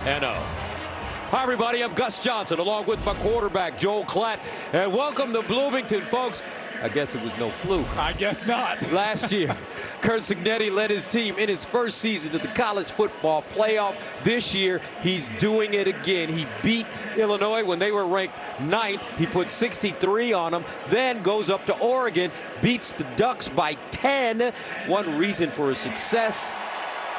N-O. Hi, everybody. I'm Gus Johnson, along with my quarterback, Joel Klatt. And welcome to Bloomington, folks. I guess it was no fluke. I guess not. Last year, Curt Cignetti led his team in his first season to the college football playoff. This year, he's doing it again. He beat Illinois when they were ranked 9th. He put 63 on them, then goes up to Oregon, beats the Ducks by 10. One reason for his success: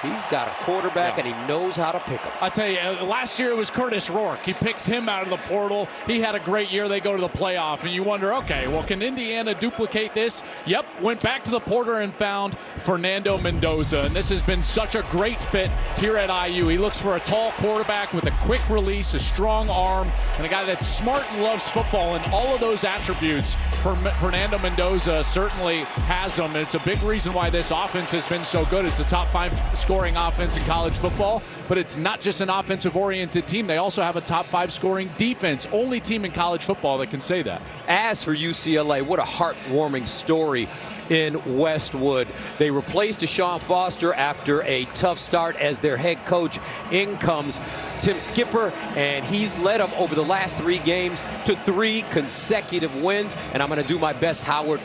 he's got a quarterback, and he knows how to pick him. I'll tell you, last year it was Curtis Rourke. He picks him out of the portal. He had a great year. They go to the playoff, and you wonder, okay, well, can Indiana duplicate this? Yep, went back to the portal and found Fernando Mendoza, and this has been such a great fit here at IU. He looks for a tall quarterback with a quick release, a strong arm, and a guy that's smart and loves football, and all of those attributes Fernando Mendoza certainly has them, and it's a big reason why this offense has been so good. It's a top 5 scoring offense in college football, but it's not just an offensive-oriented team. They also have a top 5 scoring defense. Only team in college football that can say that. As for UCLA, what a heartwarming story in Westwood. They replaced Deshaun Foster after a tough start as their head coach. In comes Tim Skipper, and he's led them over the last 3 games to 3 consecutive wins. And I'm going to do my best Howard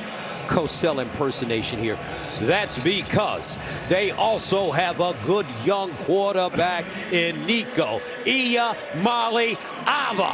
Cosell impersonation here. That's because they also have a good young quarterback in Nico Iamaleava.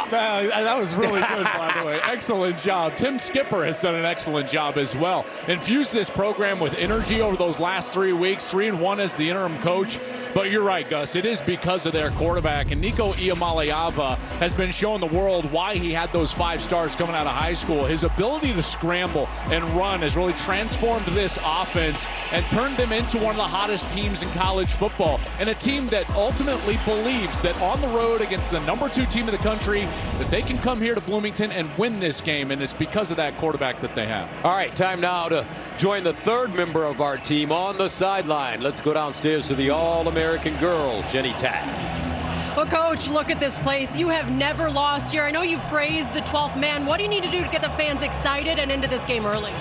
That was really good, by the way. Excellent job. Tim Skipper has done an excellent job as well. Infused this program with energy over those last 3 weeks, 3-1 as the interim coach. But you're right, Gus. It is because of their quarterback. And Nico Iamaleava has been showing the world why he had those 5 stars coming out of high school. His ability to scramble and run has really transformed this offense and turned them into one of the hottest teams in college football, and a team that ultimately believes that on the road against the number 2 team in the country, that they can come here to Bloomington and win this game, and it's because of that quarterback that they have. All right, time now to join the 3rd member of our team on the sideline. Let's go downstairs to the All-American girl, Jenny Taft. Well, Coach, look at this place. You have never lost here. I know you've praised the 12th man. What do you need to do to get the fans excited and into this game early?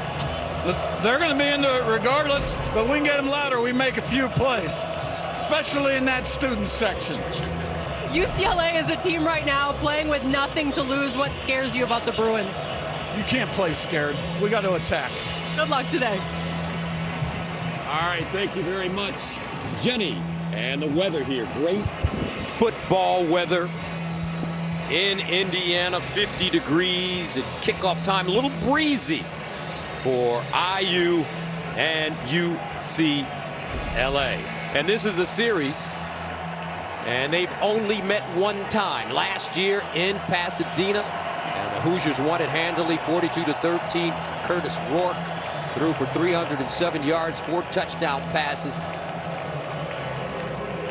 They're going to be into it regardless, but we can get them louder. We make a few plays, especially in that student section. UCLA is a team right now playing with nothing to lose. What scares you about the Bruins? You can't play scared. We got to attack. Good luck today. All right, thank you very much, Jenny. And the weather here, great football weather in Indiana, 50 degrees at kickoff time, a little breezy for IU and UCLA. And this is a series, and they've only met one time, last year in Pasadena, and the Hoosiers won it handily, 42-13. Curtis Rourke threw for 307 yards, 4 touchdown passes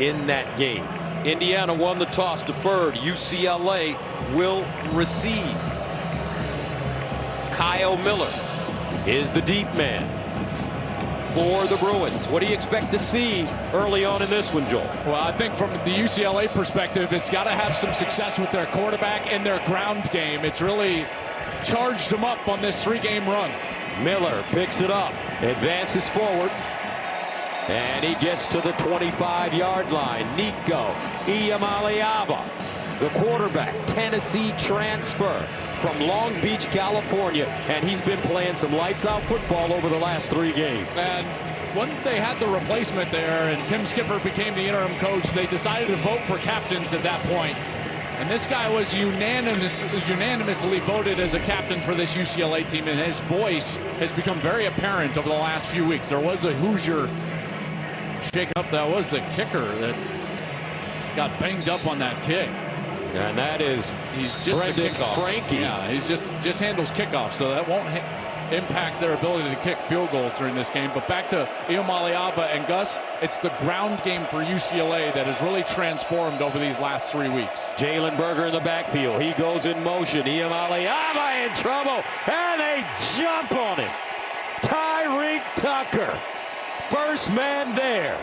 in that game. Indiana won the toss, deferred. UCLA will receive. Kyle Miller is the deep man for the Bruins. What do you expect to see early on in this one, Joel? Well, I think from the UCLA perspective, it's got to have some success with their quarterback and their ground game. It's really charged them up on this 3-game run. Miller picks it up, advances forward, and he gets to the 25-yard line. Nico Iamaleava, the quarterback, Tennessee transfer from Long Beach, California, and he's been playing some lights-out football over the last 3 games. And when they had the replacement there and Tim Skipper became the interim coach, they decided to vote for captains at that point. And this guy was unanimously voted as a captain for this UCLA team, and his voice has become very apparent over the last few weeks. There was a Hoosier shake-up. That was the kicker that got banged up on that kick. And that is he's just Brendan Frankie. Yeah, he's just handles kickoffs, so that won't impact their ability to kick field goals during this game. But back to Iamaleava and Gus, it's the ground game for UCLA that has really transformed over these last 3 weeks. Jalen Berger in the backfield. He goes in motion. Iamaleava in trouble, and they jump on him. Tyreek Tucker, first man there.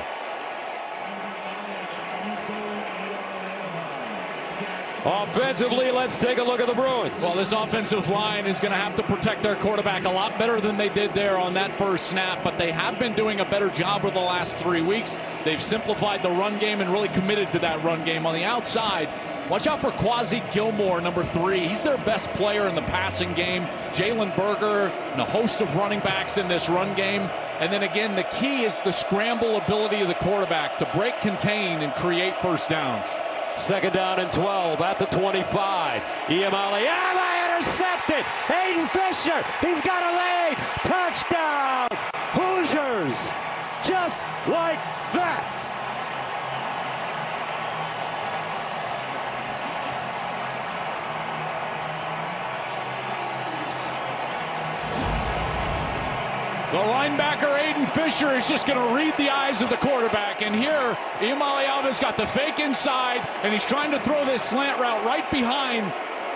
Offensively, let's take a look at the Bruins. Well, this offensive line is going to have to protect their quarterback a lot better than they did there on that first snap, but they have been doing a better job over the last 3 weeks. They've simplified the run game and really committed to that run game. On the outside, watch out for Quasi Gilmore, number 3. He's their best player in the passing game. Jalen Berger and a host of running backs in this run game. And then again, the key is the scramble ability of the quarterback to break, contain, and create first downs. 2nd down and 12 at the 25. Iamaleava intercepted. Aiden Fisher, he's got a lead. Touchdown. Hoosiers. Just like that. The linebacker, Aiden Fisher, is just going to read the eyes of the quarterback. And here, Iamaleava's got the fake inside, and he's trying to throw this slant route right behind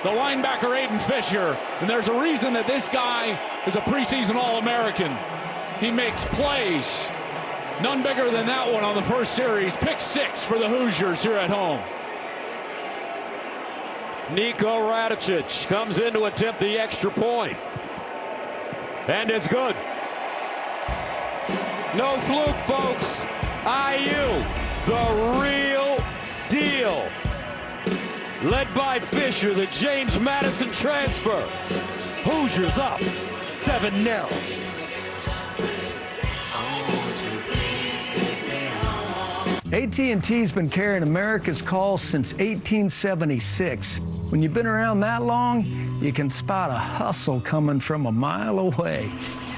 the linebacker, Aiden Fisher. And there's a reason that this guy is a preseason All-American. He makes plays. None bigger than that one on the first series. Pick 6 for the Hoosiers here at home. Niko Radicic comes in to attempt the extra point. And it's good. No fluke, folks. IU, the real deal. Led by Fisher, the James Madison transfer. Hoosiers up 7-0. AT&T's been carrying America's calls since 1876. When you've been around that long, you can spot a hustle coming from a mile away.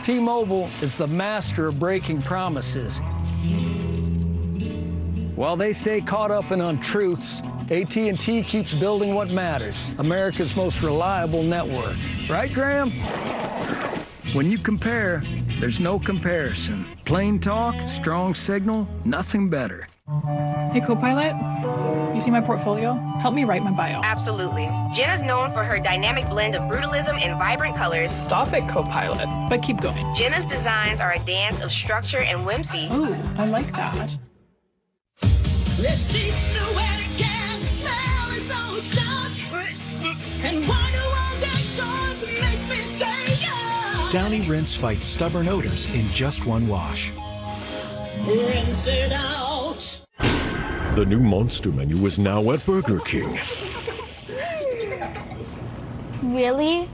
T-Mobile is the master of breaking promises. While they stay caught up in untruths, AT&T keeps building what matters, America's most reliable network. Right, Graham? When you compare, there's no comparison. Plain talk, strong signal, nothing better. Hey, Copilot, you see my portfolio? Help me write my bio. Absolutely. Jenna's known for her dynamic blend of brutalism and vibrant colors. Stop it, Copilot, but keep going. Jenna's designs are a dance of structure and whimsy. Ooh, I like that. The sheets are wet again, the smell is all stuck. And why do all that shores make me say yeah? Downy Rinse fights stubborn odors in just one wash. Rinse it out. The new Monster Menu is now at Burger King. Really?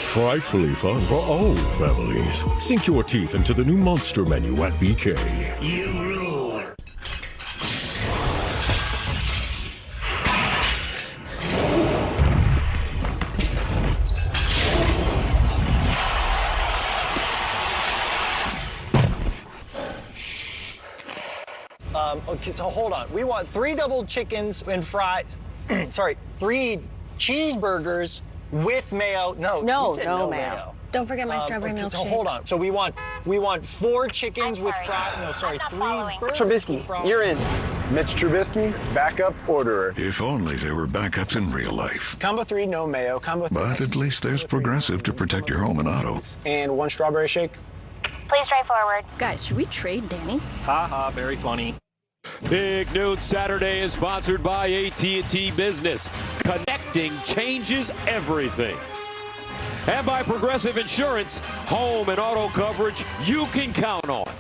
Frightfully fun for all families. Sink your teeth into the new Monster Menu at BK. You rule. Okay, so hold on. We want 3 double chickens and fries. Sorry, 3 cheeseburgers with mayo. No mayo. Don't forget my strawberry milkshake. So hold on. So we want 4 chickens with fries. No, sorry, 3 burgers. Trubisky, you're in. Mitch Trubisky, backup orderer. If only there were backups in real life. Combo 3, no mayo. Combo 3. But at least there's Progressive to protect your home and auto. And 1 strawberry shake. Please drive forward. Guys, should we trade Danny? Ha, very funny. Big Noon Saturday is sponsored by AT&T Business. Connecting changes everything. And by Progressive Insurance, home and auto coverage you can count on.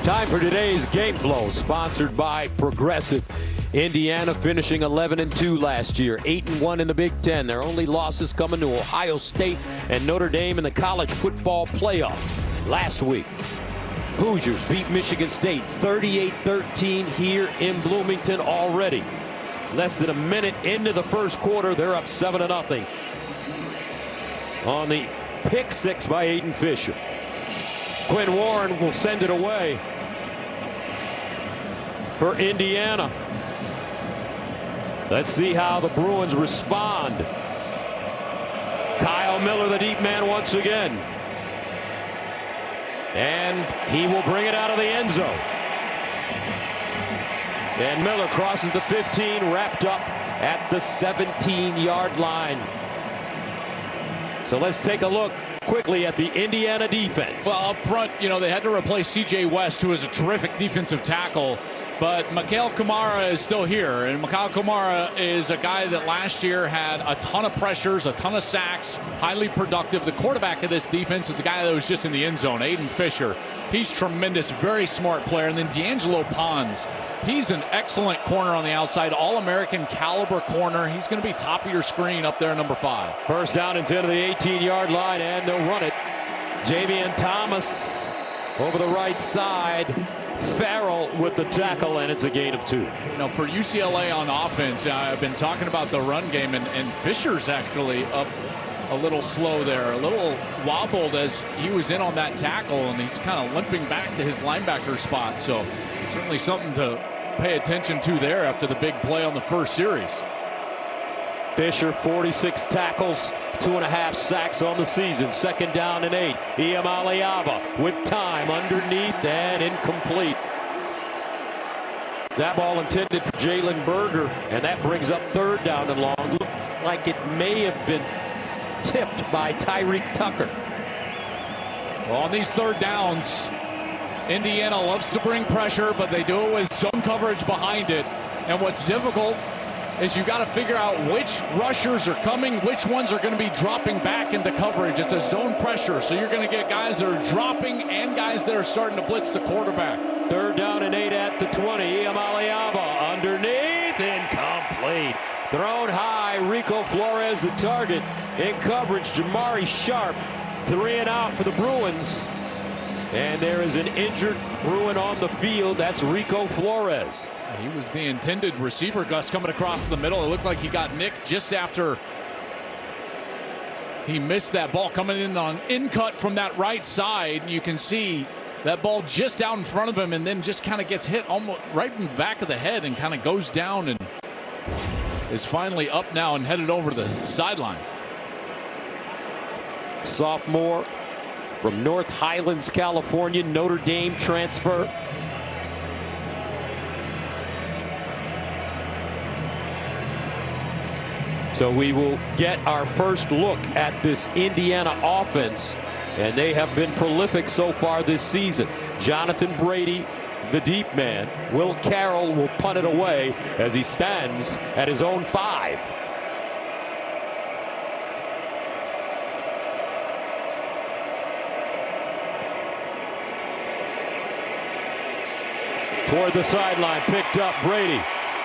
Time for today's Game Flow, sponsored by Progressive. Indiana finishing 11-2 last year, 8-1 in the Big Ten. Their only losses coming to Ohio State and Notre Dame in the college football playoffs. Last week, Hoosiers beat Michigan State 38-13 here in Bloomington already. Less than a minute into the first quarter, they're up 7-0 on the pick 6 by Aiden Fisher. Quinn Warren will send it away for Indiana. Let's see how the Bruins respond. Kyle Miller, the deep man, once again. And he will bring it out of the end zone. And Miller crosses the 15, wrapped up at the 17-yard line. So let's take a look quickly at the Indiana defense. Well, up front, they had to replace C.J. West, who is a terrific defensive tackle. But Mikhail Kamara is still here, and Mikhail Kamara is a guy that last year had a ton of pressures, a ton of sacks, highly productive. The quarterback of this defense is a guy that was just in the end zone, Aiden Fisher. He's tremendous, very smart player. And then D'Angelo Pons, he's an excellent corner on the outside, all-American caliber corner. He's going to be top of your screen up there, number 5. First down and 10 to the 18-yard line, and they'll run it. Javian Thomas over the right side. Farrell with the tackle, and it's a gain of 2. You know, for UCLA on offense, I've been talking about the run game, and Fisher's actually up a little slow there, a little wobbled as he was in on that tackle, and he's kind of limping back to his linebacker spot. So certainly something to pay attention to there after the big play on the first series. Fisher, 46 tackles, 2.5 sacks on the season. Second down and 8. Iamaleava with time underneath and incomplete. That ball intended for Jalen Berger, and that brings up third down and long. Looks like it may have been tipped by Tyreek Tucker. Well, on these third downs, Indiana loves to bring pressure, but they do it with zone coverage behind it. And what's difficult is you got to figure out which rushers are coming, which ones are going to be dropping back into coverage. It's a zone pressure, so you're going to get guys that are dropping and guys that are starting to blitz the quarterback. Third down and 8 at the 20. Iamaleava underneath, incomplete. Thrown high, Rico Flores the target. In coverage, Jamari Sharp. 3 and out for the Bruins. And there is an injured Bruin on the field. That's Rico Flores. He was the intended receiver, Gus, coming across the middle. It looked like he got nicked just after he missed that ball coming in on in-cut from that right side. You can see that ball just out in front of him and then just kind of gets hit almost right in the back of the head and kind of goes down and is finally up now and headed over to the sideline. Sophomore from North Highlands, California, Notre Dame transfer. So we will get our first look at this Indiana offense, and they have been prolific so far this season. Jonathan Brady, the deep man. Will Carroll will punt it away as he stands at his own 5. Toward the sideline, picked up Brady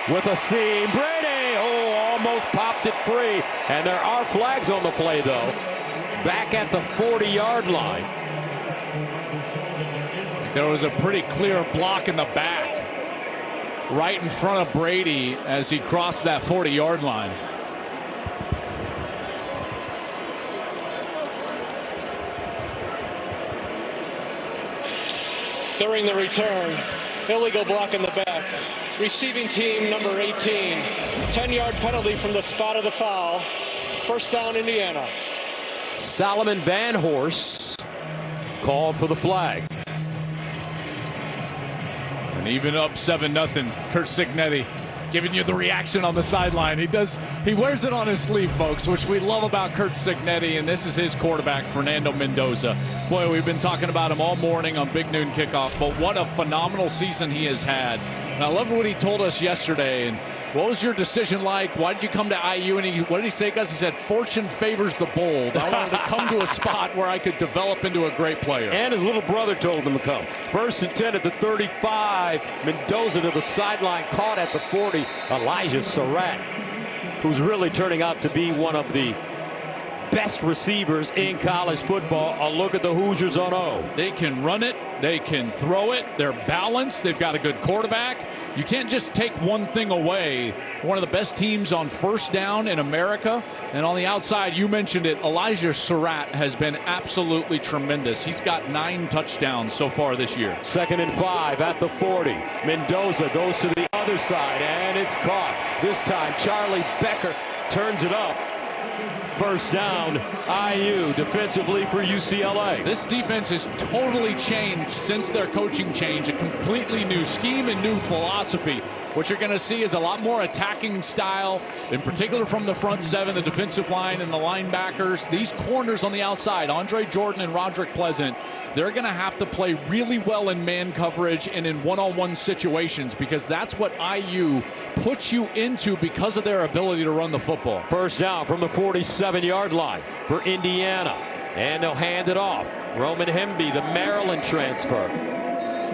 with a seam. Brady, almost popped it free. And there are flags on the play, though. Back at the 40-yard line. There was a pretty clear block in the back, right in front of Brady as he crossed that 40-yard line. During the return, illegal block in the back. Receiving team number 18. 10-yard penalty from the spot of the foul. First down, Indiana. Solomon Van Horst called for the flag. And even up 7-0, Curt Cignetti giving you the reaction on the sideline. He wears it on his sleeve, folks, which we love about Curt Cignetti, and this is his quarterback, Fernando Mendoza. Boy, we've been talking about him all morning on Big Noon Kickoff, but what a phenomenal season he has had. And I love what he told us yesterday. And what was your decision like? Why did you come to IU? And what did he say, Gus? He said, fortune favors the bold. I wanted to come to a spot where I could develop into a great player. And his little brother told him to come. First and 10 at the 35. Mendoza to the sideline, caught at the 40. Elijah Surratt, who's really turning out to be one of the best receivers in college football. A look at the Hoosiers on O. They can run it. They can throw it. They're balanced. They've got a good quarterback. You can't just take one thing away. One of the best teams on first down in America. And on the outside, you mentioned it, Elijah Surratt has been absolutely tremendous. He's got 9 touchdowns so far this year. Second and 5 at the 40. Mendoza goes to the other side, and it's caught. This time, Charlie Becker turns it up. First down, IU defensively for UCLA. This defense has totally changed since their coaching change. A completely new scheme and new philosophy. What you're going to see is a lot more attacking style, in particular from the front seven, the defensive line and the linebackers. These corners on the outside, Andre Jordan and Roderick Pleasant, they're going to have to play really well in man coverage and in one-on-one situations, because that's what IU puts you into because of their ability to run the football. First down from the 47-yard line for Indiana, and they'll hand it off. Roman Hemby, the Maryland transfer.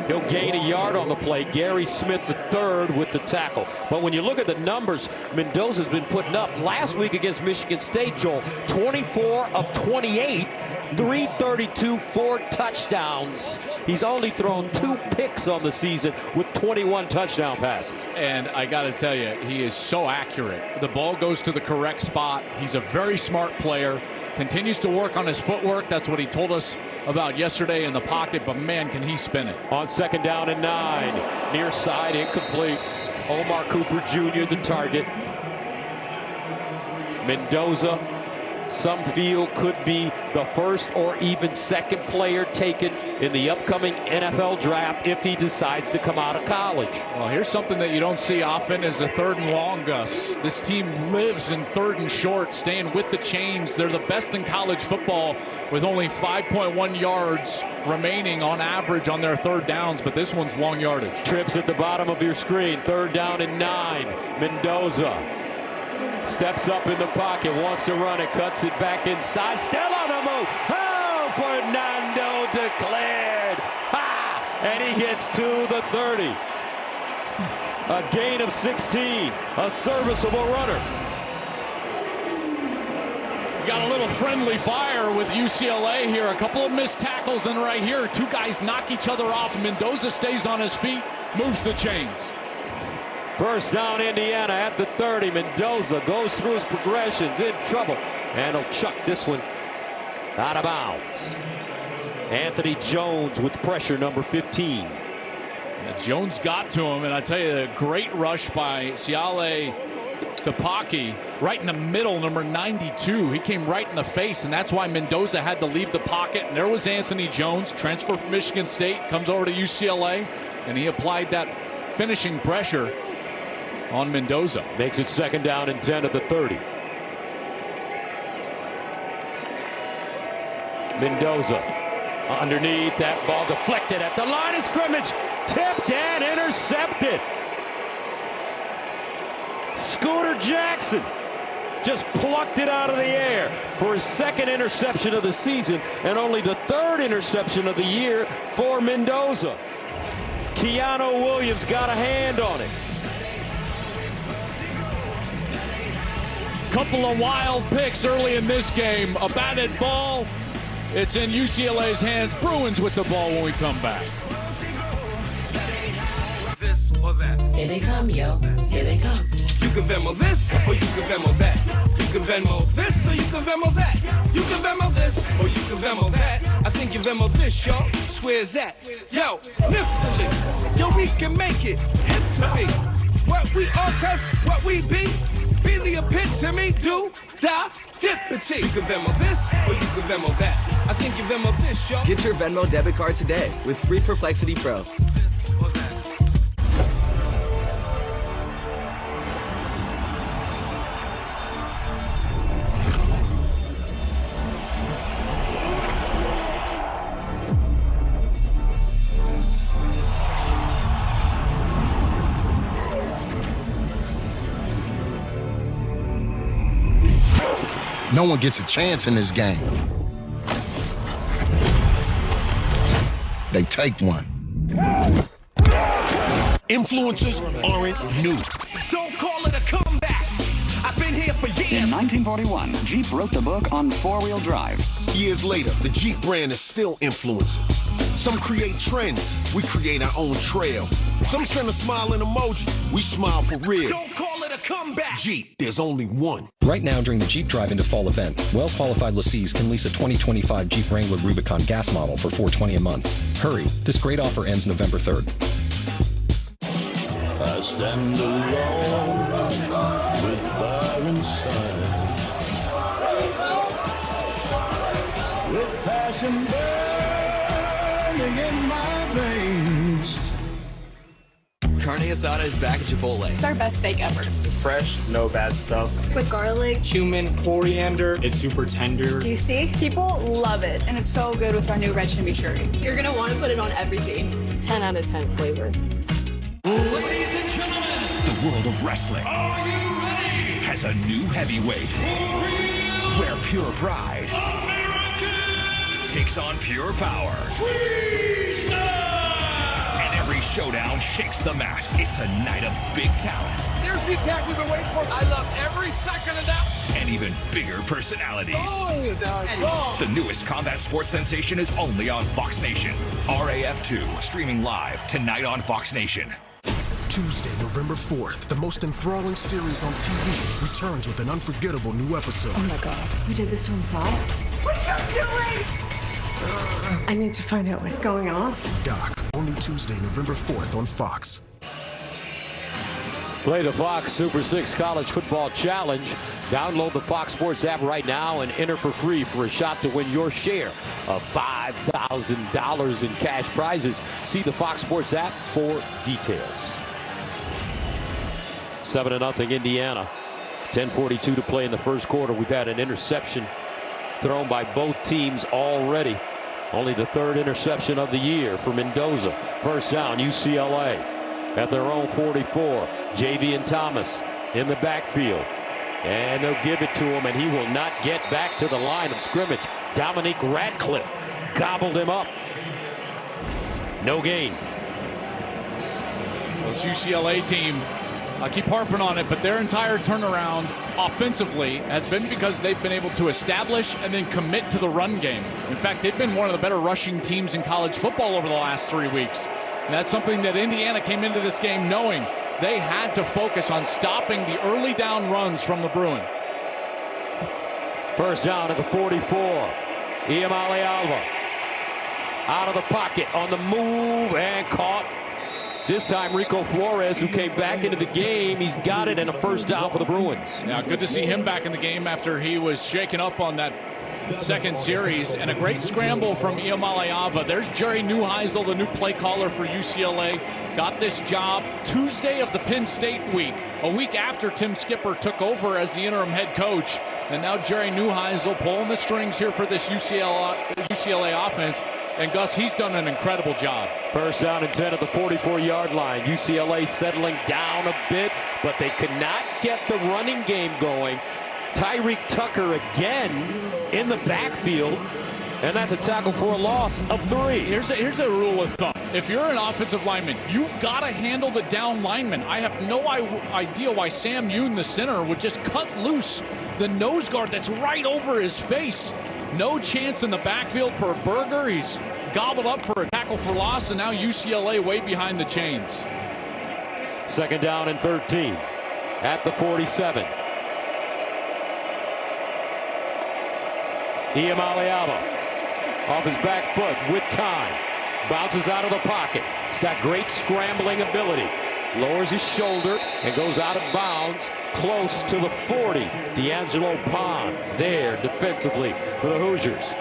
He'll gain a yard on the play. Gary Smith III with the tackle. But when you look at the numbers Mendoza's been putting up last week against Michigan State, Joel, 24 of 28, 332, 4 touchdowns. He's only thrown 2 picks on the season with 21 touchdown passes. And I got to tell you, he is so accurate. The ball goes to the correct spot. He's a very smart player. Continues to work on his footwork. That's what he told us about yesterday in the pocket, but man, can he spin it. On second down and 9, near side, incomplete. Omar Cooper Jr. the target. Mendoza, some feel could be the first or even second player taken in the upcoming NFL draft if he decides to come out of college. Well, here's something that you don't see often is a third and long, Gus. This team lives in third and short, staying with the chains. They're the best in college football with only 5.1 yards remaining on average on their third downs, but this one's long yardage. Trips at the bottom of your screen. Third down and 9. Mendoza steps up in the pocket, wants to run it, cuts it back inside, still on the move. Oh, Fernando declared. Ha! And he gets to the 30. A gain of 16, a serviceable runner. You got a little friendly fire with UCLA here. A couple of missed tackles, and right here, 2 guys knock each other off. Mendoza stays on his feet, moves the chains. First down, Indiana at the 30. Mendoza goes through his progressions, in trouble, and he'll chuck this one out of bounds. Anthony Jones with pressure, number 15. Jones got to him, and I tell you, a great rush by Siale Tapaki, right in the middle, number 92. He came right in the face, and that's why Mendoza had to leave the pocket. And there was Anthony Jones, transfer from Michigan State, comes over to UCLA, and he applied that finishing pressure on Mendoza. Makes it second down and 10 at the 30. Mendoza underneath, that ball deflected at the line of scrimmage, tipped and intercepted. Scooter Jackson just plucked it out of the air for his second interception of the season and only the 3rd interception of the year for Mendoza. Keanu Williams got a hand on it. Couple of wild picks early in this game. A batted ball. It's in UCLA's hands. Bruins with the ball when we come back. This or that. Here they come, yo. Here they come. You can Venmo this or you can Venmo that. You can Venmo this or you can Venmo that. You can Venmo this or you can Venmo that. I think you Venmo this, yo. Swears that. Yo, liftily. Yo, we can make it. Hip to me. What we are, cause what we be the epitome, do, da, dippity. You can Venmo this, or you can Venmo that. I think you Venmo this, yo. Get your Venmo debit card today with free Perplexity Pro. No one gets a chance in this game. They take one. Influencers aren't new. Don't call it a comeback. I've been here for years. In 1941, Jeep wrote the book on four-wheel drive. Years later, the Jeep brand is still influencing. Some create trends, we create our own trail. Some send a smiling emoji, we smile for real. Don't call it a comeback. Jeep, there's only one. Right now during the Jeep Drive into Fall event, well-qualified lessees can lease a 2025 Jeep Wrangler Rubicon gas model for $420 a month. Hurry, this great offer ends November 3rd. I stand alone with fire inside. passion burning in my veins. Carne asada is back at Chipotle. It's our best steak ever. Fresh, no bad stuff. With garlic, Cumin, coriander. It's super tender. juicy. People love it. And it's so good with our new red chimichurri. You're going to want to put it on everything. 10 out of 10 flavor. Ladies and gentlemen, the world of wrestling, are you ready? Has a new heavyweight. For real? Where pure pride American takes on pure power. Freestyle! And every showdown shakes the mat. It's a night of big talent. There's the attack we've been waiting for. I love every second of that. And even bigger personalities. The newest combat sports sensation is only on Fox Nation. RAF2, streaming live tonight on Fox Nation. Tuesday, November 4th, the most enthralling series on TV returns with an unforgettable new episode. Oh my God, who did this to himself? What are you doing? I need to find out what's going on. Doc, only Tuesday, November 4th on Fox. Play the Fox Super 6 College Football Challenge. Download the Fox Sports app right now and enter for free for a shot to win your share of $5,000 in cash prizes. See the Fox Sports app for details. 7-0 Indiana. 10:42 to play in the first quarter. We've had an interception thrown by both teams already. Only the third interception of the year for Mendoza. First down, UCLA at their own 44. Javian Thomas in the backfield. And they'll give it to him, and he will not get back to the line of scrimmage. Dominique Radcliffe gobbled him up. No gain. This UCLA team, I keep harping on it, but their entire turnaround offensively has been because they've been able to establish and then commit to the run game. In fact, they've been one of the better rushing teams in college football over the last 3 weeks. And that's something that Indiana came into this game knowing they had to focus on stopping the early down runs from the Bruin. First down at the 44. Iamale Alva out of the pocket on the move and caught. This time Rico Flores, who came back into the game, he's got it, and a first down for the Bruins. Yeah, good to see him back in the game after he was shaken up on that second series, and a great scramble from Iamale Alva. There's Jerry Neuheisel, the new play caller for UCLA. Got this job Tuesday of the Penn State week, a week after Tim Skipper took over as the interim head coach. And now Jerry Neuheisel pulling the strings here for this UCLA offense. And Gus, he's done an incredible job. First down and 10 at the 44-yard line. UCLA settling down a bit, but they could not get the running game going. Tyreek Tucker again in the backfield, and that's a tackle for a loss of 3. Here's a rule of thumb. If you're an offensive lineman, you've got to handle the down lineman. I have no idea why Sam Yoon, the center, would just cut loose the nose guard that's right over his face. No chance in the backfield for Berger. He's gobbled up for a tackle for loss, and now UCLA way behind the chains. Second down and 13 at the 47. Iamale Alva off his back foot with time. Bounces out of the pocket. He's got great scrambling ability. Lowers his shoulder and goes out of bounds close to the 40. D'Angelo Pons there defensively for the Hoosiers.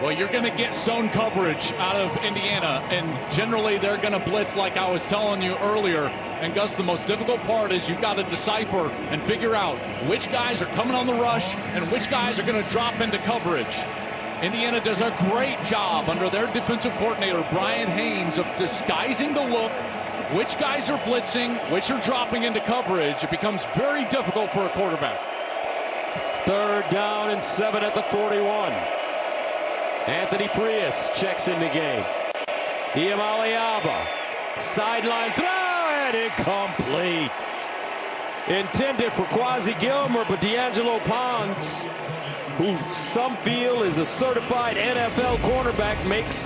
Well, you're going to get zone coverage out of Indiana, and generally they're going to blitz like I was telling you earlier. And Gus, the most difficult part is you've got to decipher and figure out which guys are coming on the rush and which guys are going to drop into coverage. Indiana does a great job under their defensive coordinator, Brian Haynes, of disguising the look, which guys are blitzing, which are dropping into coverage. It becomes very difficult for a quarterback. Third down and 7 at the 41. Anthony Frias checks in the game. Iamale Alva, sideline throw, and incomplete. Intended for Quasi Gilmer, but D'Angelo Pons, who some feel is a certified NFL cornerback, makes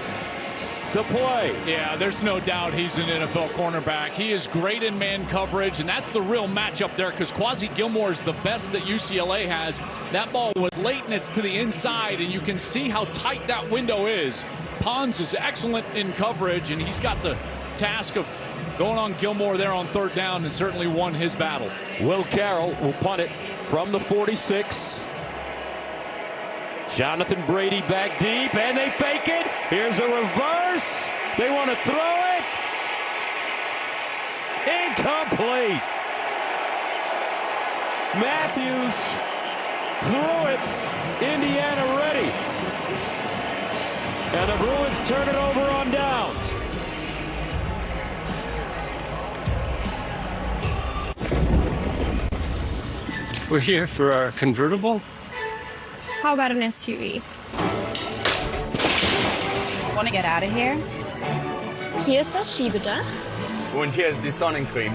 the play. Yeah, there's no doubt he's an NFL cornerback. He is great in man coverage, and that's the real matchup there, because Quasi Gilmore is the best that UCLA has. That ball was late, and it's to the inside, and you can see how tight that window is. Pons is excellent in coverage, and he's got the task of going on Gilmore there on third down, and certainly won his battle. Will Carroll will punt it from the 46. Jonathan Brady back deep, and they fake it. Here's a reverse. They want to throw it. Incomplete. Matthews threw it. Indiana ready. And the Bruins turn it over on downs. We're here for our convertible. How about an SUV? Want to get out of here? Hier ist das Schiebedach. Und hier ist die Sonnencreme.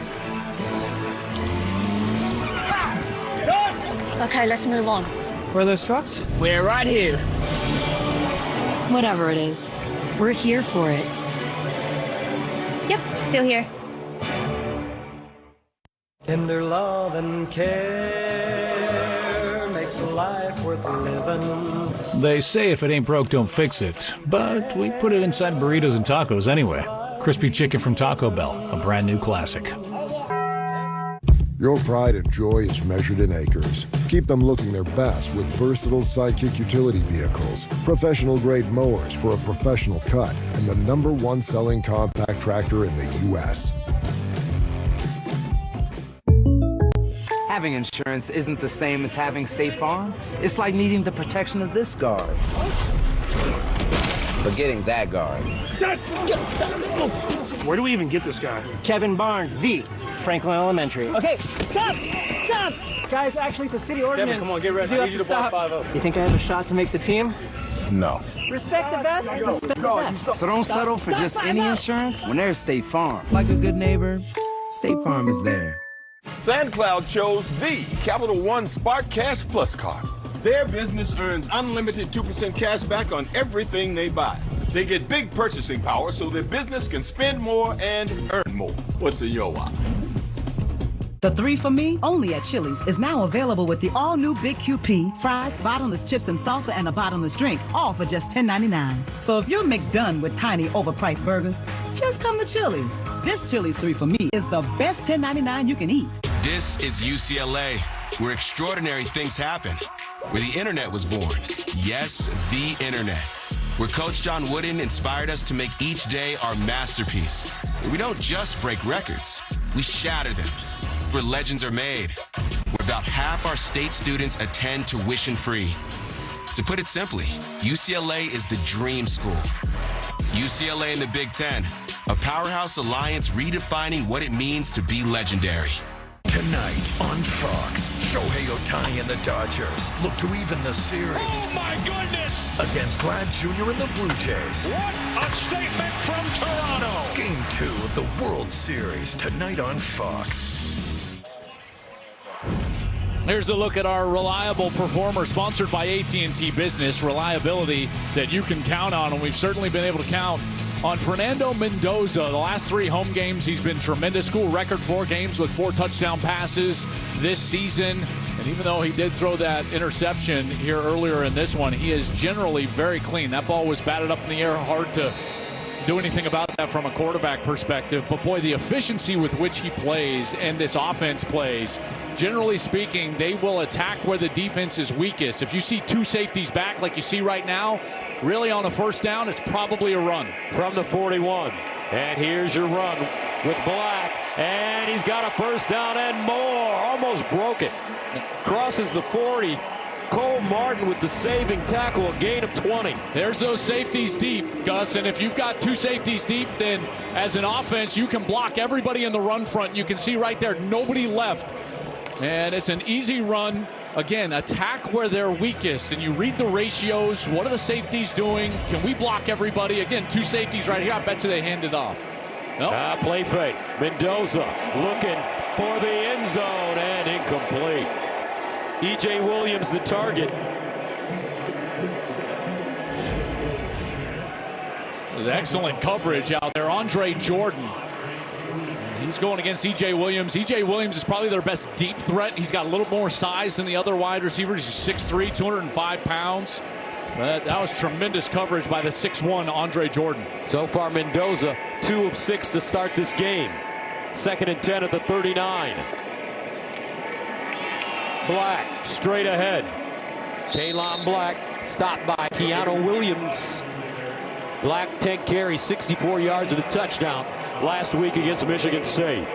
Okay, let's move on. Where are those trucks? We're right here. Whatever it is, we're here for it. Yep, still here. Tender love and care makes a life worth living. They say if it ain't broke, don't fix it. But we put it inside burritos and tacos anyway. Crispy chicken from Taco Bell, a brand new classic. Your pride and joy is measured in acres. Keep them looking their best with versatile Sidekick utility vehicles, professional-grade mowers for a professional cut, and the #1 selling compact tractor in the U.S. Having insurance isn't the same as having State Farm. It's like needing the protection of this guard. Forgetting that guard. Where do we even get this guy? Kevin Barnes, the Franklin Elementary. Okay, stop! Stop! Guys, actually, it's a city ordinance. Kevin, come on, get ready. I need you to block 5-0. You think I have a shot to make the team? No. Respect the best, respect the best. So don't settle for just any insurance when there's State Farm. Like a good neighbor, State Farm is there. SandCloud chose the Capital One Spark Cash Plus card. Their business earns unlimited 2% cash back on everything they buy. They get big purchasing power so their business can spend more and earn more. What's in your wallet? The 3 for Me, only at Chili's, is now available with the all-new Big QP, fries, bottomless chips and salsa, and a bottomless drink, all for just $10.99. So if you're McDone with tiny, overpriced burgers, just come to Chili's. This Chili's 3 for Me is the best $10.99 you can eat. This is UCLA, where extraordinary things happen, where the internet was born. Yes, the internet. Where Coach John Wooden inspired us to make each day our masterpiece. Where we don't just break records, we shatter them. Where legends are made. Where about half our state students attend tuition free. To put it simply, UCLA is the dream school. UCLA in the Big Ten, a powerhouse alliance redefining what it means to be legendary. Tonight on Fox, Shohei Ohtani and the Dodgers look to even the series. Oh my goodness! Against Vlad Jr. and the Blue Jays. What a statement from Toronto! Game 2 of the World Series tonight on Fox. Here's a look at our reliable performer, sponsored by AT&T Business. Reliability that you can count on, and we've certainly been able to count on Fernando Mendoza. The last 3 home games, he's been tremendous. School record 4 games with 4 touchdown passes this season. And even though he did throw that interception here earlier in this one, he is generally very clean. That ball was batted up in the air, hard to do anything about that from a quarterback perspective. But boy, the efficiency with which he plays and this offense plays, generally speaking, they will attack where the defense is weakest. If you see 2 safeties back like you see right now, really on a first down, it's probably a run. From the 41. And here's your run with Black. And he's got a first down and more. Almost broke it. Crosses the 40. Cole Martin with the saving tackle, a gain of 20. There's those safeties deep, Gus, and if you've got 2 safeties deep, then as an offense, you can block everybody in the run front. You can see right there, nobody left. And it's an easy run. Again, attack where they're weakest, and you read the ratios. What are the safeties doing? Can we block everybody? Again, 2 safeties right here. I bet you they hand it off. Nope. Play fake. Mendoza looking for the end zone and incomplete. E.J. Williams the target. There's excellent coverage out there. Andre Jordan. He's going against E.J. Williams. E.J. Williams is probably their best deep threat. He's got a little more size than the other wide receivers. He's 6'3", 205 pounds. That was tremendous coverage by the 6'1" Andre Jordan. So far, Mendoza 2 of 6 to start this game. 2nd and 10 at the 39. Black straight ahead. Kaylon Black Stopped by Keanu Williams. Black 10 carries, 64 yards and a touchdown last week against Michigan State.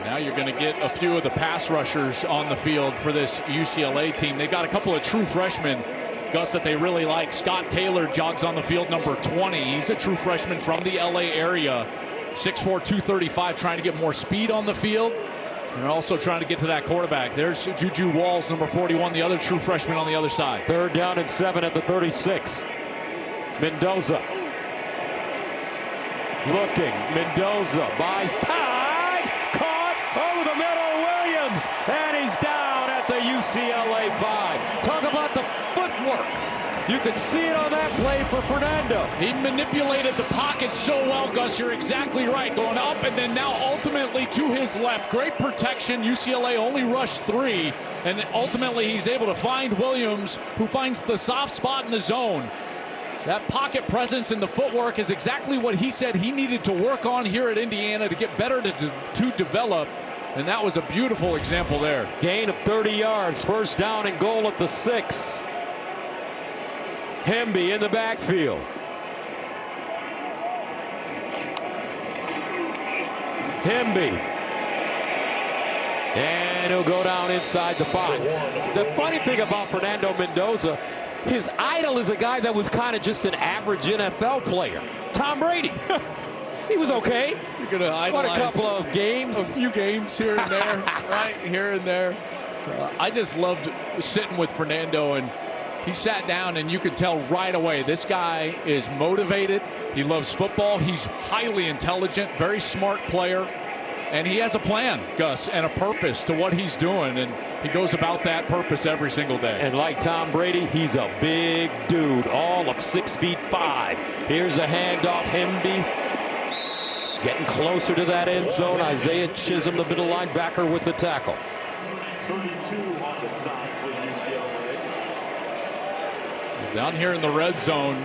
Now you're going to get a few of the pass rushers on the field for this UCLA team. They've got a couple of true freshmen, Gus, that they really like. Scott Taylor jogs on the field, number 20. He's a true freshman from the LA area. 6'4", 235, trying to get more speed on the field. And also trying to get to that quarterback. There's Juju Walls, number 41, the other true freshman on the other side. 3rd down and 7 at the 36. Mendoza. Looking. Mendoza buys time. Caught over the middle. Williams. And he's down at the UCLA 5. Talk about the footwork. You could see it on that play for Fernando. He manipulated the pocket so well, Gus. You're exactly right. Going up and then now ultimately to his left. Great protection. UCLA only rushed 3. And ultimately he's able to find Williams, who finds the soft spot in the zone. That pocket presence and the footwork is exactly what he said he needed to work on here at Indiana to get better to develop. And that was a beautiful example there. Gain of 30 yards. 1st down and goal at the 6. Hemby in the backfield. Hemby. And he'll go down inside the 5. The funny thing about Fernando Mendoza, his idol is a guy that was kind of just an average NFL player. Tom Brady. He was okay. You're going to idolize a couple of games. A few games here and there, right? Here and there. I just loved sitting with Fernando, and he sat down and you could tell right away this guy is motivated. He loves football. He's highly intelligent, very smart player. And he has a plan, Gus, and a purpose to what he's doing. And he goes about that purpose every single day. And like Tom Brady, he's a big dude, all of 6'5". Here's a handoff. Hemby getting closer to that end zone. Isaiah Chisholm, the middle linebacker, with the tackle. Down here in the red zone,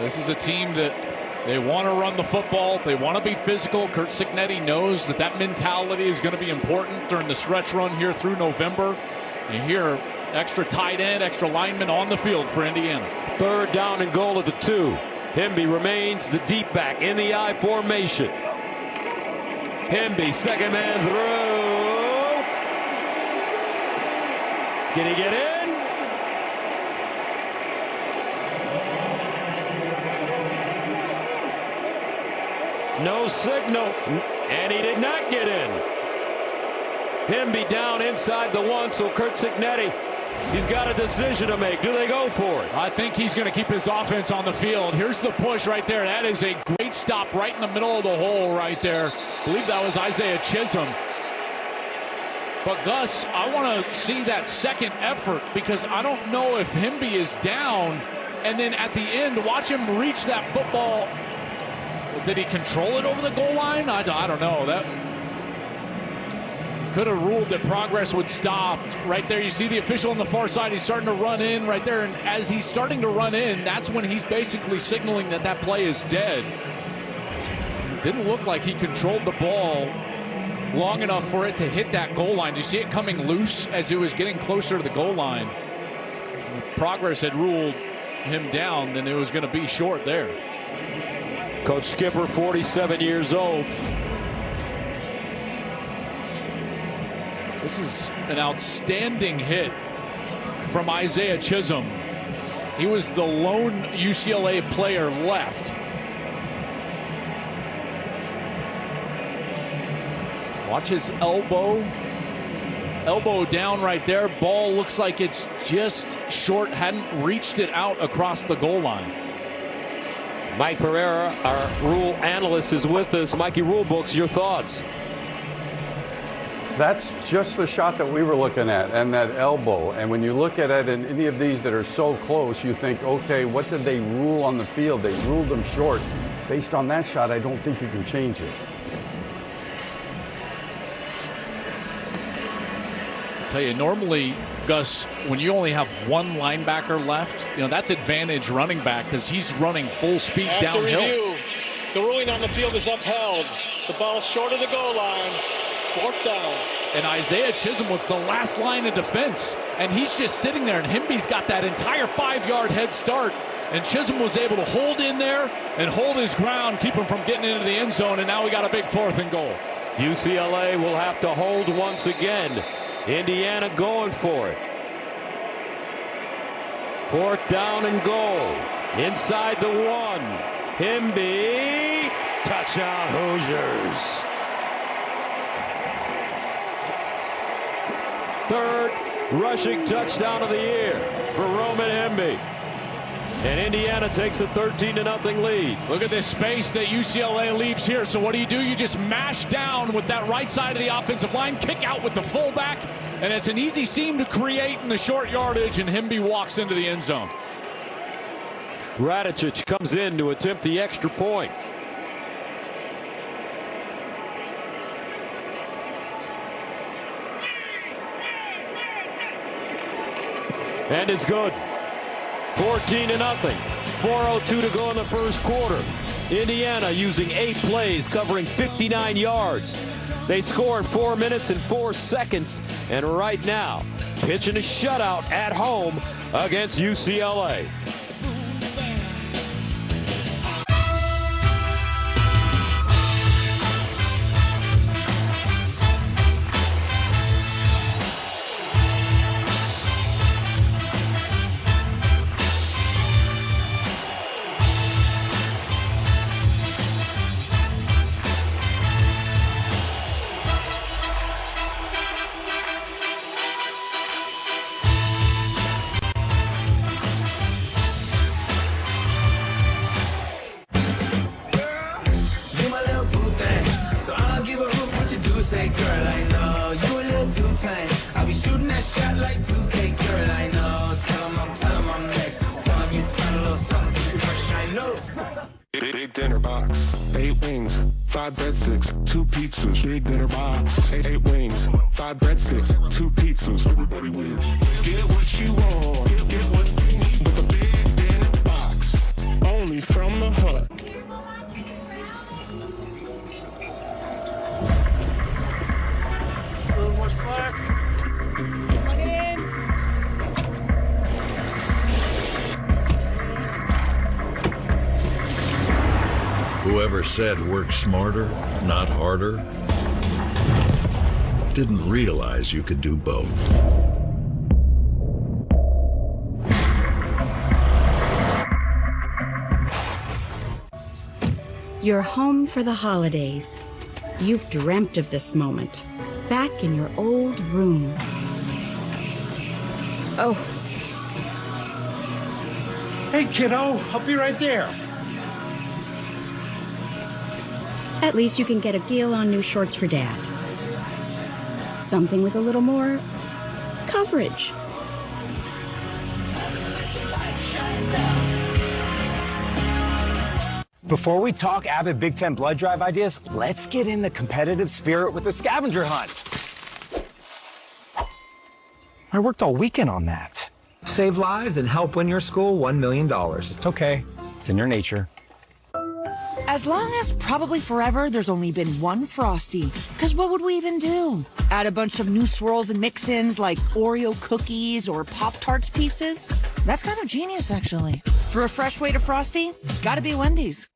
this is a team that they want to run the football. They want to be physical. Curt Cignetti knows that that mentality is going to be important during the stretch run here through November. You hear extra tight end, extra lineman on the field for Indiana. 3rd down and goal at the 2. Hemby remains the deep back in the I formation. Hemby, 2nd man through. Can he get in? No signal, and he did not get in. Hemby down inside the 1, so Curt Cignetti, he's got a decision to make. Do they go for it? I think he's going to keep his offense on the field. Here's the push right there. That is a great stop right in the middle of the hole right there. I believe that was Isaiah Chisholm. But Gus, I want to see that second effort, because I don't know if Hemby is down, and then at the end, watch him reach that football. Did he control it over the goal line? I don't know. That could have ruled that progress would stop. Right there, you see the official on the far side. He's starting to run in right there. And as he's starting to run in, that's when he's basically signaling that that play is dead. Didn't look like he controlled the ball long enough for it to hit that goal line. Do you see it coming loose as it was getting closer to the goal line? If progress had ruled him down, then it was going to be short there. Coach Skipper, 47 years old. This is an outstanding hit from Isaiah Chisholm. He was the lone UCLA player left. Watch his elbow. Elbow down right there. Ball looks like it's just short. Hadn't reached it out across the goal line. Mike Pereira, our rule analyst, is with us. Mikey Rulebooks, your thoughts? That's just the shot that we were looking at, and that elbow. And when you look at it in any of these that are so close, you think, okay, what did they rule on the field? They ruled them short. Based on that shot, I don't think you can change it. I'll tell you, normally, Gus, when you only have one linebacker left, that's advantage running back, because he's running full speed downhill. Review, the ruling on the field is upheld. The ball short of the goal line. 4th down. And Isaiah Chisholm was the last line of defense. And he's just sitting there, and Himbee's got that entire 5-yard head start. And Chisholm was able to hold in there and hold his ground, keep him from getting into the end zone, and now we got a big 4th and goal. UCLA will have to hold once again. Indiana going for it. 4th down and goal. Inside the 1. Himbee. Touchdown Hoosiers. 3rd rushing touchdown of the year for Roman Himbee. And Indiana takes a 13-0 lead. Look at this space that UCLA leaves here. So what do? You just mash down with that right side of the offensive line, kick out with the fullback, and it's an easy seam to create in the short yardage, and Himbee walks into the end zone. Radicic comes in to attempt the extra point. And it's good. 14-0. 4:02 to go in the first quarter. Indiana using 8 plays, covering 59 yards. They score in 4 minutes and 4 seconds. And right now, pitching a shutout at home against UCLA. Say, girl, I know you a little too tame. I'll be shooting that shot like 2K, girl, I know. Tell him I'm next. Tell him you find a little something fresh, I know. Big dinner box, 8 wings, 5 breadsticks, 2 pizzas. Big dinner box, 8 wings, 5 breadsticks, 2 pizzas. Everybody wins. Get what you want, get what you need with a big dinner box. Only from the Hut. Slack. Whoever said work smarter, not harder, didn't realize you could do both. You're home for the holidays. You've dreamt of this moment. Back in your old room. Oh. Hey, kiddo, I'll be right there. At least you can get a deal on new shorts for Dad. Something with a little more coverage. Before we talk Abbott Big Ten blood drive ideas, let's get in the competitive spirit with the scavenger hunt. I worked all weekend on that. Save lives and help win your school $1 million. It's okay. It's in your nature. As long as probably forever there's only been one Frosty. Because what would we even do? Add a bunch of new swirls and mix-ins like Oreo cookies or Pop-Tarts pieces? That's kind of genius, actually. For a fresh way to Frosty, gotta be Wendy's.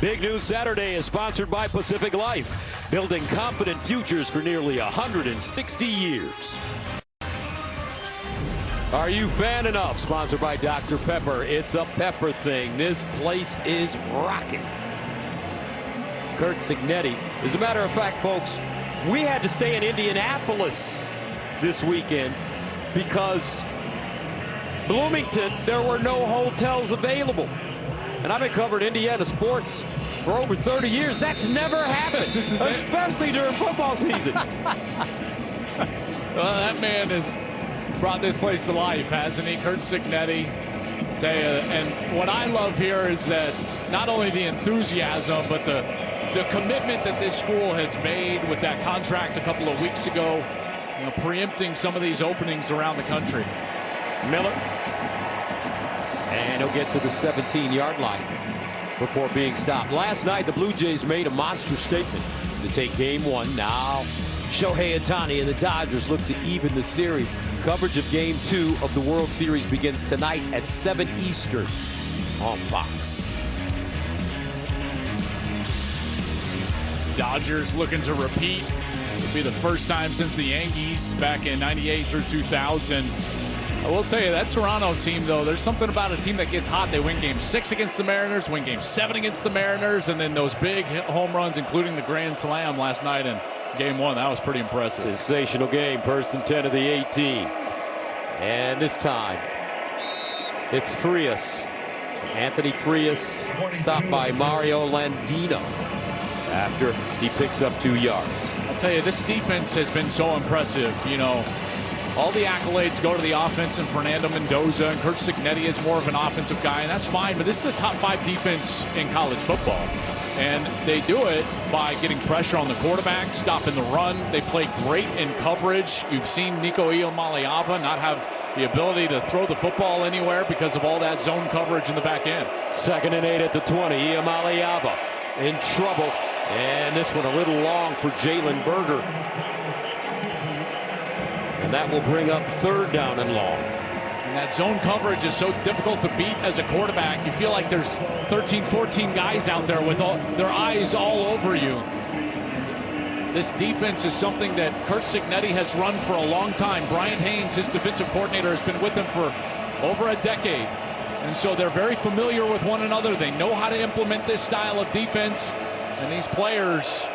Big News Saturday is sponsored by Pacific Life, building confident futures for nearly 160 years. Are you fan enough? Sponsored by Dr. Pepper. It's a pepper thing. This place is rocking. Kurt Signetti. As a matter of fact, folks, we had to stay in Indianapolis this weekend because Bloomington, there were no hotels available. And I've been covering Indiana sports for over 30 years. That's never happened, especially during football season. Well, that man has brought this place to life, hasn't he? Kurt Signetti. And what I love here is that not only the enthusiasm, but the commitment that this school has made with that contract a couple of weeks ago, you know, preempting some of these openings around the country. Miller. And he'll get to the 17-yard line before being stopped. Last night, the Blue Jays made a monster statement to take game one. Now Shohei Ohtani and the Dodgers look to even the series. Coverage of game 2 of the World Series begins tonight at 7 Eastern on Fox. Dodgers looking to repeat. It'll be the first time since the Yankees back in 98 through 2000. I will tell you, that Toronto team, though, there's something about a team that gets hot. They win game 6 against the Mariners, win game 7 against the Mariners, and then those big home runs, including the grand slam last night in game 1. That was pretty impressive. Sensational game, first and 10 of the 18. And this time, it's Frias. Anthony Frias stopped by Mario Landino after he picks up 2 yards. I'll tell you, this defense has been so impressive. You know, all the accolades go to the offense and Fernando Mendoza, and Curt Cignetti is more of an offensive guy, and that's fine, but this is a top 5 defense in college football. And they do it by getting pressure on the quarterback, stopping the run. They play great in coverage. You've seen Nico Iamaleava not have the ability to throw the football anywhere because of all that zone coverage in the back end. 2nd and 8 at the 20. Iamaleava in trouble. And this one a little long for Jalen Berger. And that will bring up 3rd down and long. And that zone coverage is so difficult to beat as a quarterback. You feel like there's 13, 14 guys out there with their eyes all over you. This defense is something that Curt Cignetti has run for a long time. Brian Haynes, his defensive coordinator, has been with them for over a decade. And so they're very familiar with one another. They know how to implement this style of defense. And these players,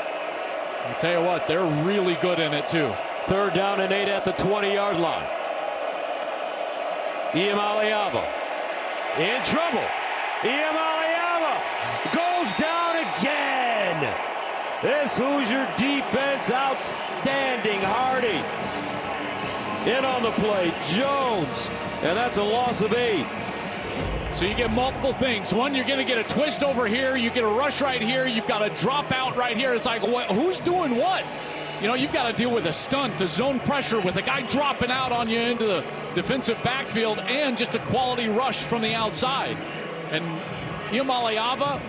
I'll tell you what, they're really good in it too. 3rd down and 8 at the 20-yard line. Iamaleava in trouble. Iamaleava goes down again. This Hoosier defense outstanding. Hardy in on the play. Jones, and that's a loss of 8. So you get multiple things. One, you're going to get a twist over here. You get a rush right here. You've got a drop out right here. It's like, who's doing what? You know, you've got to deal with a stunt, a zone pressure with a guy dropping out on you into the defensive backfield, and just a quality rush from the outside. And Iamaleava,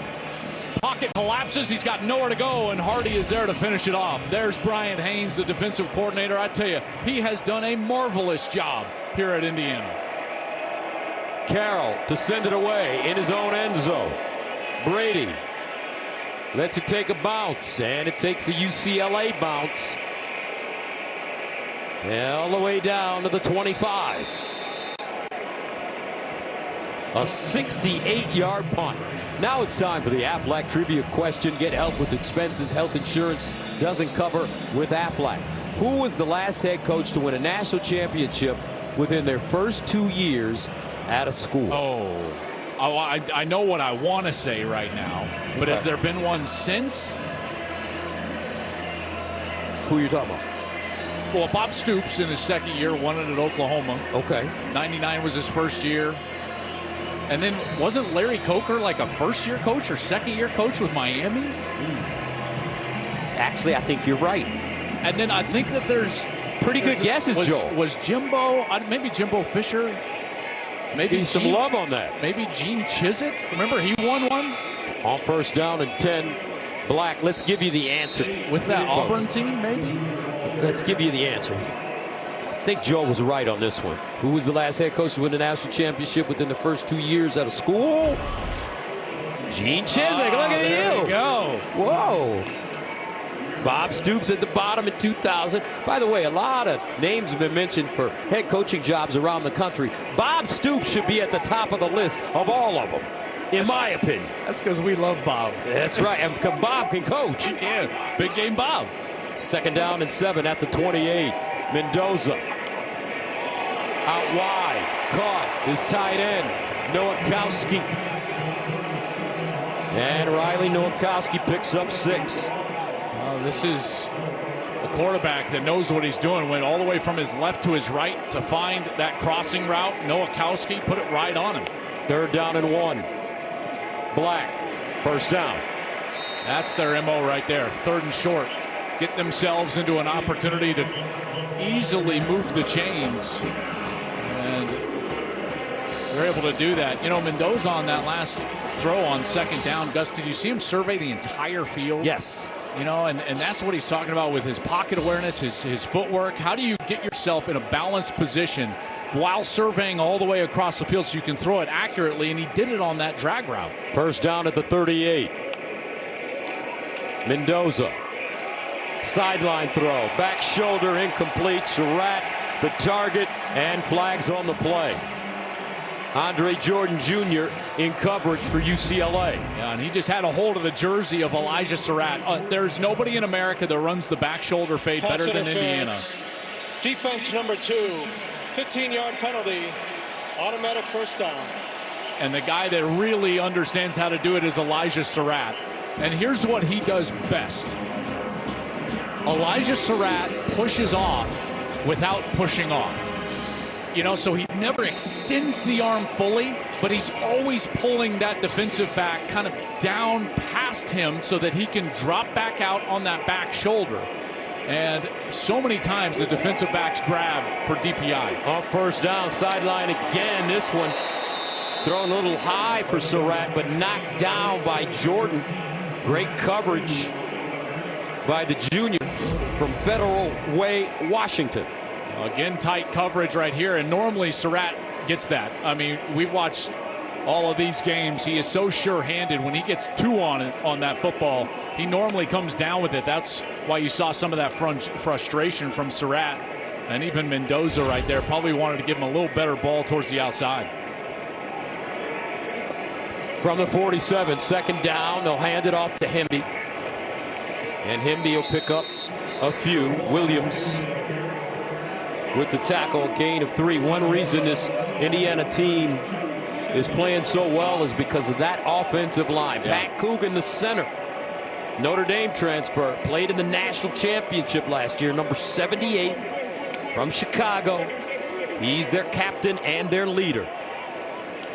pocket collapses. He's got nowhere to go, and Hardy is there to finish it off. There's Brian Haynes, the defensive coordinator. I tell you, he has done a marvelous job here at Indiana. Carroll to send it away in his own end zone. Brady lets it take a bounce, and it takes a UCLA bounce all the way down to the 25. A 68-yard punt. Now it's time for the Aflac trivia question. Get help with expenses health insurance doesn't cover with Aflac. Who was the last head coach to win a national championship within their first 2 years at a school? I know what I want to say right now, but has there been one since? Who are you talking about? Well, Bob Stoops in his 2nd year won it at Oklahoma. Okay. 99 was his first year. And then wasn't Larry Coker like a first-year coach or second-year coach with Miami? Actually, I think you're right. And then I think that there's pretty good guesses, Joel. Was Jimbo, maybe Jimbo Fisher? Maybe some love on that. Maybe Gene Chizik. Remember, he won one? On 1st down and 10. Black, let's give you the answer. With that Auburn team, maybe? Let's give you the answer. I think Joe was right on this one. Who was the last head coach to win the national championship within the first 2 years at a school? Gene Chizik, look at you. There you go. Whoa. Bob Stoops at the bottom in 2000. By the way, a lot of names have been mentioned for head coaching jobs around the country. Bob Stoops should be at the top of the list of all of them, in my opinion. That's because we love Bob. That's right. And Bob can coach. He can. Big game Bob. 2nd down and 7 at the 28. Mendoza out wide. Caught his tight end, Nowakowski. And Riley Nowakowski picks up 6. This is a quarterback that knows what he's doing. Went all the way from his left to his right to find that crossing route. Nowakowski put it right on him. 3rd down and 1. Black, 1st down. That's their MO right there. 3rd and short. Get themselves into an opportunity to easily move the chains. And they're able to do that. You know, Mendoza on that last throw on 2nd down. Gus, did you see him survey the entire field? Yes. You know, and that's what he's talking about with his pocket awareness, his footwork. How do you get yourself in a balanced position while surveying all the way across the field so you can throw it accurately? And he did it on that drag route. First down at the 38. Mendoza. Sideline throw. Back shoulder incomplete. Surratt the target and flags on the play. Andre Jordan Jr. in coverage for UCLA. Yeah, and he just had a hold of the jersey of Elijah Surratt. There's nobody in America that runs the back shoulder fade better than Indiana. Defense number 2, 15-yard penalty, automatic first down. And the guy that really understands how to do it is Elijah Surratt. And here's what he does best. Elijah Surratt pushes off without pushing off. You know, so he never extends the arm fully, but he's always pulling that defensive back kind of down past him so that he can drop back out on that back shoulder. And so many times the defensive backs grab for DPI. On first down, sideline again. This one thrown a little high for Surratt, but knocked down by Jordan. Great coverage by the junior from Federal Way, Washington. Again, tight coverage right here, and normally Surratt gets that. I mean, we've watched all of these games. He is so sure-handed. When he gets 2 on that football, he normally comes down with it. That's why you saw some of that frustration from Surratt. And even Mendoza right there probably wanted to give him a little better ball towards the outside. From the 47, second down, they'll hand it off to Hemby. And Hemby will pick up a few. Williams with the tackle, gain of 3. One reason this Indiana team is playing so well is because of that offensive line. Yeah. Pat Coogan, the center. Notre Dame transfer, played in the national championship last year, number 78 from Chicago. He's their captain and their leader.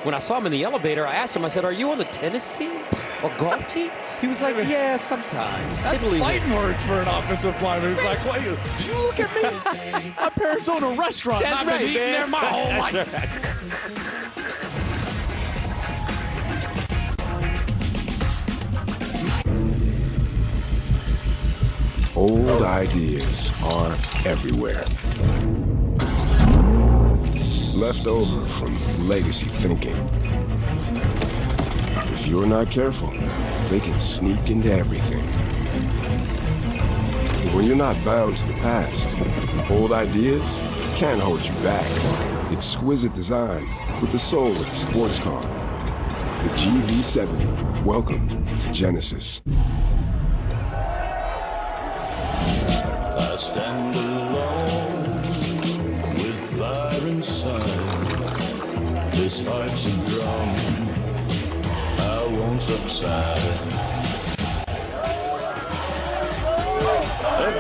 When I saw him in the elevator, I asked him, I said, "Are you on the tennis team or golf team?" He was like, "Yeah, sometimes." That's fighting words for an offensive lineman. He's like, "What? Did you look at me? My parents own a restaurant. That's I've right, been eating man. there my whole life." Old ideas are everywhere. Left over from legacy thinking. If you're not careful, they can sneak into everything. But when you're not bound to the past, old ideas can't hold you back. Exquisite design with the soul of a sports car. The GV70. Welcome to Genesis. I stand alone with fire inside. This heart's a drum, I won't subside.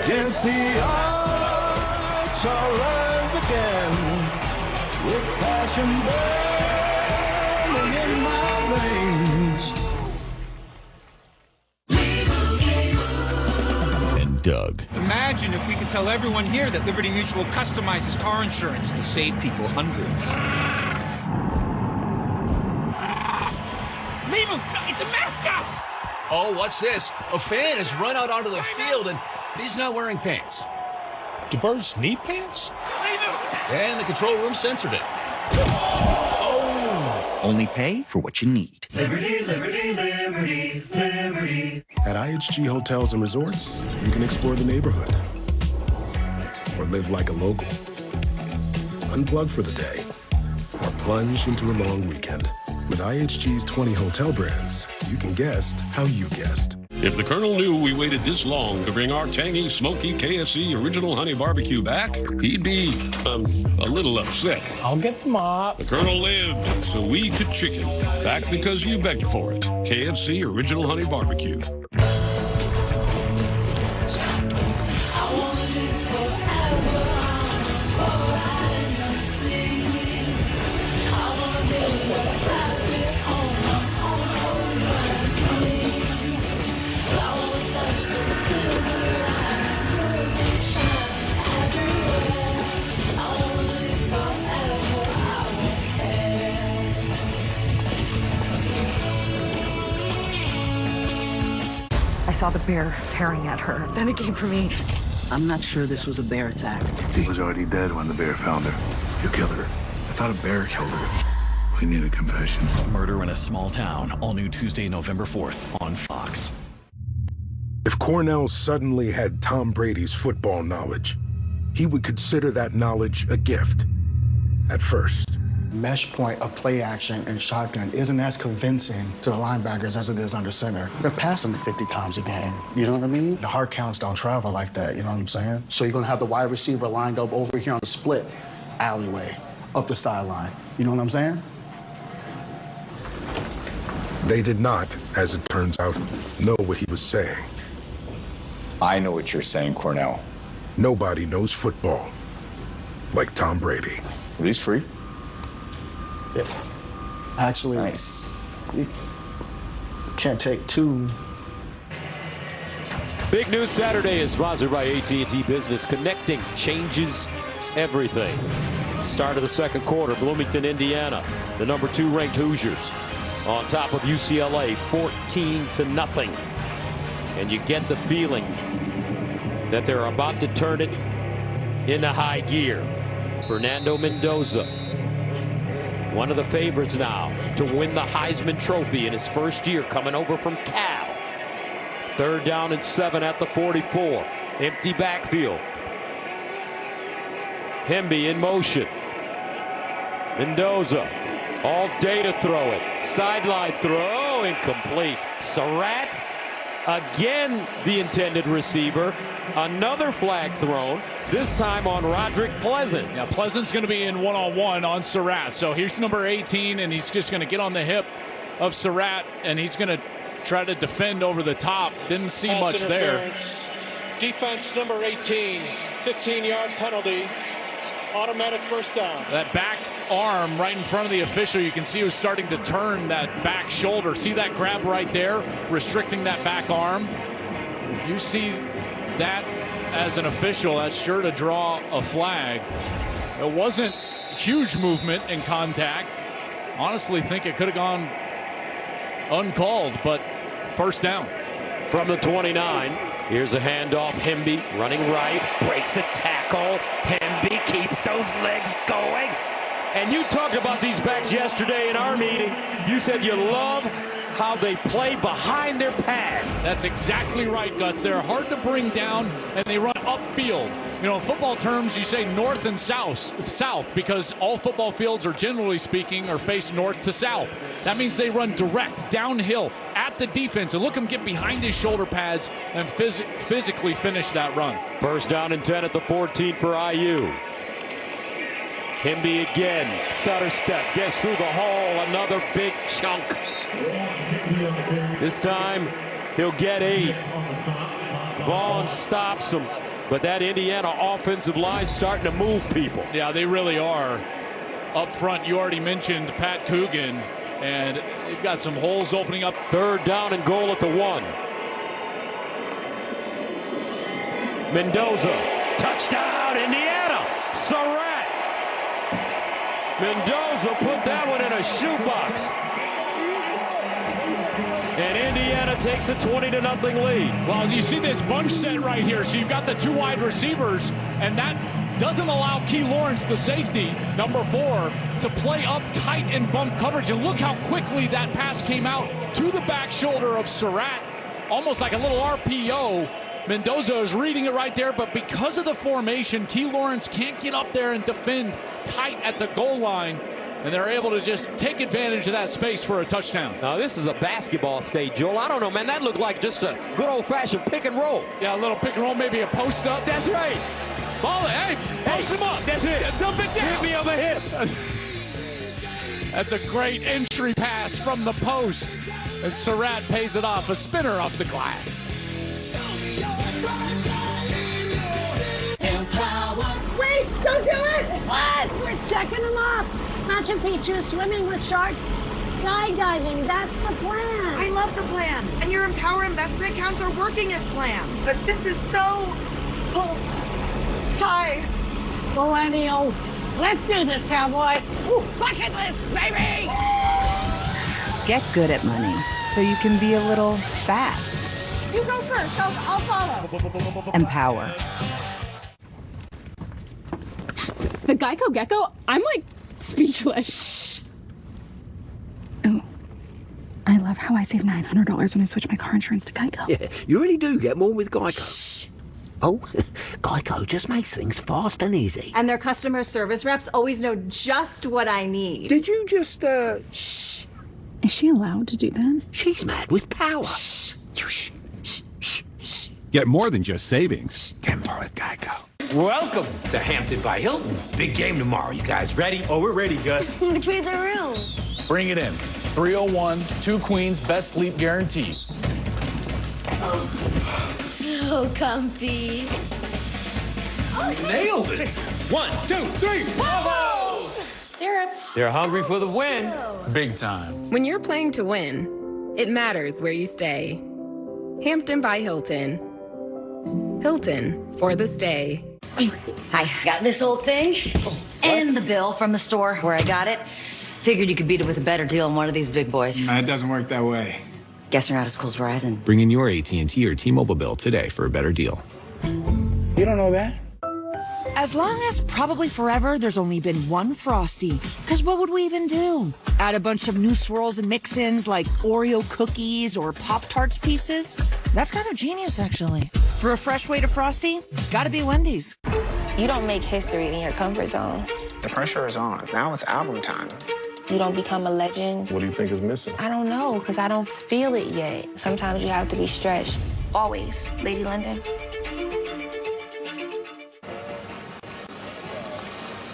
Against the odds, I'll rise again with passion burning in my veins. Doug. Imagine if we could tell everyone here that Liberty Mutual customizes car insurance to save people hundreds. Limu, it's a mascot! Oh, what's this? A fan has run out onto the field and he's not wearing pants. Do birds need pants? And the control room censored it. Only pay for what you need. Liberty, liberty, liberty, liberty. At IHG Hotels and Resorts, you can explore the neighborhood or live like a local. Unplug for the day or plunge into a long weekend. With IHG's 20 hotel brands, you can guest how you guest. If the Colonel knew we waited this long to bring our tangy, smoky KFC Original Honey Barbecue back, he'd be, a little upset. I'll get the mop. The Colonel lived so we could chicken. Back because you begged for it. KFC Original Honey Barbecue. saw the bear tearing at her. Then it came for me. I'm not sure this was a bear attack. She was already dead when the bear found her. You killed her. I thought a bear killed her. We need a confession. Murder in a Small Town, all new Tuesday, November 4th on Fox. If Cornell suddenly had Tom Brady's football knowledge, he would consider that knowledge a gift. At first. Mesh point of play action and shotgun isn't as convincing to the linebackers as it is under center. They're passing 50 times a game. You know what I mean? The hard counts don't travel like that, you know what I'm saying? So you're gonna have the wide receiver lined up over here on the split alleyway, up the sideline. You know what I'm saying? They did not, as it turns out, know what he was saying. I know what you're saying, Cornell. Nobody knows football like Tom Brady. Are these free? Yeah. Actually, nice. You can't take two. Big Noon Saturday is sponsored by AT&T Business. Connecting changes everything. Start of the second quarter, Bloomington, Indiana. The number 2 ranked Hoosiers on top of UCLA, 14-0. And you get the feeling that they're about to turn it into high gear. Fernando Mendoza, one of the favorites now to win the Heisman Trophy in his first year, coming over from Cal. 3rd down and 7 at the 44. Empty backfield. Hemby in motion. Mendoza all day to throw it. Sideline throw, incomplete. Surratt, again the intended receiver. Another flag thrown, this time on Roderick Pleasant. Yeah, Pleasant's going to be in one-on-one on Surratt. So here's number 18, and he's just going to get on the hip of Surratt, and he's going to try to defend over the top. Didn't see much there. Defense number 18, 15-yard penalty. Automatic first down. That back arm right in front of the official, you can see he was starting to turn that back shoulder. See that grab right there, restricting that back arm? If you see that as an official, that's sure to draw a flag. It wasn't huge movement and contact. Honestly think it could have gone uncalled, but first down. From the 29, here's a handoff. Hemby running right, breaks a tackle. Hemby keeps those legs going. And you talked about these backs yesterday in our meeting. You said you love how they play behind their pads. That's exactly right, Gus. They're hard to bring down, and they run upfield. You know, in football terms, you say north and south, because all football fields are, generally speaking, are faced north to south. That means they run direct downhill at the defense, and look him get behind his shoulder pads and physically finish that run. First down and 10 at the 14 for IU. Hemby again, stutter step, gets through the hole, another big chunk. This time, he'll get 8. Vaughn stops him, but that Indiana offensive line starting to move people. Yeah, they really are. Up front, you already mentioned Pat Coogan, and they've got some holes opening up. 3rd down and goal at the 1. Mendoza, touchdown, Indiana. Surratt. Mendoza put that one in a shoebox. And Indiana takes a 20-0 lead. Well, you see this bunch set right here. So you've got the 2 wide receivers, and that doesn't allow Key Lawrence, the safety, number 4, to play up tight in bump coverage. And look how quickly that pass came out to the back shoulder of Surratt, almost like a little RPO. Mendoza is reading it right there, but because of the formation, Key Lawrence can't get up there and defend tight at the goal line, and they're able to just take advantage of that space for a touchdown. Now, this is a basketball state, Joel. I don't know, man. That looked like just a good old-fashioned pick and roll. Yeah, a little pick and roll, maybe a post up. That's right. Ball it. Hey, post him up. That's it. Dump it down. Hit me on the hip. That's a great entry pass from the post. And Surratt pays it off. A spinner off the glass. Wait, don't do it! What? We're checking them off. Machu Picchu, swimming with sharks, skydiving, that's the plan. I love the plan. And your Empower investment accounts are working as planned. But this is so... high. Millennials. Let's do this, cowboy. Ooh, bucket list, baby! Get good at money so you can be a little bad. You go first. I'll follow. Empower. The Geico Gecko? I'm like speechless. Oh. I love how I save $900 when I switch my car insurance to Geico. Yeah, you really do get more with Geico. Oh, Geico just makes things fast and easy. And their customer service reps always know just what I need. Did you just, Shh. Is she allowed to do that? She's mad with power. Get more than just savings. Temper with Geico. Welcome to Hampton by Hilton. Big game tomorrow. You guys ready? Oh, we're ready, Gus. Which way's our room? Bring it in. 301, 2 queens, best sleep guarantee. So comfy. Nailed it. 1, 2, 3. Bravo! Syrup. They're hungry for the win. Big time. When you're playing to win, it matters where you stay. Hampton by Hilton. Hilton for the stay. I got this old thing and the bill from the store where I got it. Figured you could beat it with a better deal than one of these big boys. It doesn't work that way. Guess you're not as cool as Verizon. Bring in your AT&T or T-Mobile bill today for a better deal. You don't know that? As long as probably forever there's only been one Frosty. Because what would we even do? Add a bunch of new swirls and mix-ins like Oreo cookies or Pop-Tarts pieces? That's kind of genius, actually. For a fresh way to Frosty, gotta be Wendy's. You don't make history in your comfort zone. The pressure is on. Now it's album time. You don't become a legend. What do you think is missing? I don't know, because I don't feel it yet. Sometimes you have to be stretched. Always, Lady London.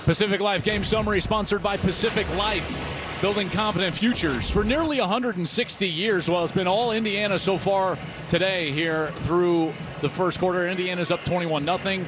Pacific Life Game Summary sponsored by Pacific Life. Building confident futures for nearly 160 years. Well, it's been all Indiana so far today here through the first quarter. Indiana's up 21-0.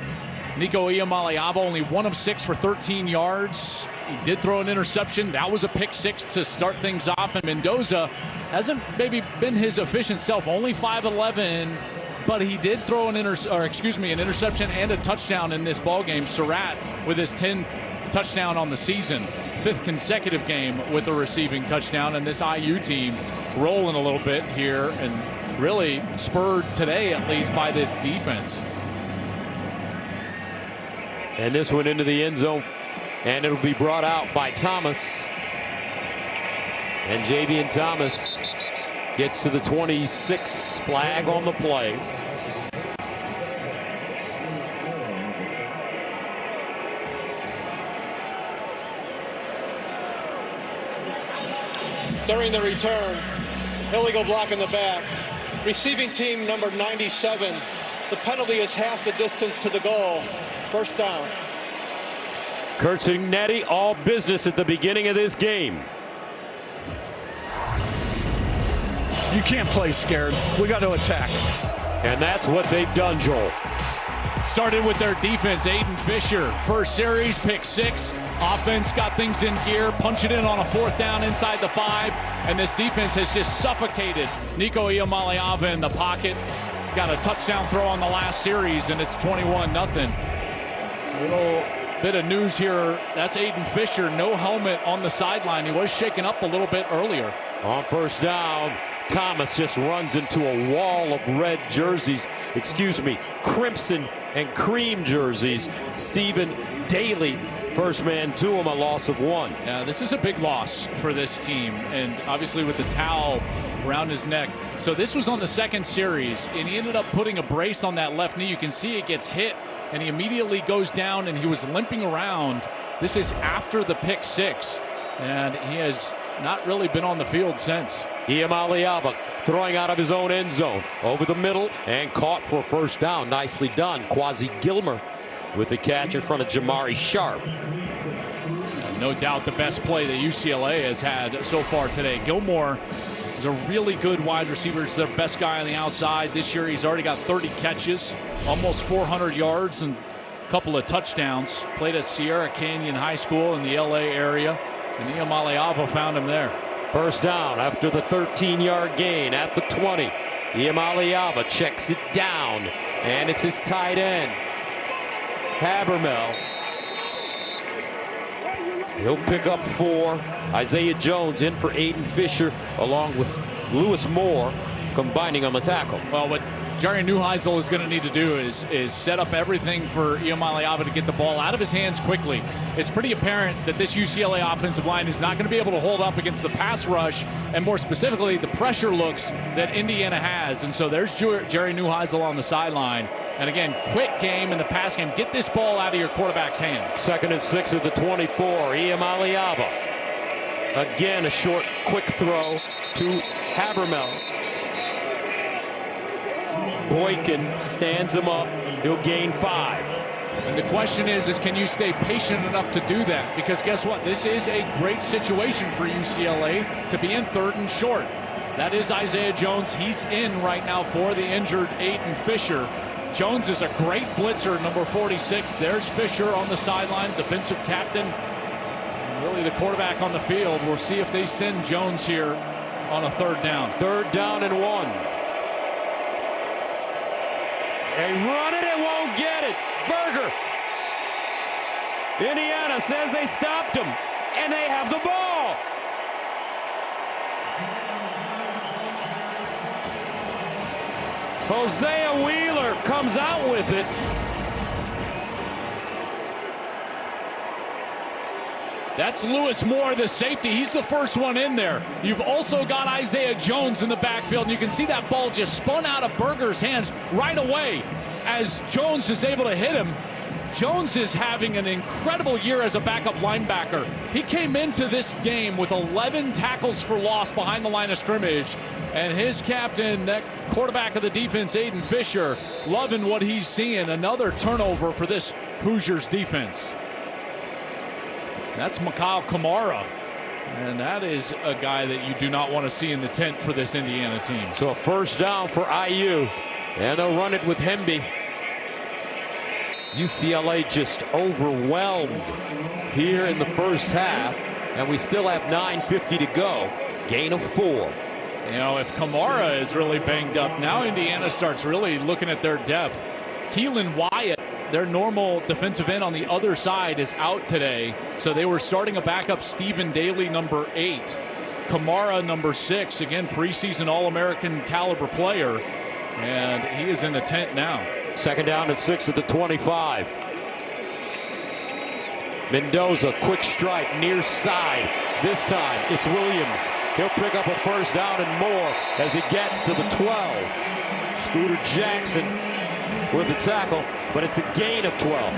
Nico Iamaleava only 1 of 6 for 13 yards. He did throw an interception. That was a pick 6 to start things off. And Mendoza hasn't maybe been his efficient self. Only 5'11", but he did throw an interception and a touchdown in this ballgame. Surratt with his 10th touchdown on the season. 5th consecutive game with a receiving touchdown. And this IU team rolling a little bit here and really spurred today at least by this defense. And this one into the end zone. And it'll be brought out by Thomas. And Javian Thomas gets to the 26, flag on the play. During the return, illegal block in the back. Receiving team number 97. The penalty is half the distance to the goal. First down. Kurt Cignetti, all business at the beginning of this game. You can't play scared. We got to attack. And that's what they've done, Joel. Started with their defense. Aiden Fisher, first series, pick 6. Offense got things in gear, punch it in on a 4th down inside the 5. And this defense has just suffocated Nico Iamaleava in the pocket. Got a touchdown throw on the last series, and it's 21-0. Little bit of news here. That's Aiden Fisher, no helmet on the sideline. He was shaken up a little bit earlier. On first down, Thomas just runs into a wall of red jerseys. Crimson and cream jerseys. Stephen Daly, first man to him, a loss of 1. Yeah, this is a big loss for this team, and obviously with the towel around his neck. So this was on the 2nd series, and he ended up putting a brace on that left knee. You can see it gets hit, and he immediately goes down, and he was limping around. This is after the pick 6, and he has not really been on the field since. Iamaleava throwing out of his own end zone, over the middle, and caught for first down. Nicely done. Quasi Gilmer with the catch in front of Jamari Sharp. No doubt the best play that UCLA has had so far today. Gilmore is a really good wide receiver. He's their best guy on the outside. This year he's already got 30 catches, almost 400 yards, and a couple of touchdowns. Played at Sierra Canyon High School in the LA area, and Iamaleava found him there. First down after the 13-yard gain at the 20. Iamaleava checks it down, and it's his tight end, Habermel. He'll pick up 4. Isaiah Jones in for Aiden Fisher, along with Lewis Moore, combining on the tackle. Well, what Jerry Neuheisel is going to need to do is set up everything for Iamaleava to get the ball out of his hands quickly. It's pretty apparent that this UCLA offensive line is not going to be able to hold up against the pass rush, and more specifically, the pressure looks that Indiana has. And so there's Jerry Neuheisel on the sideline. And again, quick game in the pass game. Get this ball out of your quarterback's hands. 2nd and 6 at the 24. Iamaleava. Again, a short, quick throw to Habermel. Boykin stands him up. He'll gain 5. And the question is can you stay patient enough to do that? Because guess what? This is a great situation for UCLA to be in 3rd and short. That is Isaiah Jones. He's in right now for the injured Aiden Fisher. Jones is a great blitzer, number 46. There's Fisher on the sideline, defensive captain. Really the quarterback on the field. We'll see if they send Jones here on a 3rd down. 3rd down and 1. They run it, won't get it. Berger. Indiana says they stopped him, and they have the ball. Hosea Wheeler comes out with it. That's Lewis Moore, the safety. He's the first one in there. You've also got Isaiah Jones in the backfield, and you can see that ball just spun out of Berger's hands right away as Jones is able to hit him. Jones is having an incredible year as a backup linebacker. He came into this game with 11 tackles for loss behind the line of scrimmage, and his captain, that quarterback of the defense, Aiden Fisher, loving what he's seeing. Another turnover for this Hoosiers defense. That's Mikhail Kamara, and that is a guy that you do not want to see in the tent for this Indiana team. So a 1st down for IU, and they'll run it with Hemby. UCLA just overwhelmed here in the first half, and we still have 9:50 to go. Gain of 4. You know, if Kamara is really banged up, now Indiana starts really looking at their depth. Keelan Wyatt, their normal defensive end on the other side, is out today. So they were starting a backup, Stephen Daly, number 8. Kamara, number 6. Again, preseason All-American caliber player. And he is in the tent now. 2nd down and 6 at the 25. Mendoza, quick strike, near side. This time, it's Williams. He'll pick up a 1st down and more as he gets to the 12. Scooter Jackson with the tackle, but it's a gain of 12.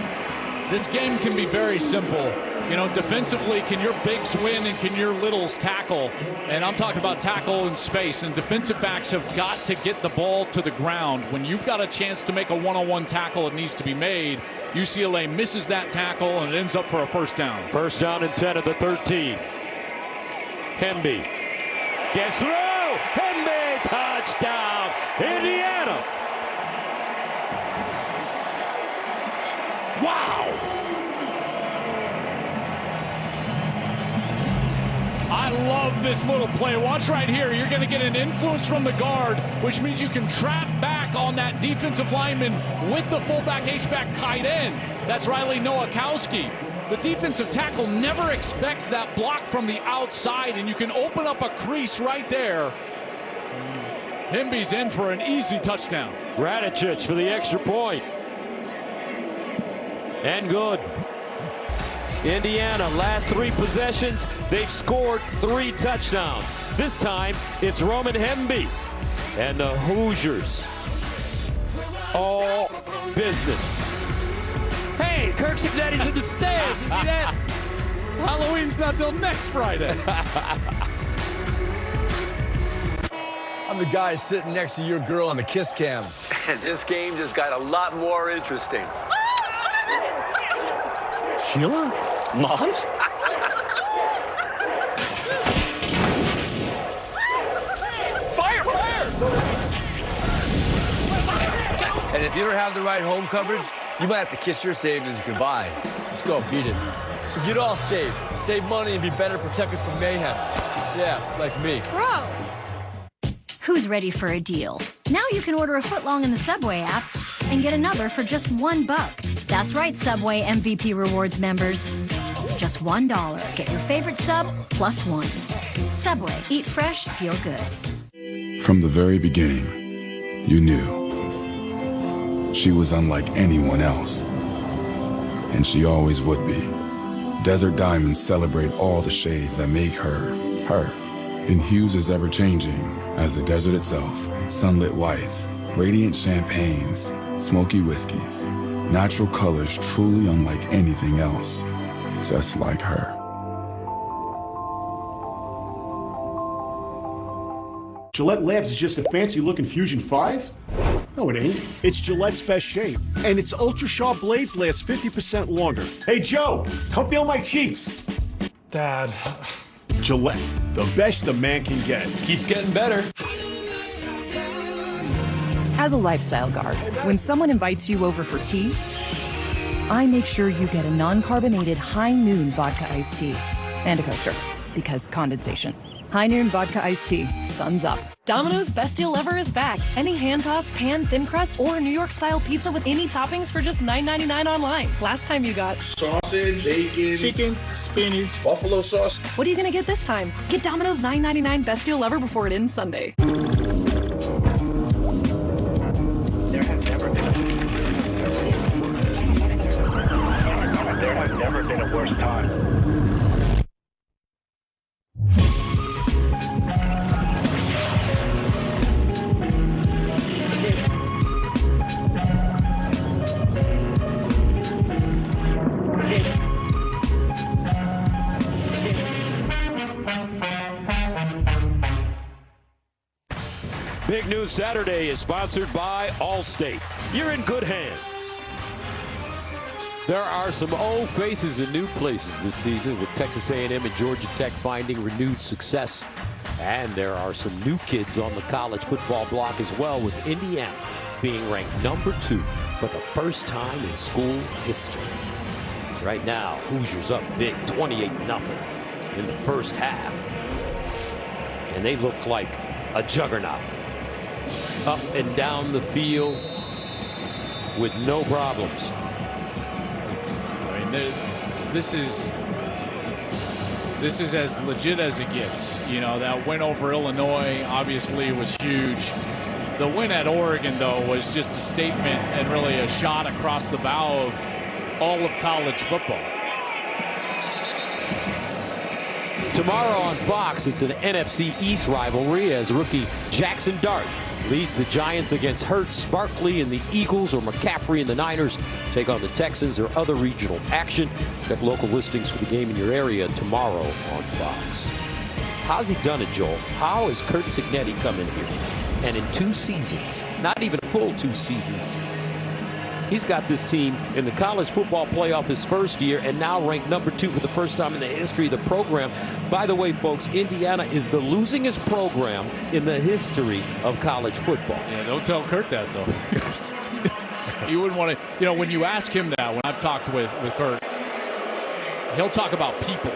This game can be very simple. You know, defensively, can your bigs win and can your littles tackle? And I'm talking about tackle in space. And defensive backs have got to get the ball to the ground. When you've got a chance to make a one-on-one tackle, it needs to be made. UCLA misses that tackle, and it ends up for a 1st down. 1st down and 10 at the 13. Hemby gets through. Hemby, touchdown, Indiana. Wow. I love this little play. Watch right here. You're going to get an influence from the guard, which means you can trap back on that defensive lineman with the fullback H-back tight end. That's Riley Nowakowski. The defensive tackle never expects that block from the outside, and you can open up a crease right there. Hemby's in for an easy touchdown. Radicic for the extra point. And good. Indiana, last 3 possessions, they've scored 3 touchdowns. This time, it's Roman Hemby. And the Hoosiers, all business. Hey, Kirk Cignetti's in the stands. You see that? Halloween's not till next Friday. I'm the guy sitting next to your girl on the kiss cam. And this game just got a lot more interesting. Sheila? Mom? Fire! And if you don't have the right home coverage, you might have to kiss your savings goodbye. Let's go, beat it. So get Allstate, save money, and be better protected from mayhem. Yeah, like me. Bro! Who's ready for a deal? Now you can order a footlong in the Subway app and get another for just $1. That's right, Subway MVP Rewards members. Just $1. Get your favorite sub plus 1. Subway, eat fresh, feel good. From the very beginning, you knew She was unlike anyone else, and she always would be. Desert diamonds celebrate all the shades that make her, her. In hues as ever-changing as the desert itself, sunlit whites, radiant champagnes, smoky whiskeys, natural colors truly unlike anything else, just like her. Gillette Labs is just a fancy-looking Fusion 5? No, it ain't. It's Gillette's best shave. And its ultra-sharp blades last 50% longer. Hey, Joe, come feel my cheeks. Dad. Gillette, the best a man can get. Keeps getting better. As a lifestyle guard, when someone invites you over for tea, I make sure you get a non-carbonated High Noon vodka iced tea. And a coaster, because condensation. High Noon vodka iced tea. Sun's up. Domino's Best Deal Ever is back. Any hand-tossed, pan, thin crust, or New York-style pizza with any toppings for just $9.99 online. Last time you got sausage, bacon, chicken, spinach, buffalo sauce. What are you gonna get this time? Get Domino's $9.99 Best Deal Ever before it ends Sunday. There has never been a worse time. Big News Saturday is sponsored by Allstate. You're in good hands. There are some old faces in new places this season, with Texas A&M and Georgia Tech finding renewed success. And there are some new kids on the college football block as well, with Indiana being ranked #2 for the first time in school history. Right now, Hoosiers up big, 28-0 in the first half. And they look like a juggernaut. Up and down the field with no problems. I mean, this is as legit as it gets. You know, that win over Illinois obviously was huge. The win at Oregon, though, was just a statement and really a shot across the bow of all of college football. Tomorrow on Fox, it's an NFC East rivalry as rookie Jackson Dart leads the Giants against Hurts, Barkley and the Eagles, or McCaffrey and the Niners take on the Texans, or other regional action. Check local listings for the game in your area tomorrow on Fox. How's he done it, Joel? How has Kurt Cignetti come in here? And in 2 seasons, not even a full 2 seasons, he's got this team in the college football playoff his first year, and now ranked #2 for the first time in the history of the program. By the way, folks, Indiana is the losingest program in the history of college football. Yeah, don't tell Kurt that, though. You wouldn't want to, you know, when you ask him that, when I've talked with Kurt, he'll talk about people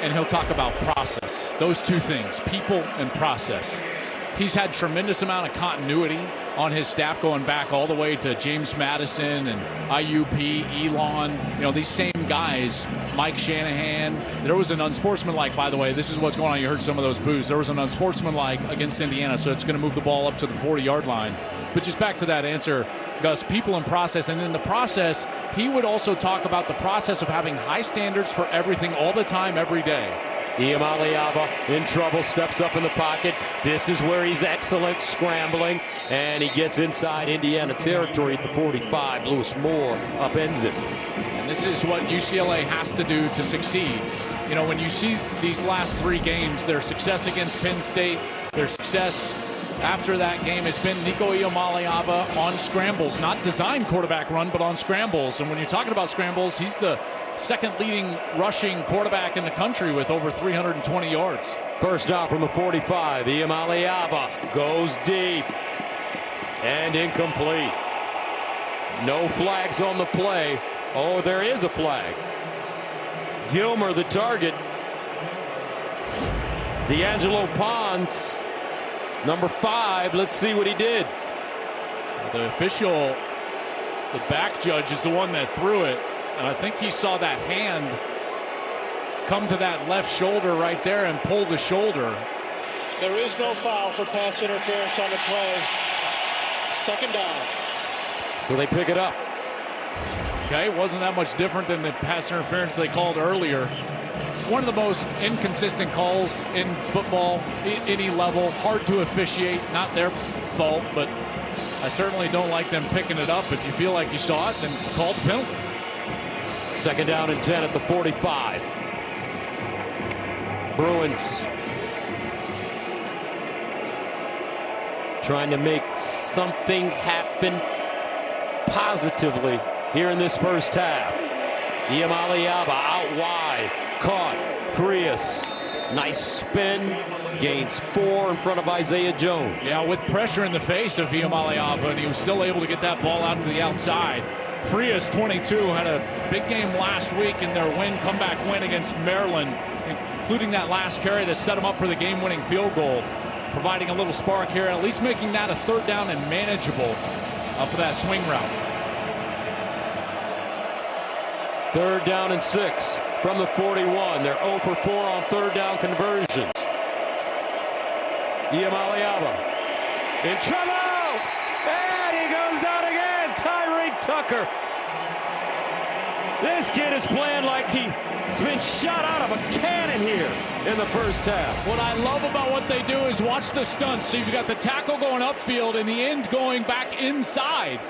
and he'll talk about process. Those 2 things, people and process. He's had tremendous amount of continuity on his staff, going back all the way to James Madison and IUP, Elon, you know, these same guys, Mike Shanahan. There was an unsportsmanlike, by the way, this is what's going on. You heard some of those boos. There was an unsportsmanlike against Indiana, so it's going to move the ball up to the 40-yard line. But just back to that answer, Gus, people and process. And in the process, he would also talk about the process of having high standards for everything all the time, every day. Iamaleava in trouble, steps up in the pocket. This is where he's excellent, scrambling, and he gets inside Indiana territory at the 45. Lewis Moore upends him. And this is what UCLA has to do to succeed. You know, when you see these last 3 games, their success against Penn State, their success after that game has been Nico Iamaleava on scrambles, not designed quarterback run, but on scrambles. And when you're talking about scrambles, he's the second leading rushing quarterback in the country with over 320 yards. First down from the 45. Iamaleava goes deep and incomplete. No flags on the play. Oh, there is a flag. Gilmer the target. D'Angelo Ponce, number 5. Let's see what he did. The official, the back judge, is the one that threw it. And I think he saw that hand come to that left shoulder right there and pull the shoulder. There is no foul for pass interference on the play. Second down. So they pick it up. Okay, wasn't that much different than the pass interference they called earlier. It's one of the most inconsistent calls in football, any level. Hard to officiate, not their fault, but I certainly don't like them picking it up. If you feel like you saw it, then call the penalty. 2nd down and 10 at the 45. Bruins trying to make something happen positively here in this first half. Iamaleava out wide, caught. Frias, nice spin, gains 4 in front of Isaiah Jones. Yeah, with pressure in the face of Iamaleava, and he was still able to get that ball out to the outside. Frias, 22, had a big game last week in their comeback win against Maryland, including that last carry that set him up for the game-winning field goal, providing a little spark here, at least making that a 3rd down and manageable for that swing route. 3rd down and 6 from the 41. They're 0 for 4 on 3rd down conversions. Iamaleava in trouble, and he goes down again. Tyreek Tucker. This kid is playing like he's been shot out of a cannon here in the first half. What I love about what they do is watch the stunts. So you've got the tackle going upfield and the end going back inside.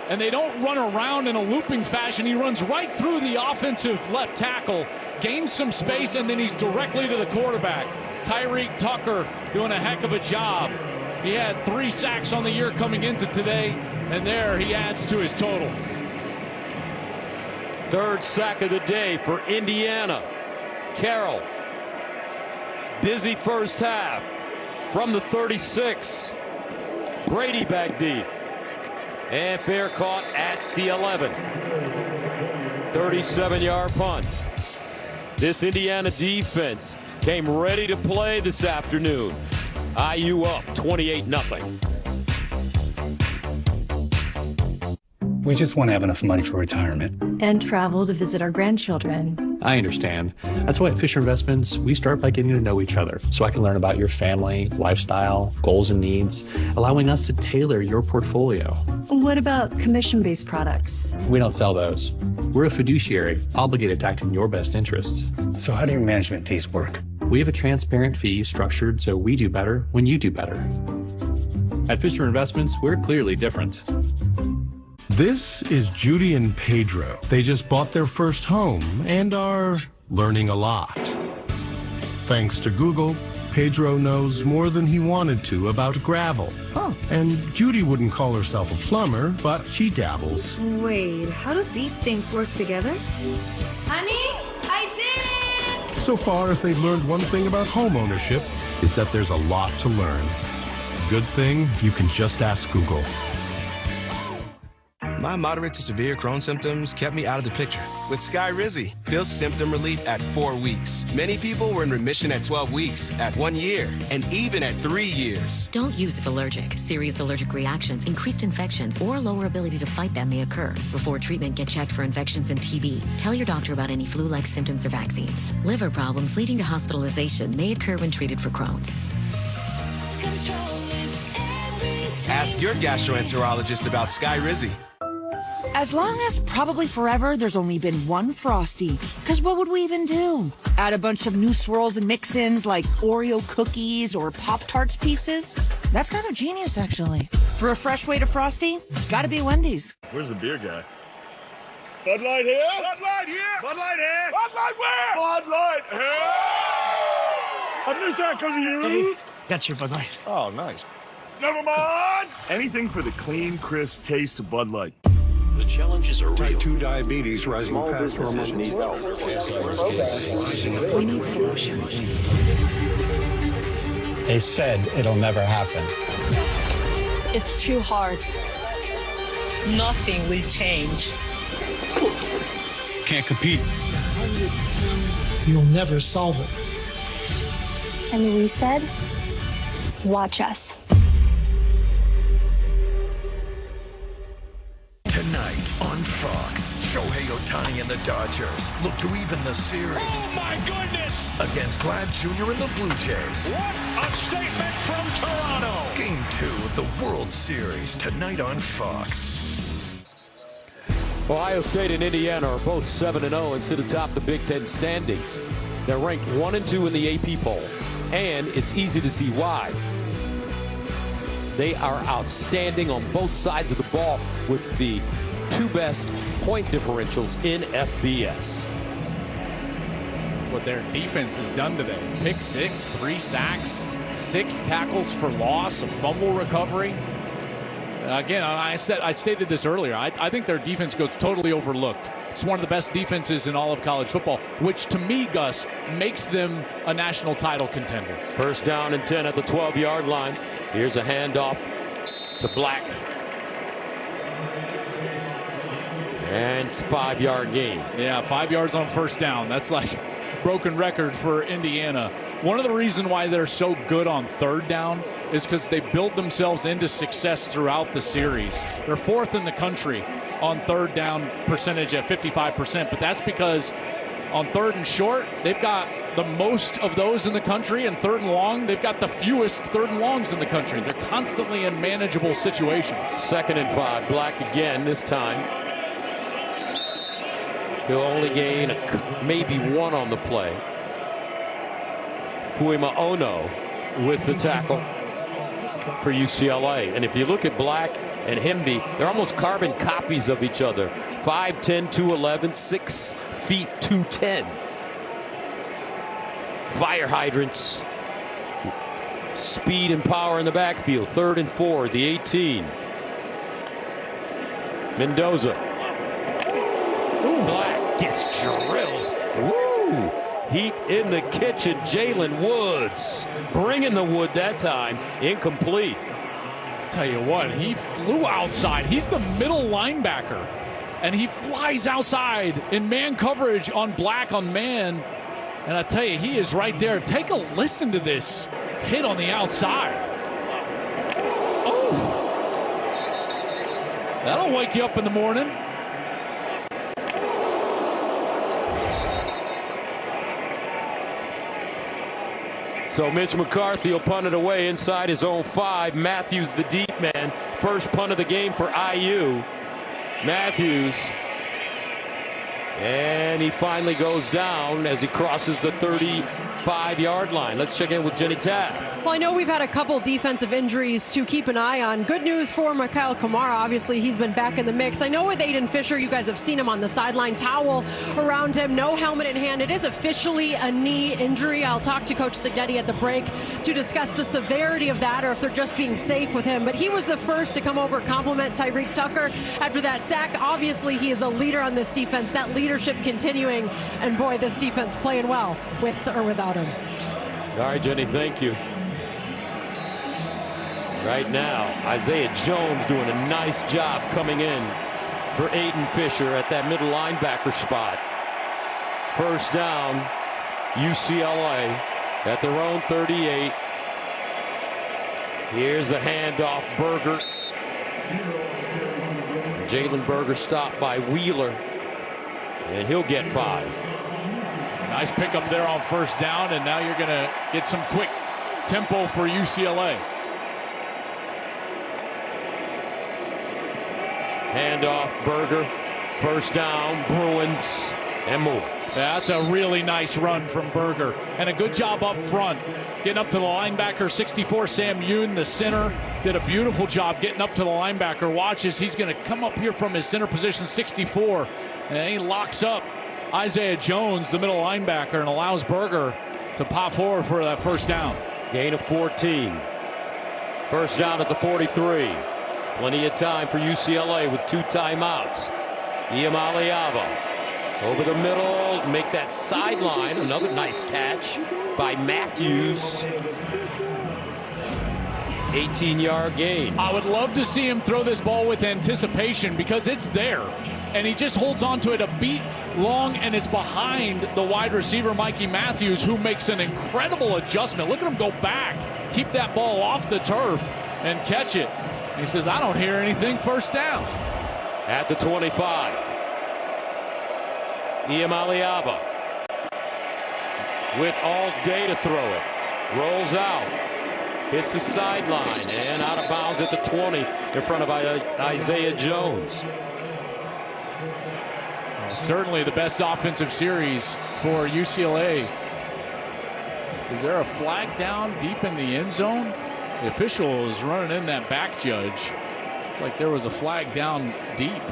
And they don't run around in a looping fashion. He runs right through the offensive left tackle, gains some space, and then he's directly to the quarterback. Tyreek Tucker doing a heck of a job. He had 3 sacks on the year coming into today, and there he adds to his total. 3rd sack of the day for Indiana. Carroll. Busy first half from the 36. Brady back deep. And fair caught at the 11. 37-yard punt. This Indiana defense came ready to play this afternoon. IU up 28-0. We just want to have enough money for retirement. And travel to visit our grandchildren. I understand. That's why at Fisher Investments, we start by getting to know each other so I can learn about your family, lifestyle, goals and needs, allowing us to tailor your portfolio. What about commission-based products? We don't sell those. We're a fiduciary obligated to act in your best interests. So how do your management fees work? We have a transparent fee structured so we do better when you do better. At Fisher Investments, we're clearly different. This is Judy and Pedro. They just bought their first home and are learning a lot. Thanks to Google, Pedro knows more than he wanted to about gravel. Oh. And Judy wouldn't call herself a plumber, but she dabbles. Wait, how do these things work together? Honey, I did it! So far, if they've learned one thing about home ownership, is that there's a lot to learn. Good thing you can just ask Google. My moderate to severe Crohn's symptoms kept me out of the picture. With Skyrizi, feel symptom relief at 4 weeks. Many people were in remission at 12 weeks, at 1 year, and even at 3 years. Don't use if allergic. Serious allergic reactions, increased infections, or lower ability to fight them may occur. Before treatment, get checked for infections and TB. Tell your doctor about any flu-like symptoms or vaccines. Liver problems leading to hospitalization may occur when treated for Crohn's. Ask your gastroenterologist about Skyrizi. As long as probably forever there's only been one Frosty. Because what would we even do? Add a bunch of new swirls and mix-ins like Oreo cookies or Pop-Tarts pieces? That's kind of genius, actually. For a fresh way to Frosty, gotta be Wendy's. Where's the beer guy? Bud Light here? Bud Light here! Bud Light here! Bud Light where? Bud Light here! I missed that because of you. Got your Bud Light. Oh, nice. Never mind! Anything for the clean, crisp taste of Bud Light. The challenges are real. Type 2 diabetes, rising fast hormones. We need solutions. They said it'll never happen. It's too hard. Nothing will change. Can't compete. You'll never solve it. And we said, watch us. Tonight on Fox, Shohei Ohtani and the Dodgers look to even the series. Oh my goodness! Against Vlad Jr. and the Blue Jays. What a statement from Toronto! Game 2 of the World Series tonight on Fox. Ohio State and Indiana are both 7-0 and sit atop the Big Ten standings. They're ranked 1 and 2 in the AP poll, and it's easy to see why. They are outstanding on both sides of the ball with the 2 best point differentials in FBS. What their defense has done today. Pick 6, 3 sacks, 6 tackles for loss, a fumble recovery. Again, I stated this earlier. I think their defense goes totally overlooked. It's one of the best defenses in all of college football, which to me, Gus, makes them a national title contender. First down and 10 at the 12-yard line. Here's a handoff to Black. And it's a 5-yard gain. Yeah, 5 yards on first down. That's like broken record for Indiana. One of the reasons why they're so good on third down is because they build themselves into success throughout the series. They're 4th in the country on third down percentage at 55%, but that's because on 3rd and short, they've got the most of those in the country, and 3rd and long, they've got the fewest 3rd and longs in the country. They're constantly in manageable situations. 2nd and 5, Black again this time. He'll only gain maybe 1 on the play. Fuima Ono with the tackle for UCLA. And if you look at Black and Hemby, they're almost carbon copies of each other. 5'10", 211, 6 feet 210. Fire hydrants. Speed and power in the backfield. 3rd and 4, the 18. Mendoza. Ooh, Black gets drilled. Woo! Heat in the kitchen. Jalen Woods bringing the wood that time. Incomplete. Tell you what, he flew outside. He's the middle linebacker, and he flies outside in man coverage on Black on man. And I tell you, he is right there. Take a listen to this hit on the outside. Oh, that'll wake you up in the morning. So Mitch McCarthy will punt it away inside his own 5. Matthews, the deep man. First punt of the game for IU. Matthews. And he finally goes down as he crosses the 35-yard line. Let's check in with Jenny Taft. Well, I know we've had a couple defensive injuries to keep an eye on. Good news for Mikhail Kamara. Obviously, he's been back in the mix. I know with Aiden Fisher, you guys have seen him on the sideline, towel around him, no helmet in hand. It is officially a knee injury. I'll talk to Coach Signetti at the break to discuss the severity of that or if they're just being safe with him. But he was the first to come over, compliment Tyreek Tucker after that sack. Obviously, he is a leader on this defense. That leadership continuing. And boy, this defense playing well with or without him. All right, Jenny, thank you. Right now, Isaiah Jones doing a nice job coming in for Aiden Fisher at that middle linebacker spot. First down, UCLA at their own 38. Here's the handoff, Berger. Jalen Berger stopped by Wheeler, and he'll get 5. Nice pickup there on first down, and now you're going to get some quick tempo for UCLA. Handoff, Berger. First down, Bruins, and more. That's a really nice run from Berger. And a good job up front. Getting up to the linebacker, 64, Sam Yoon, the center. Did a beautiful job getting up to the linebacker. Watches, he's going to come up here from his center position, 64. And he locks up Isaiah Jones, the middle linebacker, and allows Berger to pop forward for that first down. Gain of 14. First down at the 43. Plenty of time for UCLA with 2 timeouts. Iamaleava over the middle, make that sideline. Another nice catch by Matthews. 18-yard gain. I would love to see him throw this ball with anticipation because it's there. And he just holds on to it a beat long, and it's behind the wide receiver, Mikey Matthews, who makes an incredible adjustment. Look at him go back, keep that ball off the turf, and catch it. He says, I don't hear anything. First down. At the 25. Iamaleava with all day to throw it. Rolls out. Hits the sideline and out of bounds at the 20 in front of Isaiah Jones. Certainly the best offensive series for UCLA. Is there a flag down deep in the end zone? The official is running in that back judge. Like there was a flag down deep.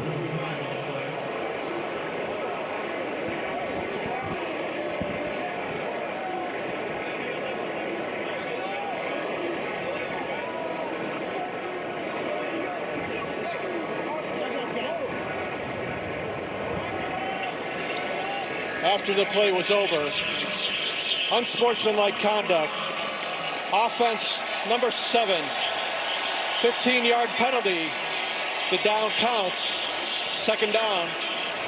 After the play was over, unsportsmanlike conduct. Offense number 7, 15-yard penalty. The down counts. Second down.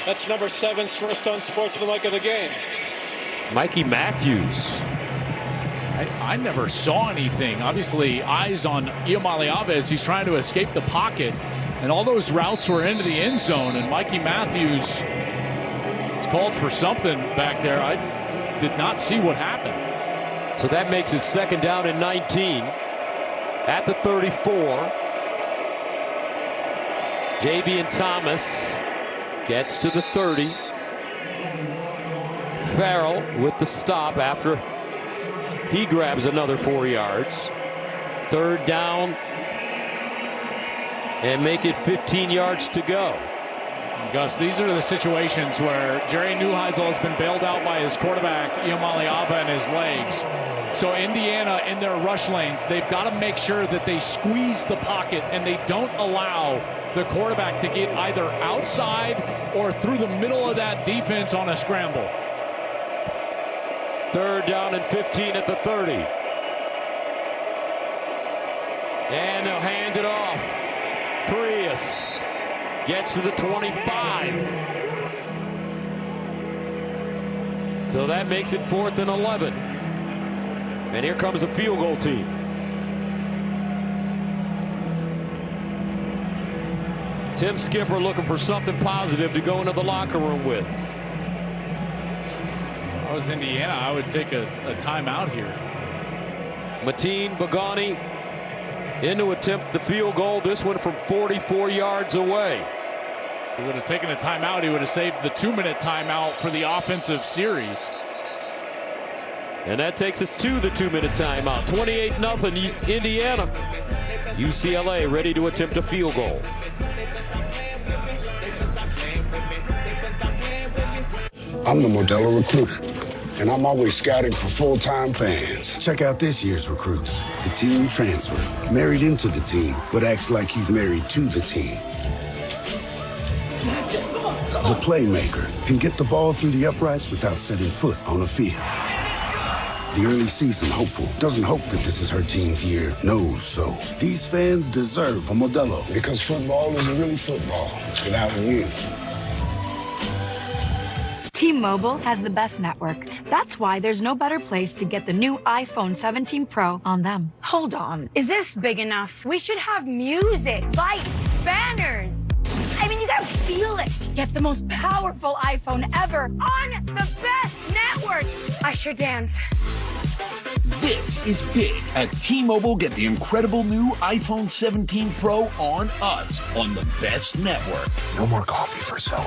That's number 7's first unsportsmanlike of the game. Mikey Matthews. I never saw anything. Obviously, eyes on Iamaleava as he's trying to escape the pocket. And all those routes were into the end zone. And Mikey Matthews is called for something back there. I did not see what happened. So that makes it second down and 19 at the 34. Javian Thomas gets to the 30. Farrell with the stop after he grabs another 4 yards. Third down and make it 15 yards to go. Gus, these are the situations where Jerry Neuheisel has been bailed out by his quarterback, Iamaleava, and his legs. So Indiana, in their rush lanes, they've got to make sure that they squeeze the pocket and they don't allow the quarterback to get either outside or through the middle of that defense on a scramble. Third down and 15 at the 30. And they'll hand it off. Frias gets to the 25. So that makes it 4th and 11. And here comes a field goal team. Tim Skipper looking for something positive to go into the locker room with. If I was Indiana, I would take a timeout here. Mateen Bogani in to attempt the field goal. This one from 44 yards away. If he would have taken a timeout, he would have saved the 2-minute timeout for the offensive series. And that takes us to the 2-minute timeout. 28-0 Indiana. UCLA ready to attempt a field goal. I'm the Modelo Recruiter, and I'm always scouting for full-time fans. Check out this year's recruits. The teen transfer, married into the team, but acts like he's married to the team. The playmaker can get the ball through the uprights without setting foot on a field. The early season hopeful doesn't hope that this is her team's year, knows so. These fans deserve a Modelo, because football isn't really football without you. T-Mobile has the best network. That's why there's no better place to get the new iPhone 17 Pro on them. Hold on. Is this big enough? We should have music, lights, banners. I mean, you gotta feel it. Get the most powerful iPhone ever on the best network. I sure dance. This is big. At T-Mobile, get the incredible new iPhone 17 Pro on us on the best network. No more coffee for Zoe.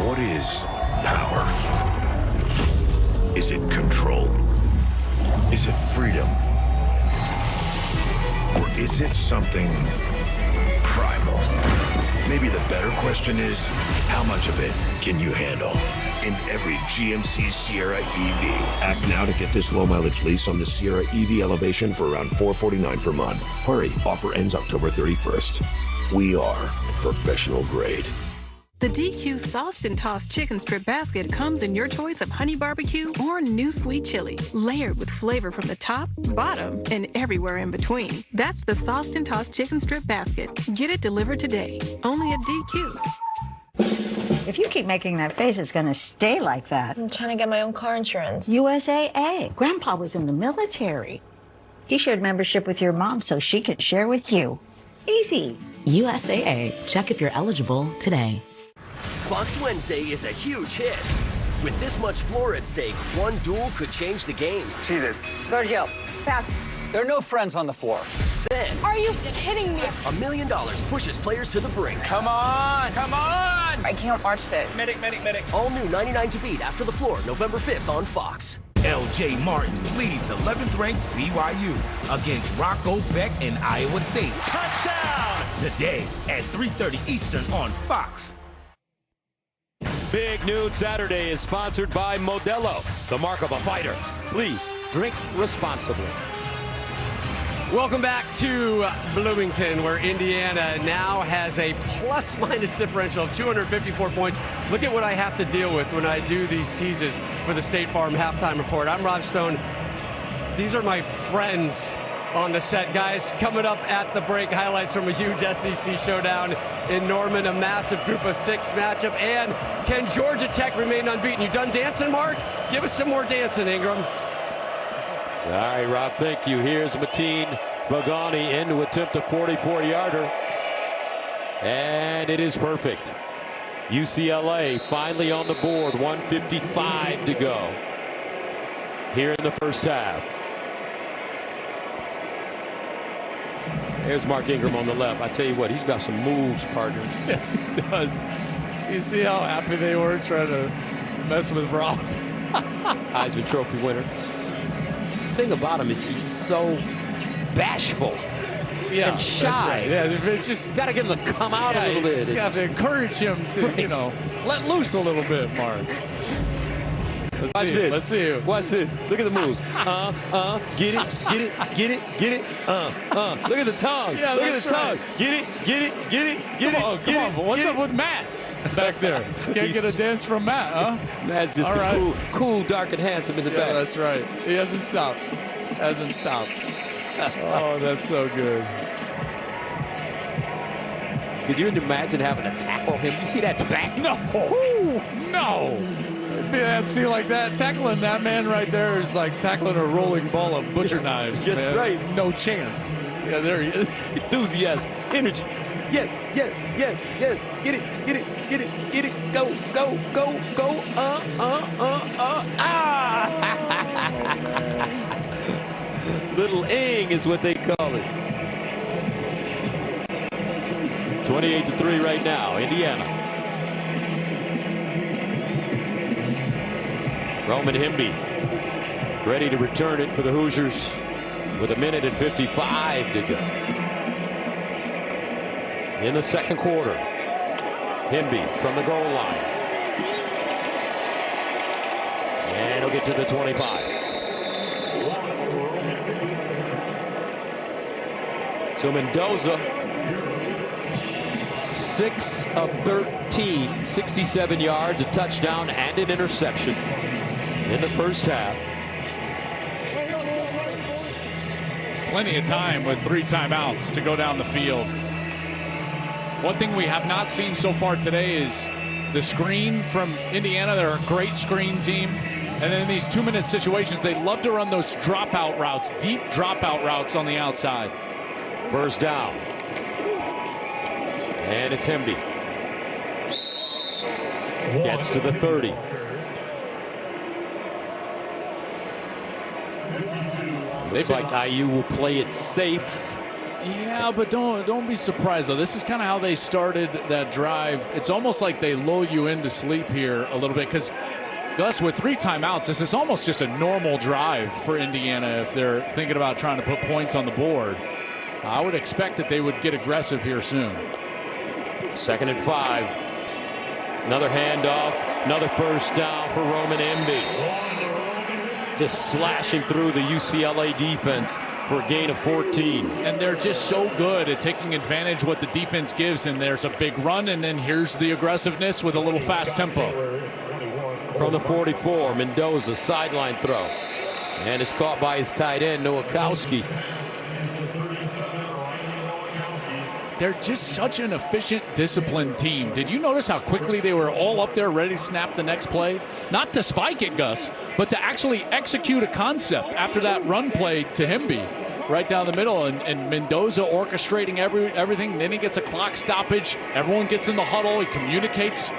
What is power? Is it control? Is it freedom? Or is it something primal? Maybe the better question is, how much of it can you handle? In every GMC Sierra EV. Act now to get this low mileage lease on the Sierra EV Elevation for around $449 per month. Hurry, offer ends October 31st. We are professional grade. The DQ Sauced and Tossed Chicken Strip Basket comes in your choice of honey barbecue or new sweet chili, layered with flavor from the top, bottom, and everywhere in between. That's the Sauced and Tossed Chicken Strip Basket. Get it delivered today, only at DQ. If you keep making that face, it's going to stay like that. I'm trying to get my own car insurance. USAA. Grandpa was in the military. He shared membership with your mom so she could share with you. Easy. USAA. Check if you're eligible today. Fox Wednesday is a huge hit. With this much floor at stake, one duel could change the game. Cheez-Its. Go to jail. Pass. There are no friends on the floor. Then, Are you kidding me? $1 million pushes players to the brink. Come on! Come on! I can't watch this. Medic, medic, medic. All new 99 to beat after the floor, November 5th on Fox. L.J. Martin leads 11th-ranked BYU against Rocco Beck and Iowa State. Touchdown! Today at 3:30 Eastern on Fox. Big Noon Saturday is sponsored by Modelo, the mark of a fighter. Please drink responsibly. Welcome back to Bloomington, where Indiana now has a plus-minus differential of 254 points. Look at what I have to deal with when I do these teases for the State Farm Halftime Report. I'm Rob Stone. These are my friends on the set, guys. Coming up at the break, highlights from a huge SEC showdown in Norman, a massive group of 6 matchup, and can Georgia Tech remain unbeaten? You done dancing, Mark? Give us some more dancing, Ingram. All right, Rob, thank you. Here's Mateen Bogani in to attempt a 44-yarder. And it is perfect. UCLA finally on the board, 1:55 to go here in the first half. There's Mark Ingram on the left. I tell you what, he's got some moves, partner. Yes, he does. You see how happy they were trying to mess with Rob? Heisman Trophy winner. The thing about him is he's so bashful and shy. That's right. Yeah, it's just got to get him to come out a little bit. You have to encourage him to, let loose a little bit, Mark. Watch this. Let's see you. Watch this. Look at the moves. Get it, get it, get it, get it. Look at the tongue. Yeah, look at the tongue. Right. Get it, get it, get it, get come it. On. But what's up with Matt back there? Can't get a dance from Matt, huh? Matt's just cool, dark, and handsome in the back. That's right. He hasn't stopped. Oh, that's so good. Could you imagine having to tackle him? You see that back? No. No. See, like that, tackling that man right there is like tackling a rolling ball of butcher knives. Yes, man. right. No chance. Yeah, there he is. Enthusiasm, energy. Yes, yes, yes, yes. Get it, get it, get it, get it. Go, go, go, go. Little Ing is what they call it. 28-3 right now, Indiana. Roman Hemby ready to return it for the Hoosiers with 1:55 to go in the second quarter. Hemby from the goal line, and he'll get to the 25. So Mendoza, 6 of 13, 67 yards, a touchdown, and an interception in the first half. Plenty of time with 3 timeouts to go down the field. One thing we have not seen so far today is the screen from Indiana. They're a great screen team. And then in these 2-minute situations, they love to run those dropout routes, deep dropout routes on the outside. First down. And it's Hemby. Gets to the 30. Looks like IU will play it safe. Yeah, but don't be surprised, though. This is kind of how they started that drive. It's almost like they lull you into sleep here a little bit, because Gus, with 3 timeouts, this is almost just a normal drive for Indiana if they're thinking about trying to put points on the board. I would expect that they would get aggressive here soon. 2nd and 5. Another handoff. Another first down for Roman Hemby. Just slashing through the UCLA defense for a gain of 14. And they're just so good at taking advantage of what the defense gives. And there's a big run, and then here's the aggressiveness with a little fast tempo. From the 44, Mendoza, sideline throw. And it's caught by his tight end, Nowakowski. They're just such an efficient, disciplined team. Did you notice how quickly they were all up there ready to snap the next play? Not to spike it, Gus, but to actually execute a concept after that run play to Hemby right down the middle. And Mendoza orchestrating everything. Then he gets a clock stoppage. Everyone gets in the huddle. He communicates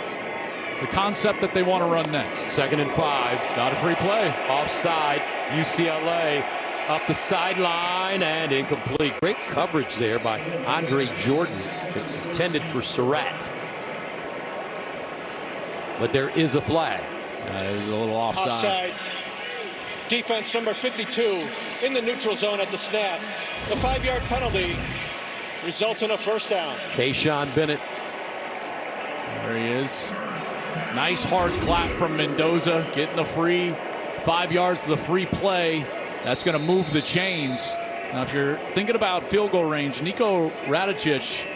the concept that they want to run next. 2nd and 5. Got a free play. Offside. UCLA Up the sideline and incomplete. Great coverage there by Andre Jordan, intended for Surratt. But there is a flag. It was a little offside. Defense number 52 in the neutral zone at the snap. The 5-yard penalty results in a first down. Kayshawn Bennett. There he is. Nice hard clap from Mendoza, getting the free 5 yards to the free play. That's going to move the chains. Now, if you're thinking about field goal range, Niko Radicic,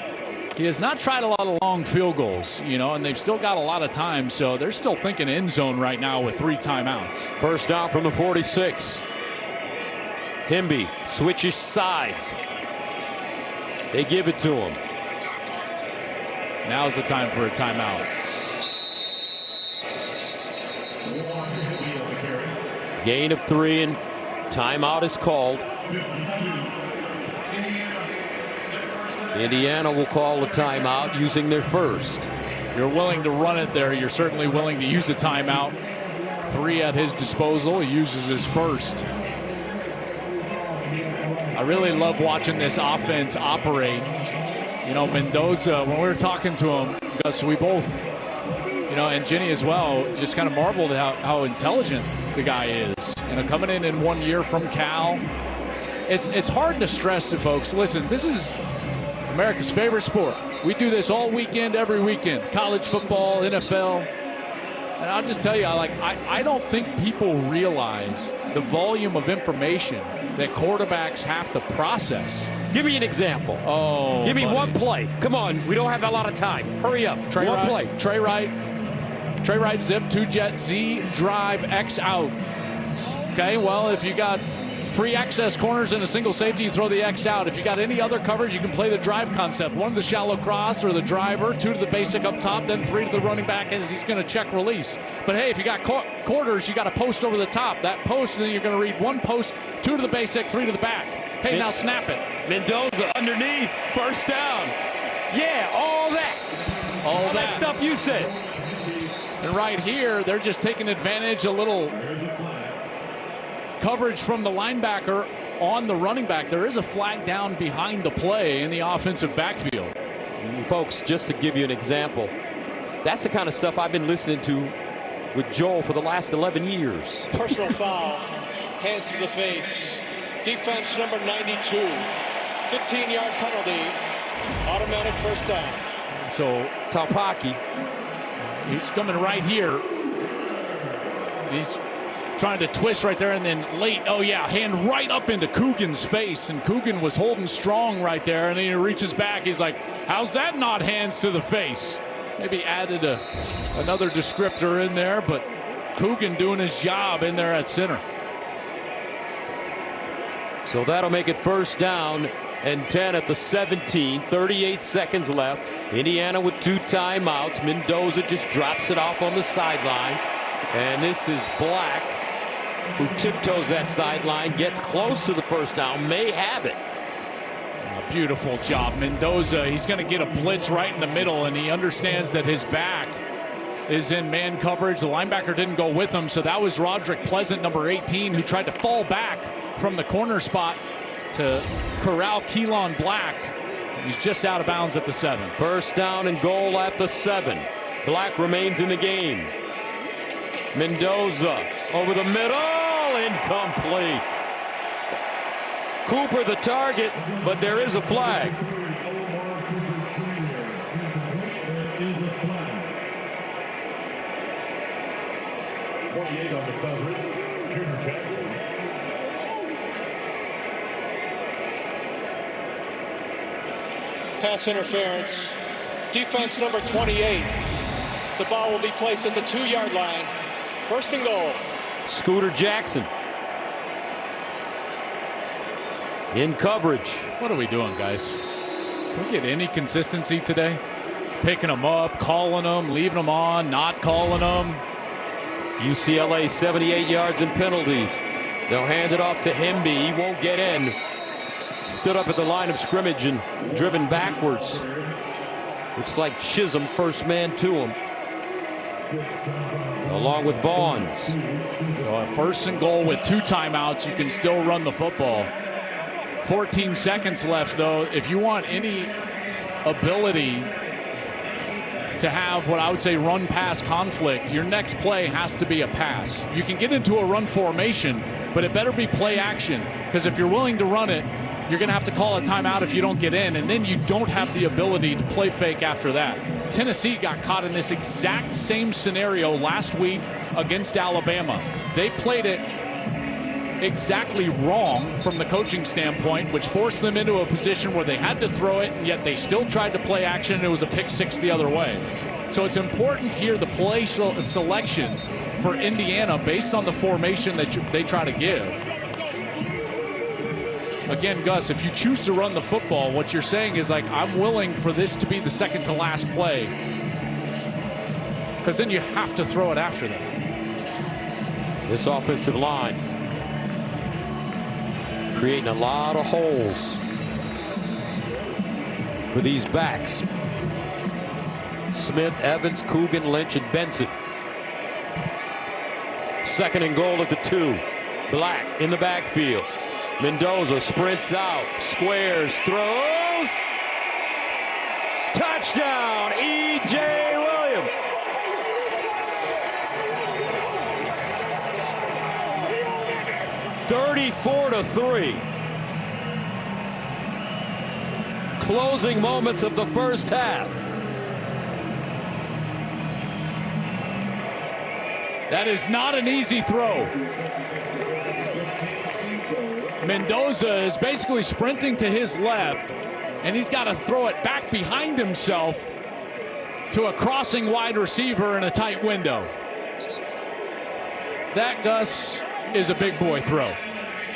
he has not tried a lot of long field goals, and they've still got a lot of time. So they're still thinking end zone right now with 3 timeouts. First down from the 46. Hemby switches sides. They give it to him. Now's the time for a timeout. Gain of 3 and timeout is called. Indiana will call a timeout using their first. If you're willing to run it there, you're certainly willing to use a timeout. 3 at his disposal. He uses his first. I really love watching this offense operate. Mendoza, when we were talking to him, Gus, we both, and Jenny as well, just kind of marveled at how intelligent the guy is. Coming in 1 year from Cal. It's hard to stress to folks, listen, this is America's favorite sport. We do this all weekend, every weekend. College football, NFL. And I'll just tell you, I don't think people realize the volume of information that quarterbacks have to process. Give me an example. Oh, give me one play. Come on, we don't have a lot of time. Hurry up. One play. Trey Wright zip, 2-jet Z drive X out. Okay, well, if you got free access corners and a single safety, you throw the X out. If you got any other coverage, you can play the drive concept. 1 to the shallow cross or the driver, 2 to the basic up top, then 3 to the running back as he's going to check release. But hey, if you got quarters, you got a post over the top. That post, and then you're going to read 1 post, 2 to the basic, 3 to the back. Hey, now snap it. Mendoza underneath, first down. Yeah, all that stuff you said. And right here, they're just taking advantage, a little coverage from the linebacker on the running back. There is a flag down behind the play in the offensive backfield. Folks, just to give you an example, that's the kind of stuff I've been listening to with Joel for the last 11 years. Personal foul, hands to the face. Defense number 92, 15-yard penalty, automatic first down. So Taupaki, he's coming right here. He's trying to twist right there, and then late, hand right up into Coogan's face, and Coogan was holding strong right there, and then he reaches back. He's like, how's that not hands to the face? Maybe added another descriptor in there, but Coogan doing his job in there at center. So that'll make it first down and 10 at the 17. 38 seconds left. Indiana with 2 timeouts. Mendoza just drops it off on the sideline. And this is Black, who tiptoes that sideline, gets close to the first down, may have it. Beautiful job. Mendoza, he's going to get a blitz right in the middle, and he understands that his back is in man coverage. The linebacker didn't go with him, so that was Roderick Pleasant, number 18, who tried to fall back from the corner spot to corral Keelan Black. He's just out of bounds at the 7. First down and goal at the 7. Black remains in the game. Mendoza over the middle, incomplete. Cooper the target, but there is a flag. Pass interference. Defense number 28. The ball will be placed at the 2-yard line. First and goal. Scooter Jackson in coverage. What are we doing, guys? Can we get any consistency today? Picking them up, calling them, leaving them on, not calling them. UCLA 78 yards and penalties. They'll hand it off to Hemby. He won't get in. Stood up at the line of scrimmage and driven backwards. Looks like Chisholm, first man to him. along with Vaughns. So a 1st and goal with 2 timeouts, you can still run the football. 14 seconds left, though. If you want any ability to have what I would say run-pass conflict, your next play has to be a pass. You can get into a run formation, but it better be play action, because if you're willing to run it, you're going to have to call a timeout if you don't get in, and then you don't have the ability to play fake after that. Tennessee got caught in this exact same scenario last week against Alabama. They played it exactly wrong from the coaching standpoint, which forced them into a position where they had to throw it, and yet they still tried to play action, and it was a pick 6 the other way. So it's important here, the play selection for Indiana based on the formation that they try to give. Again, Gus, if you choose to run the football, what you're saying is, like, I'm willing for this to be the second to last play, because then you have to throw it after that. This offensive line creating a lot of holes for these backs. Smith, Evans, Coogan, Lynch, and Benson. 2nd and goal at the 2. Black in the backfield. Mendoza sprints out, squares, throws. Touchdown, E.J. Williams. (34-3). Closing moments of the first half. That is not an easy throw. Mendoza is basically sprinting to his left, and he's got to throw it back behind himself to a crossing wide receiver in a tight window. That, Gus, is a big boy throw.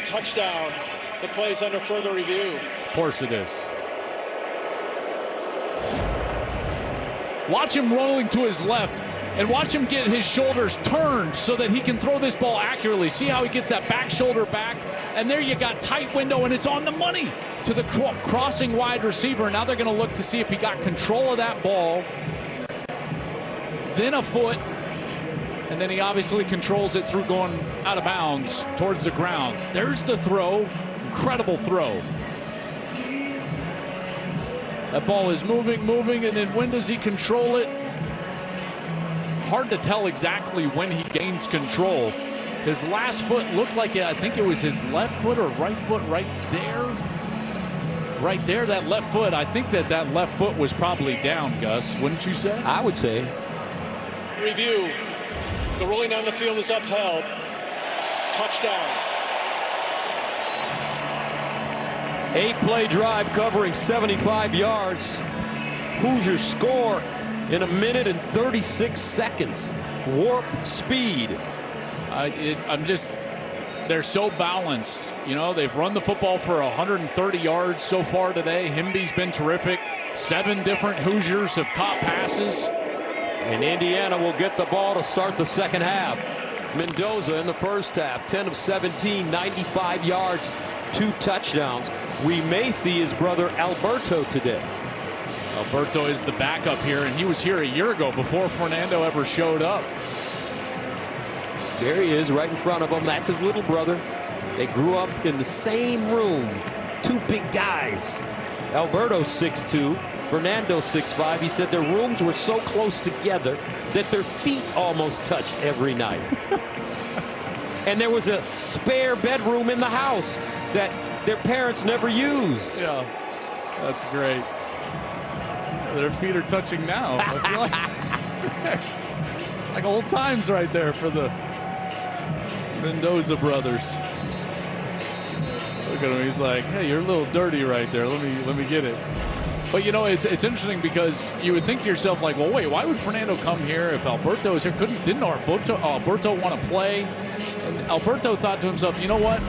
Touchdown. The play's under further review. Of course it is. Watch him rolling to his left, and watch him get his shoulders turned so that he can throw this ball accurately. See how he gets that back shoulder back? And there you got tight window, and it's on the money to the crossing wide receiver. Now they're going to look to see if he got control of that ball. Then a foot. And then he obviously controls it through going out of bounds towards the ground. There's the throw. Incredible throw. That ball is moving, and then when does he control it? Hard to tell exactly when he gains control. His last foot looked like, I think it was his left foot or right foot right there. Right there, that left foot. I think that left foot was probably down, Gus. Wouldn't you say? I would say. Review. The ruling on the field is upheld. Touchdown. 8-play drive covering 75 yards. Hoosiers score in 1 minute and 36 seconds. Warp speed. They're so balanced. You know, they've run the football for 130 yards so far today. Himby's been terrific. 7 different Hoosiers have caught passes. And Indiana will get the ball to start the second half. Mendoza in the first half, 10 of 17, 95 yards, 2 touchdowns. We may see his brother Alberto today. Alberto is the backup here, and he was here a year ago before Fernando ever showed up. There he is right in front of him. That's his little brother. They grew up in the same room. 2 big guys. Alberto 6'2", Fernando 6'5". He said their rooms were so close together that their feet almost touched every night. And there was a spare bedroom in the house that their parents never used. Yeah, that's great. Their feet are touching now. I feel like old times right there for the Mendoza brothers. Look at him. He's like, hey, you're a little dirty right there. Let me get it. But, you know, it's interesting because you would think to yourself, like, well, wait, why would Fernando come here if Alberto is here? Didn't Alberto want to play? And Alberto thought to himself, you know what?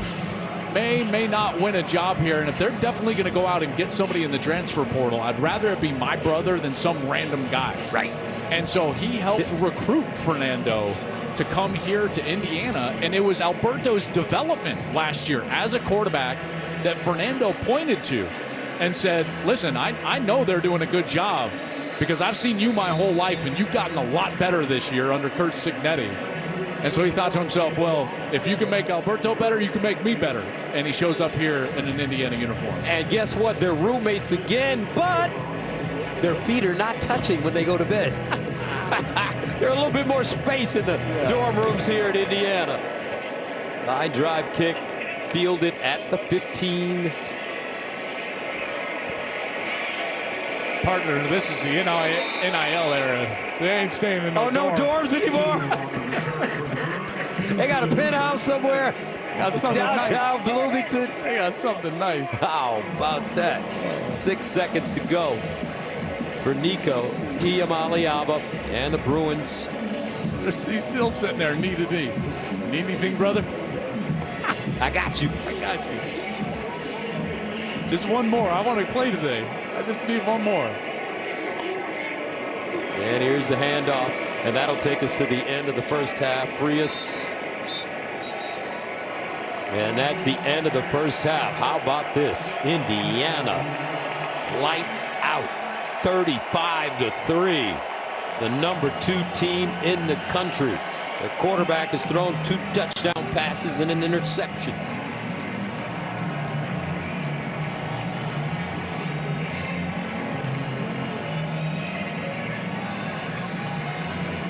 May not win a job here, and if they're definitely going to go out and get somebody in the transfer portal, I'd rather it be my brother than some random guy. Right. And so he helped recruit Fernando to come here to Indiana, and it was Alberto's development last year as a quarterback that Fernando pointed to and said, listen, I know they're doing a good job, because I've seen you my whole life, and you've gotten a lot better this year under Curt Cignetti. And so he thought to himself, well, if you can make Alberto better, you can make me better. And he shows up here in an Indiana uniform. And guess what? They're roommates again, but their feet are not touching when they go to bed. There's a little bit more space in the dorm rooms here at Indiana. Line drive kick, fielded at the 15. Partner, this is the NIL era. They ain't staying in no no dorms anymore. They got a penthouse somewhere. Got something downtown nice. Bloomington. They got something nice. How about that? 6 seconds to go for Nico Iamaleava and the Bruins. He's still sitting there, knee to knee. Need anything, brother? I got you. I got you. Just one more. I want to play today. I just need one more. And here's the handoff, and that'll take us to the end of the first half. Frias. And that's the end of the first half. How about this? Indiana lights out, 35-3. The number 2 team in the country. The quarterback has thrown 2 touchdown passes and an interception.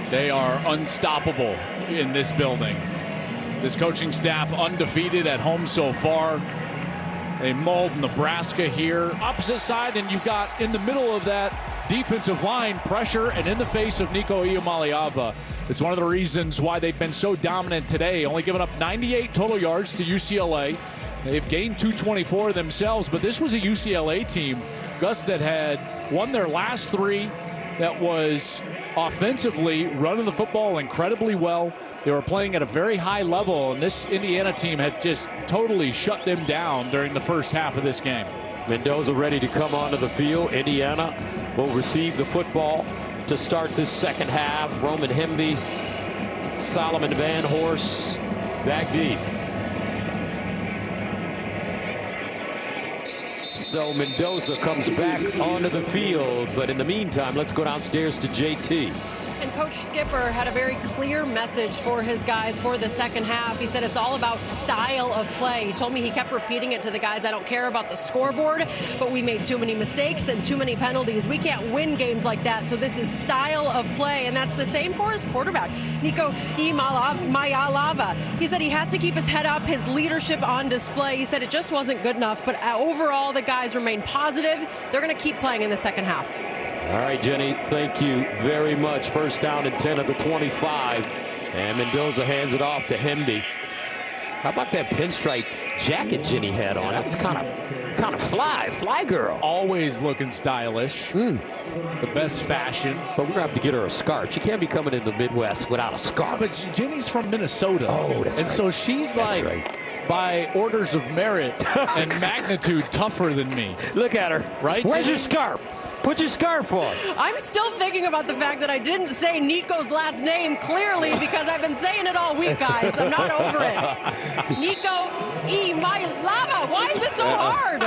They are unstoppable in this building. This coaching staff undefeated at home so far. They mauled Nebraska here. Opposite side, and you've got in the middle of that defensive line pressure and in the face of Nico Iamaleava. It's one of the reasons why they've been so dominant today, only giving up 98 total yards to UCLA. They've gained 224 themselves, but this was a UCLA team, Gus, that had won their last 3. That was offensively running the football incredibly well. They were playing at a very high level, and this Indiana team had just totally shut them down during the first half of this game. Mendoza ready to come onto the field. Indiana will receive the football to start this second half. Roman Hemby, Solomon Van Horst back deep. So Mendoza comes back onto the field, but in the meantime, let's go downstairs to JT. And Coach Skipper had a very clear message for his guys for the second half. He said it's all about style of play. He told me he kept repeating it to the guys. I don't care about the scoreboard, but we made too many mistakes and too many penalties. We can't win games like that, so this is style of play, and that's the same for his quarterback, Nico Iamaleava. He said he has to keep his head up, his leadership on display. He said it just wasn't good enough, but overall the guys remain positive. They're going to keep playing in the second half. All right, Jenny, thank you very much. First down and 10 of the 25. And Mendoza hands it off to Hemby. How about that pinstripe jacket Jenny had on? That was kind of fly girl. Always looking stylish. The best fashion. But we're going to have to get her a scarf. She can't be coming in the Midwest without a scarf. But Jenny's from Minnesota. Oh, that's right. And so she's like, by orders of merit and magnitude, tougher than me. Look at her. Right? Where's your scarf? Put your scarf on. I'm still thinking about the fact that I didn't say Nico's last name clearly because I've been saying it all week, guys. I'm not over it. Nico Iamaleava. Why is it so hard?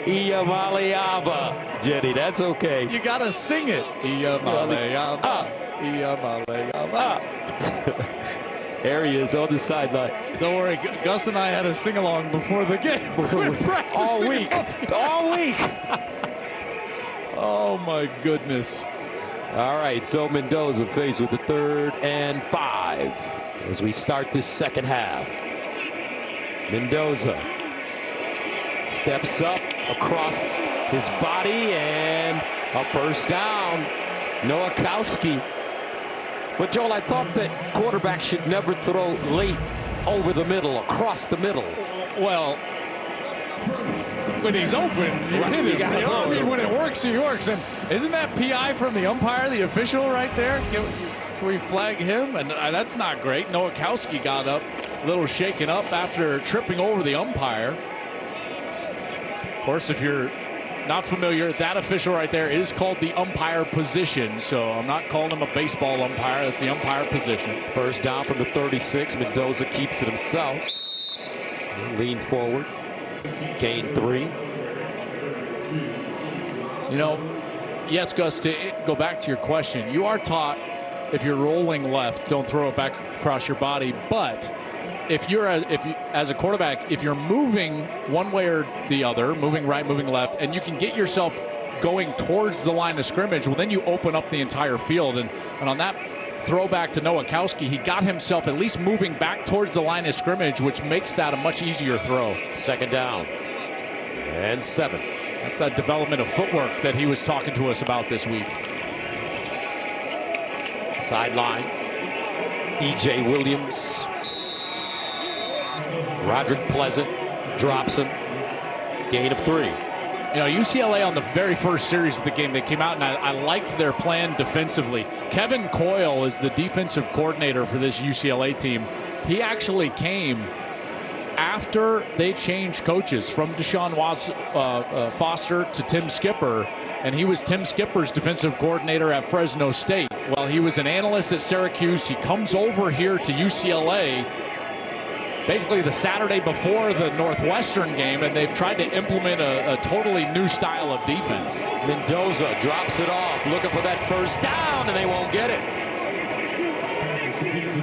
Iamaleava, Jenny, that's okay. You got to sing it. Iamaleava. Iamaleava. There he is on the sideline. Don't worry, Gus and I had a sing-along before the game. All week. All week. Oh, my goodness. All right, so Mendoza faced with the 3rd and 5 as we start this second half. Mendoza steps up across his body and a first down. Nowakowski. But, Joel, I thought that quarterback should never throw late over the middle, across the middle. Well, when he's open, you hit him. You know what I mean? When it works, it works. And isn't that PI from the umpire, the official right there? Can we flag him? And that's not great. Nowakowski got up, a little shaken up after tripping over the umpire. Of course, if you're not familiar, that official right there is called the umpire position. So I'm not calling him a baseball umpire. That's the umpire position. First down from the 36. Mendoza keeps it himself. He'll lean forward. Gain 3. You know, yes, Gus, to go back to your question, you are taught if you're rolling left, don't throw it back across your body. But if you as a quarterback, if you're moving one way or the other, moving right, moving left, and you can get yourself going towards the line of scrimmage, well, then you open up the entire field. And on that throwback to Nowakowski, he got himself at least moving back towards the line of scrimmage, which makes that a much easier throw. 2nd down and 7. That's that development of footwork that he was talking to us about this week. Sideline. E.J. Williams. Roderick Pleasant drops him. Gain of 3. You know, UCLA on the very first series of the game, they came out, and I liked their plan defensively. Kevin Coyle is the defensive coordinator for this UCLA team. He actually came after they changed coaches from Deshaun Foster to Tim Skipper, and he was Tim Skipper's defensive coordinator at Fresno State. Well, he was an analyst at Syracuse. He comes over here to UCLA basically the Saturday before the Northwestern game, and they've tried to implement a totally new style of defense. Mendoza drops it off, looking for that first down, and they won't get it.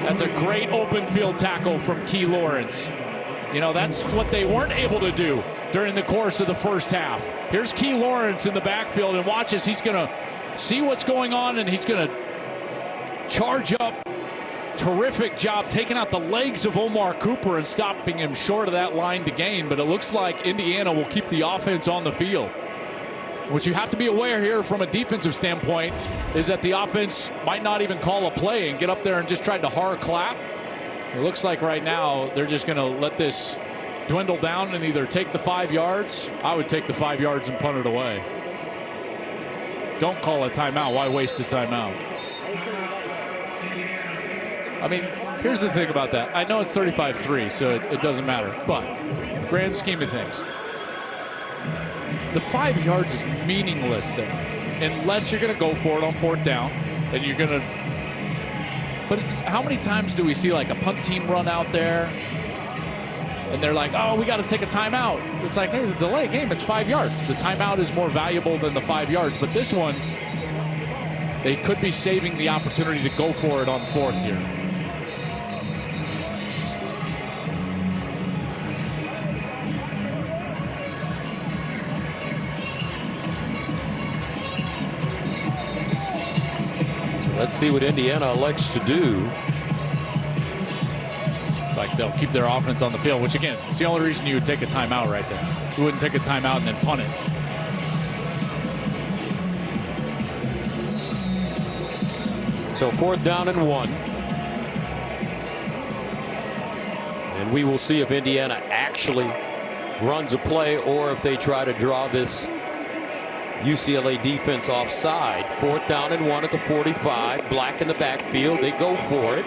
That's a great open field tackle from Key Lawrence. You know, that's what they weren't able to do during the course of the first half. Here's Key Lawrence in the backfield, and watch as he's going to see what's going on, and he's going to charge up. Terrific job taking out the legs of Omar Cooper and stopping him short of that line to gain. But it looks like Indiana will keep the offense on the field. What you have to be aware here from a defensive standpoint is that the offense might not even call a play and get up there and just try to hard clap. It looks like right now they're just going to let this dwindle down and either take the 5 yards. I would take the 5 yards and punt it away. Don't call a timeout. Why waste a timeout? I mean, here's the thing about that. I know it's 35-3, so it doesn't matter. But grand scheme of things, the 5 yards is meaningless there, unless you're going to go for it on 4th down, and you're going to. But how many times do we see like a punt team run out there, and they're like, "Oh, we got to take a timeout." It's like, hey, the delay game, it's 5 yards. The timeout is more valuable than the 5 yards. But this one, they could be saving the opportunity to go for it on 4th here. Let's see what Indiana elects to do. It's like they'll keep their offense on the field, which again, it's the only reason you would take a timeout right there. You wouldn't take a timeout and then punt it. So 4th down and 1. And we will see if Indiana actually runs a play or if they try to draw this UCLA defense offside. 4th down and 1 at the 45. Black in the backfield. They go for it.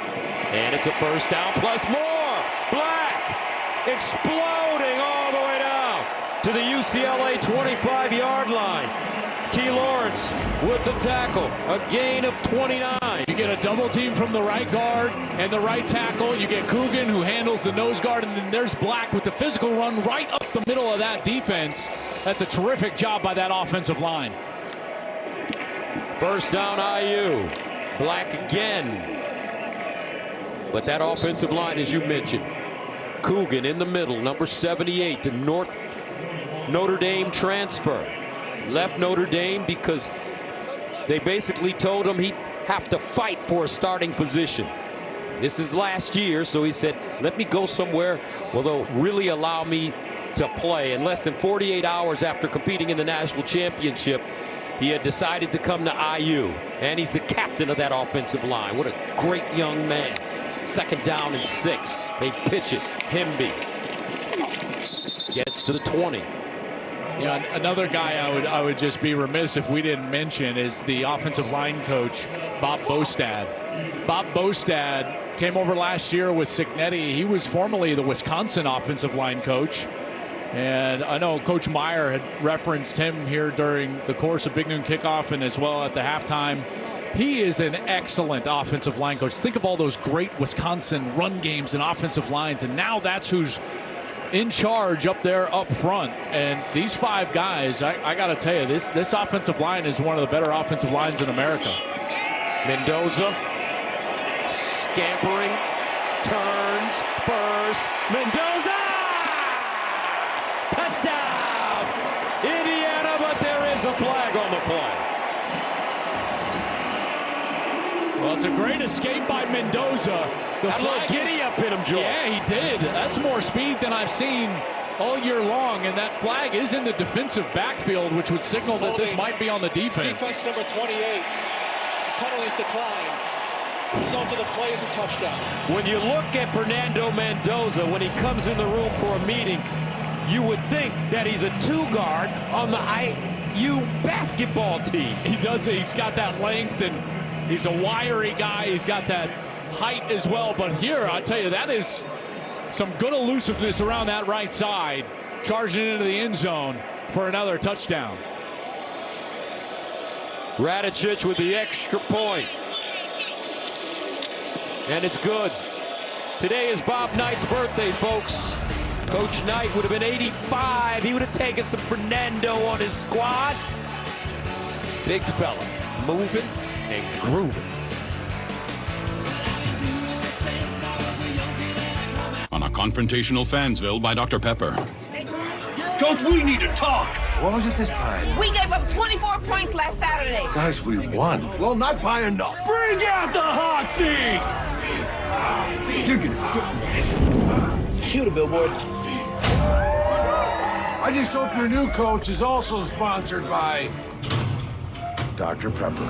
And it's a first down plus more. Black exploding all the way down to the UCLA 25-yard line. Key Lawrence with the tackle. A gain of 29. You get a double team from the right guard and the right tackle. You get Coogan, who handles the nose guard, and then there's Black with the physical run right up the middle of that defense. That's a terrific job by that offensive line. First down Iu. Black again. But that offensive line, as you mentioned, Coogan in the middle, number 78, the Notre Dame transfer. Left Notre Dame because they basically told him he'd have to fight for a starting position. This is last year, so he said, let me go somewhere where they'll really allow me to play. And less than 48 hours after competing in the national championship, he had decided to come to IU. And he's the captain of that offensive line. What a great young man. 2nd down and 6. They pitch it. Hemby gets to the 20. Yeah, another guy I would just be remiss if we didn't mention is the offensive line coach, Bob Bostad. Bob Bostad came over last year with Cignetti. He was formerly the Wisconsin offensive line coach. And I know Coach Meyer had referenced him here during the course of Big Noon Kickoff and as well at the halftime. He is an excellent offensive line coach. Think of all those great Wisconsin run games and offensive lines, and now that's who's in charge up there up front. And these 5 guys, I got to tell you, this offensive line is one of the better offensive lines in America. Mendoza scampering, turns, first, Mendoza! Touchdown! Indiana, but there is a flag on the play. Well, it's a great escape by Mendoza. That little giddy up in him, Joel. Yeah, he did. That's more speed than I've seen all year long, and that flag is in the defensive backfield, which would signal that this might be on the defense. Defense number 28. Penalties decline. Result of the play is a touchdown. When you look at Fernando Mendoza, when he comes in the room for a meeting, you would think that he's a 2-guard on the IU basketball team. He does. He's got that length, and he's a wiry guy. He's got that height as well. But here, I'll tell you, that is some good elusiveness around that right side, charging into the end zone for another touchdown. Radicic with the extra point. And it's good. Today is Bob Knight's birthday, folks. Coach Knight would have been 85. He would have taken some Fernando on his squad. Big fella, moving and grooving. On a confrontational Fansville by Dr. Pepper. Coach, we need to talk. What was it this time? We gave up 24 points last Saturday. Guys, we won. Well, not by enough. Bring out the hot seat. You're gonna sit in it. Cue the billboard. I just hope your new coach is also sponsored by Dr. Pepper.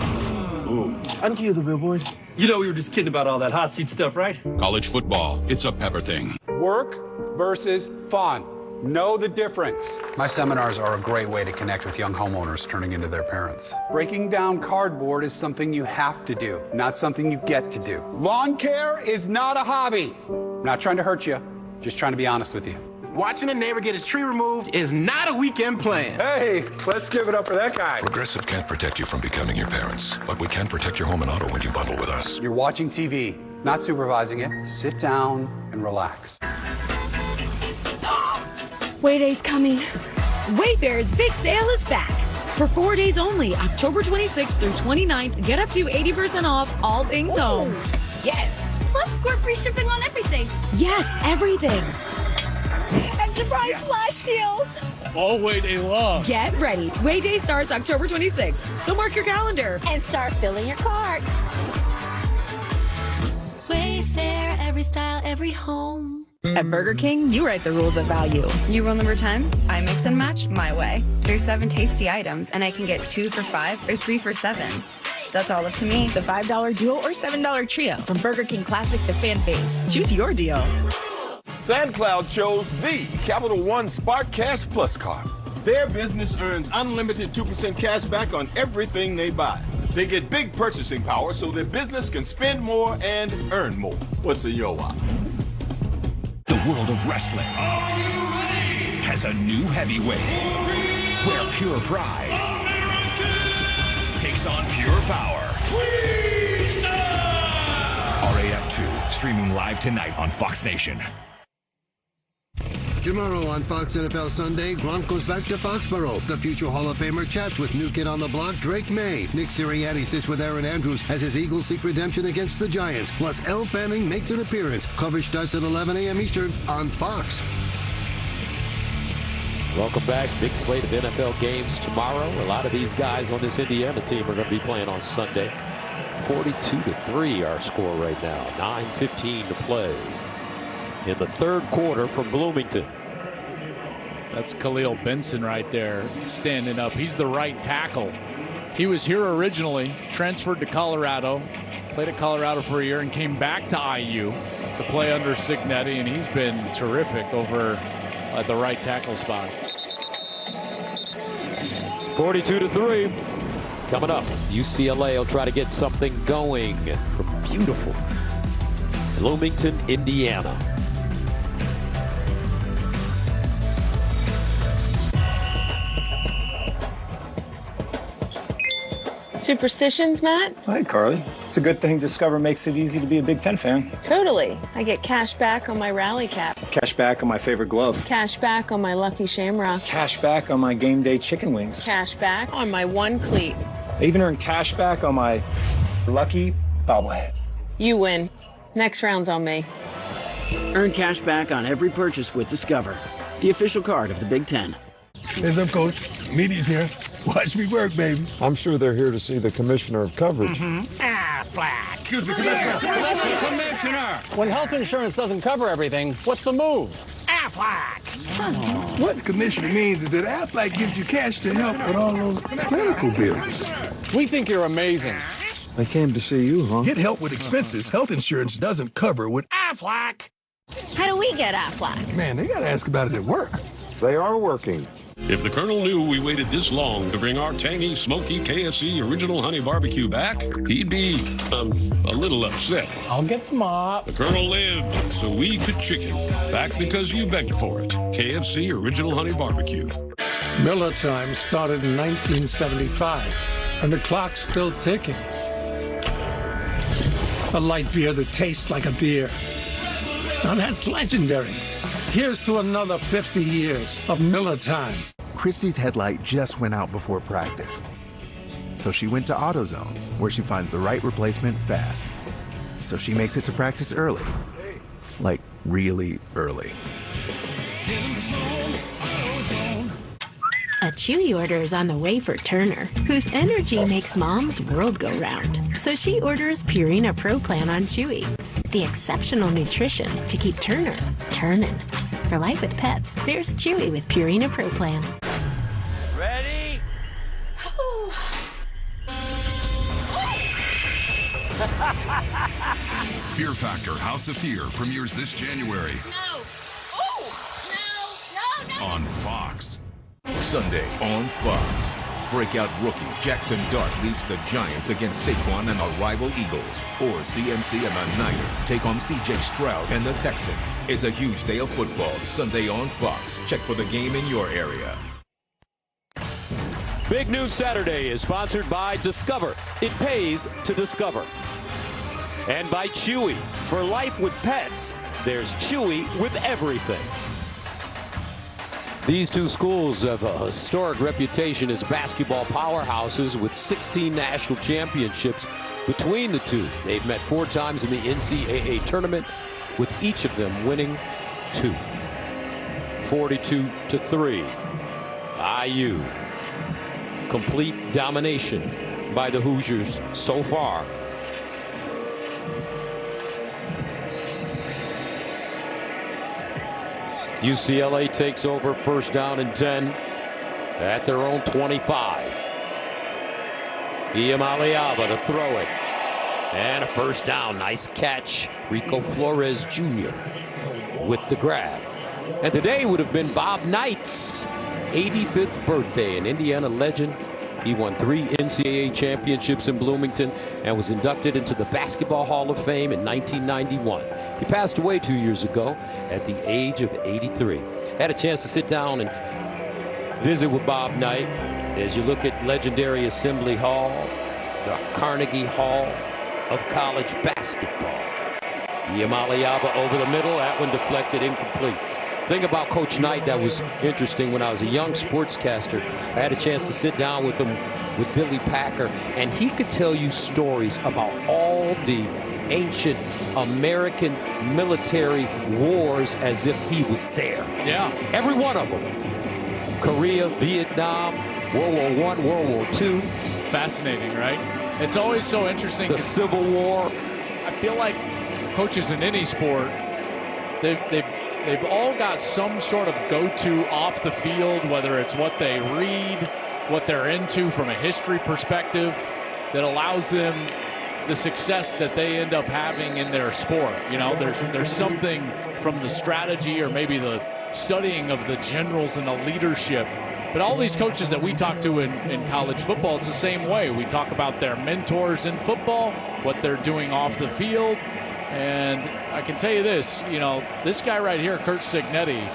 Ooh. Uncue the billboard. You know we were just kidding about all that hot seat stuff, right? College football, it's a Pepper thing. Work versus fun. Know the difference. My seminars are a great way to connect with young homeowners turning into their parents. Breaking down cardboard is something you have to do, not something you get to do. Lawn care is not a hobby. I'm not trying to hurt you, just trying to be honest with you. Watching a neighbor get his tree removed is not a weekend plan. Hey, let's give it up for that guy. Progressive can't protect you from becoming your parents, but we can protect your home and auto when you bundle with us. You're watching TV, not supervising it. Sit down and relax. Wayday's coming. Wayfair's big sale is back. For 4 days only, October 26th through 29th, get up to 80% off all things home. Yes. Plus, score free shipping on everything. Yes, everything. And surprise flash deals. All Wayday long. Get ready. Wayday starts October 26th, so mark your calendar. And start filling your cart. Wayfair, every style, every home. At Burger King, you write the rules of value. You roll number 10, I mix and match my way. There's 7 tasty items, and I can get 2 for $5 or 3 for $7. That's all up to me. The $5 duo or $7 trio. From Burger King classics to fan faves. Choose your deal. SandCloud chose the Capital One Spark Cash Plus card. Their business earns unlimited 2% cash back on everything they buy. They get big purchasing power so their business can spend more and earn more. What's a yo-wop? The world of wrestling has a new heavyweight where pure pride takes on pure power. RAF2, streaming live tonight on Fox Nation. Tomorrow on Fox NFL Sunday, Gronk goes back to Foxborough. The future Hall of Famer chats with new kid on the block, Drake May. Nick Sirianni sits with Aaron Andrews as his Eagles seek redemption against the Giants. Plus, Elle Fanning makes an appearance. Coverage starts at 11 a.m. Eastern on Fox. Welcome back. Big slate of NFL games tomorrow. A lot of these guys on this Indiana team are going to be playing on Sunday. 42-3 our score right now. 9:15 to play in the third quarter from Bloomington. That's Khalil Benson right there standing up. He's the right tackle. He was here originally, transferred to Colorado, played at Colorado for a year, and came back to IU to play under Signetti, and he's been terrific over at the right tackle spot. 42-3. Coming up, UCLA will try to get something going from beautiful Bloomington, Indiana. Superstitions, Matt? Hi, Carly. It's a good thing Discover makes it easy to be a Big Ten fan. Totally. I get cash back on my rally cap. Cash back on my favorite glove. Cash back on my Lucky Shamrock. Cash back on my game day chicken wings. Cash back on my one cleat. I even earned cash back on my lucky bobblehead. You win. Next round's on me. Earn cash back on every purchase with Discover, the official card of the Big Ten. Heads up, Coach. Meaty's here. Watch me work, baby. I'm sure they're here to see the commissioner of coverage. Flag. Excuse me, Commissioner. When health insurance doesn't cover everything, what's the move? What the commissioner means is that Aflac gives you cash to help with all those medical bills. We think you're amazing. They came to see you, huh? Get help with expenses health insurance doesn't cover with Aflac. How do we get Aflac? Man, they gotta ask about it at work. They are working. If the Colonel knew we waited this long to bring our tangy, smoky KFC Original Honey Barbecue back, he'd be, a little upset. I'll get the mop. The Colonel lived so we could chicken. Back because you begged for it. KFC Original Honey Barbecue. Miller Time started in 1975, and the clock's still ticking. A light beer that tastes like a beer. Now that's legendary. Here's to another 50 years of Miller Time. Christy's headlight just went out before practice. So she went to AutoZone, where she finds the right replacement fast. So she makes it to practice early. Like, really early. A Chewy order is on the way for Turner, whose energy makes Mom's world go round. So she orders Purina Pro Plan on Chewy. The exceptional nutrition to keep Turner turning. For life with pets, there's Chewy with Purina Pro Plan. Ready? Fear Factor House of Fear premieres this January. No. Oh, no. On Fox. Sunday on Fox. Breakout rookie Jackson Dart leads the Giants against Saquon and the rival Eagles. Or CMC and the Niners take on CJ Stroud and the Texans. It's a huge day of football. Sunday on Fox. Check for the game in your area. Big Noon Saturday is sponsored by Discover. It pays to discover. And by Chewy. For life with pets, there's Chewy with everything. These two schools have a historic reputation as basketball powerhouses with 16 national championships between the two. They've met 4 times in the NCAA tournament, with each of them winning 2. 42-3. IU. Complete domination by the Hoosiers so far. UCLA takes over, first down and 10 at their own 25. Iamaleava to throw it. And a first down. Nice catch. Rico Flores Jr. with the grab. And today would have been Bob Knight's 85th birthday, an Indiana legend. He won 3 NCAA championships in Bloomington and was inducted into the Basketball Hall of Fame in 1991. He passed away 2 years ago at the age of 83. Had a chance to sit down and visit with Bob Knight as you look at legendary Assembly Hall, the Carnegie Hall of college basketball. Iamaleava over the middle, that one deflected, incomplete. Thing about Coach Knight that was interesting, when I was a young sportscaster, I had a chance to sit down with him, with Billy Packer, and he could tell you stories about all the ancient American military wars as if he was there. Yeah. Every one of them. Korea, Vietnam, World War I, World War II. Fascinating, right? It's always so interesting. The Civil War. I feel like coaches in any sport, they've all got some sort of go-to off the field, whether it's what they read, what they're into from a history perspective, that allows them the success that they end up having in their sport. You know, there's something from the strategy or maybe the studying of the generals and the leadership. But all these coaches that we talk to in college football, it's the same way. We talk about their mentors in football, what they're doing off the field. And I can tell you this, you know, this guy right here, Curt Cignetti,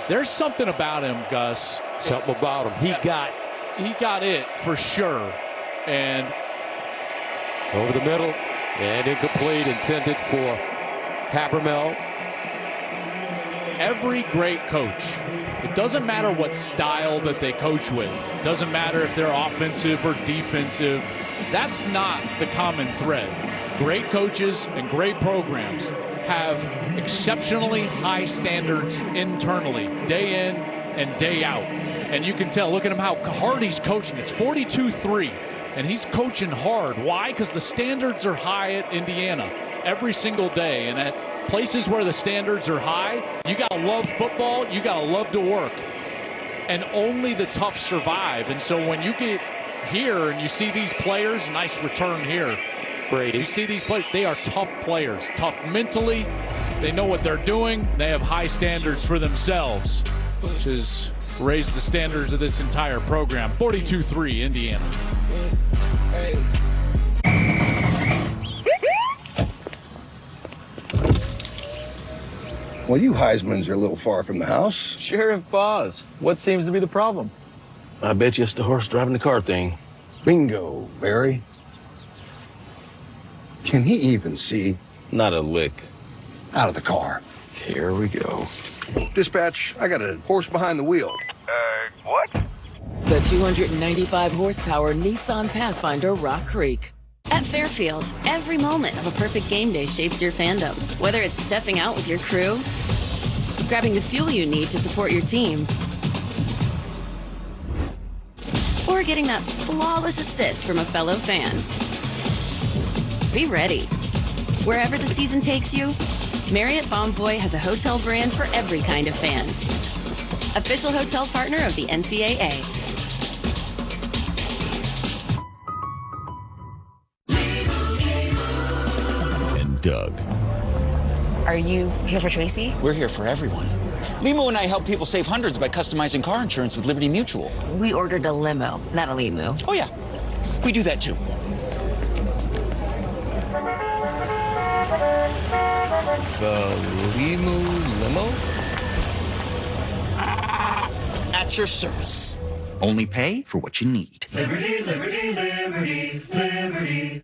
there's something about him, Gus. Something about him. He got it for sure. And over the middle and incomplete, intended for Habermel. Every great coach, it doesn't matter what style that they coach with. It doesn't matter if they're offensive or defensive. That's not the common thread. Great coaches and great programs have exceptionally high standards internally, day in and day out. And you can tell, look at him how hard he's coaching. It's 42-3, and he's coaching hard. Why? Because the standards are high at Indiana every single day. And at places where the standards are high, you got to love football, you got to love to work. And only the tough survive. And so when you get here and you see these players, nice return here, Brady. You see these players, they are tough players, tough mentally. They know what they're doing. They have high standards for themselves, which has raised the standards of this entire program. 42-3, Indiana. Well, you Heismans are a little far from the house. Sheriff Boz, what seems to be the problem? I bet you it's the horse driving the car thing. Bingo, Barry. Can he even see? Not a lick. Out of the car. Here we go. Dispatch, I got a horse behind the wheel. What? The 295 horsepower Nissan Pathfinder Rock Creek. At Fairfield, every moment of a perfect game day shapes your fandom. Whether it's stepping out with your crew, grabbing the fuel you need to support your team, or getting that flawless assist from a fellow fan. Be ready. Wherever the season takes you, Marriott Bonvoy has a hotel brand for every kind of fan. Official hotel partner of the NCAA. And Doug. Are you here for Tracy? We're here for everyone. Limo and I help people save hundreds by customizing car insurance with Liberty Mutual. We ordered a limo, not a limo. Oh, yeah. We do that, too. The limo? At your service. Only pay for what you need. Liberty, liberty, liberty, liberty.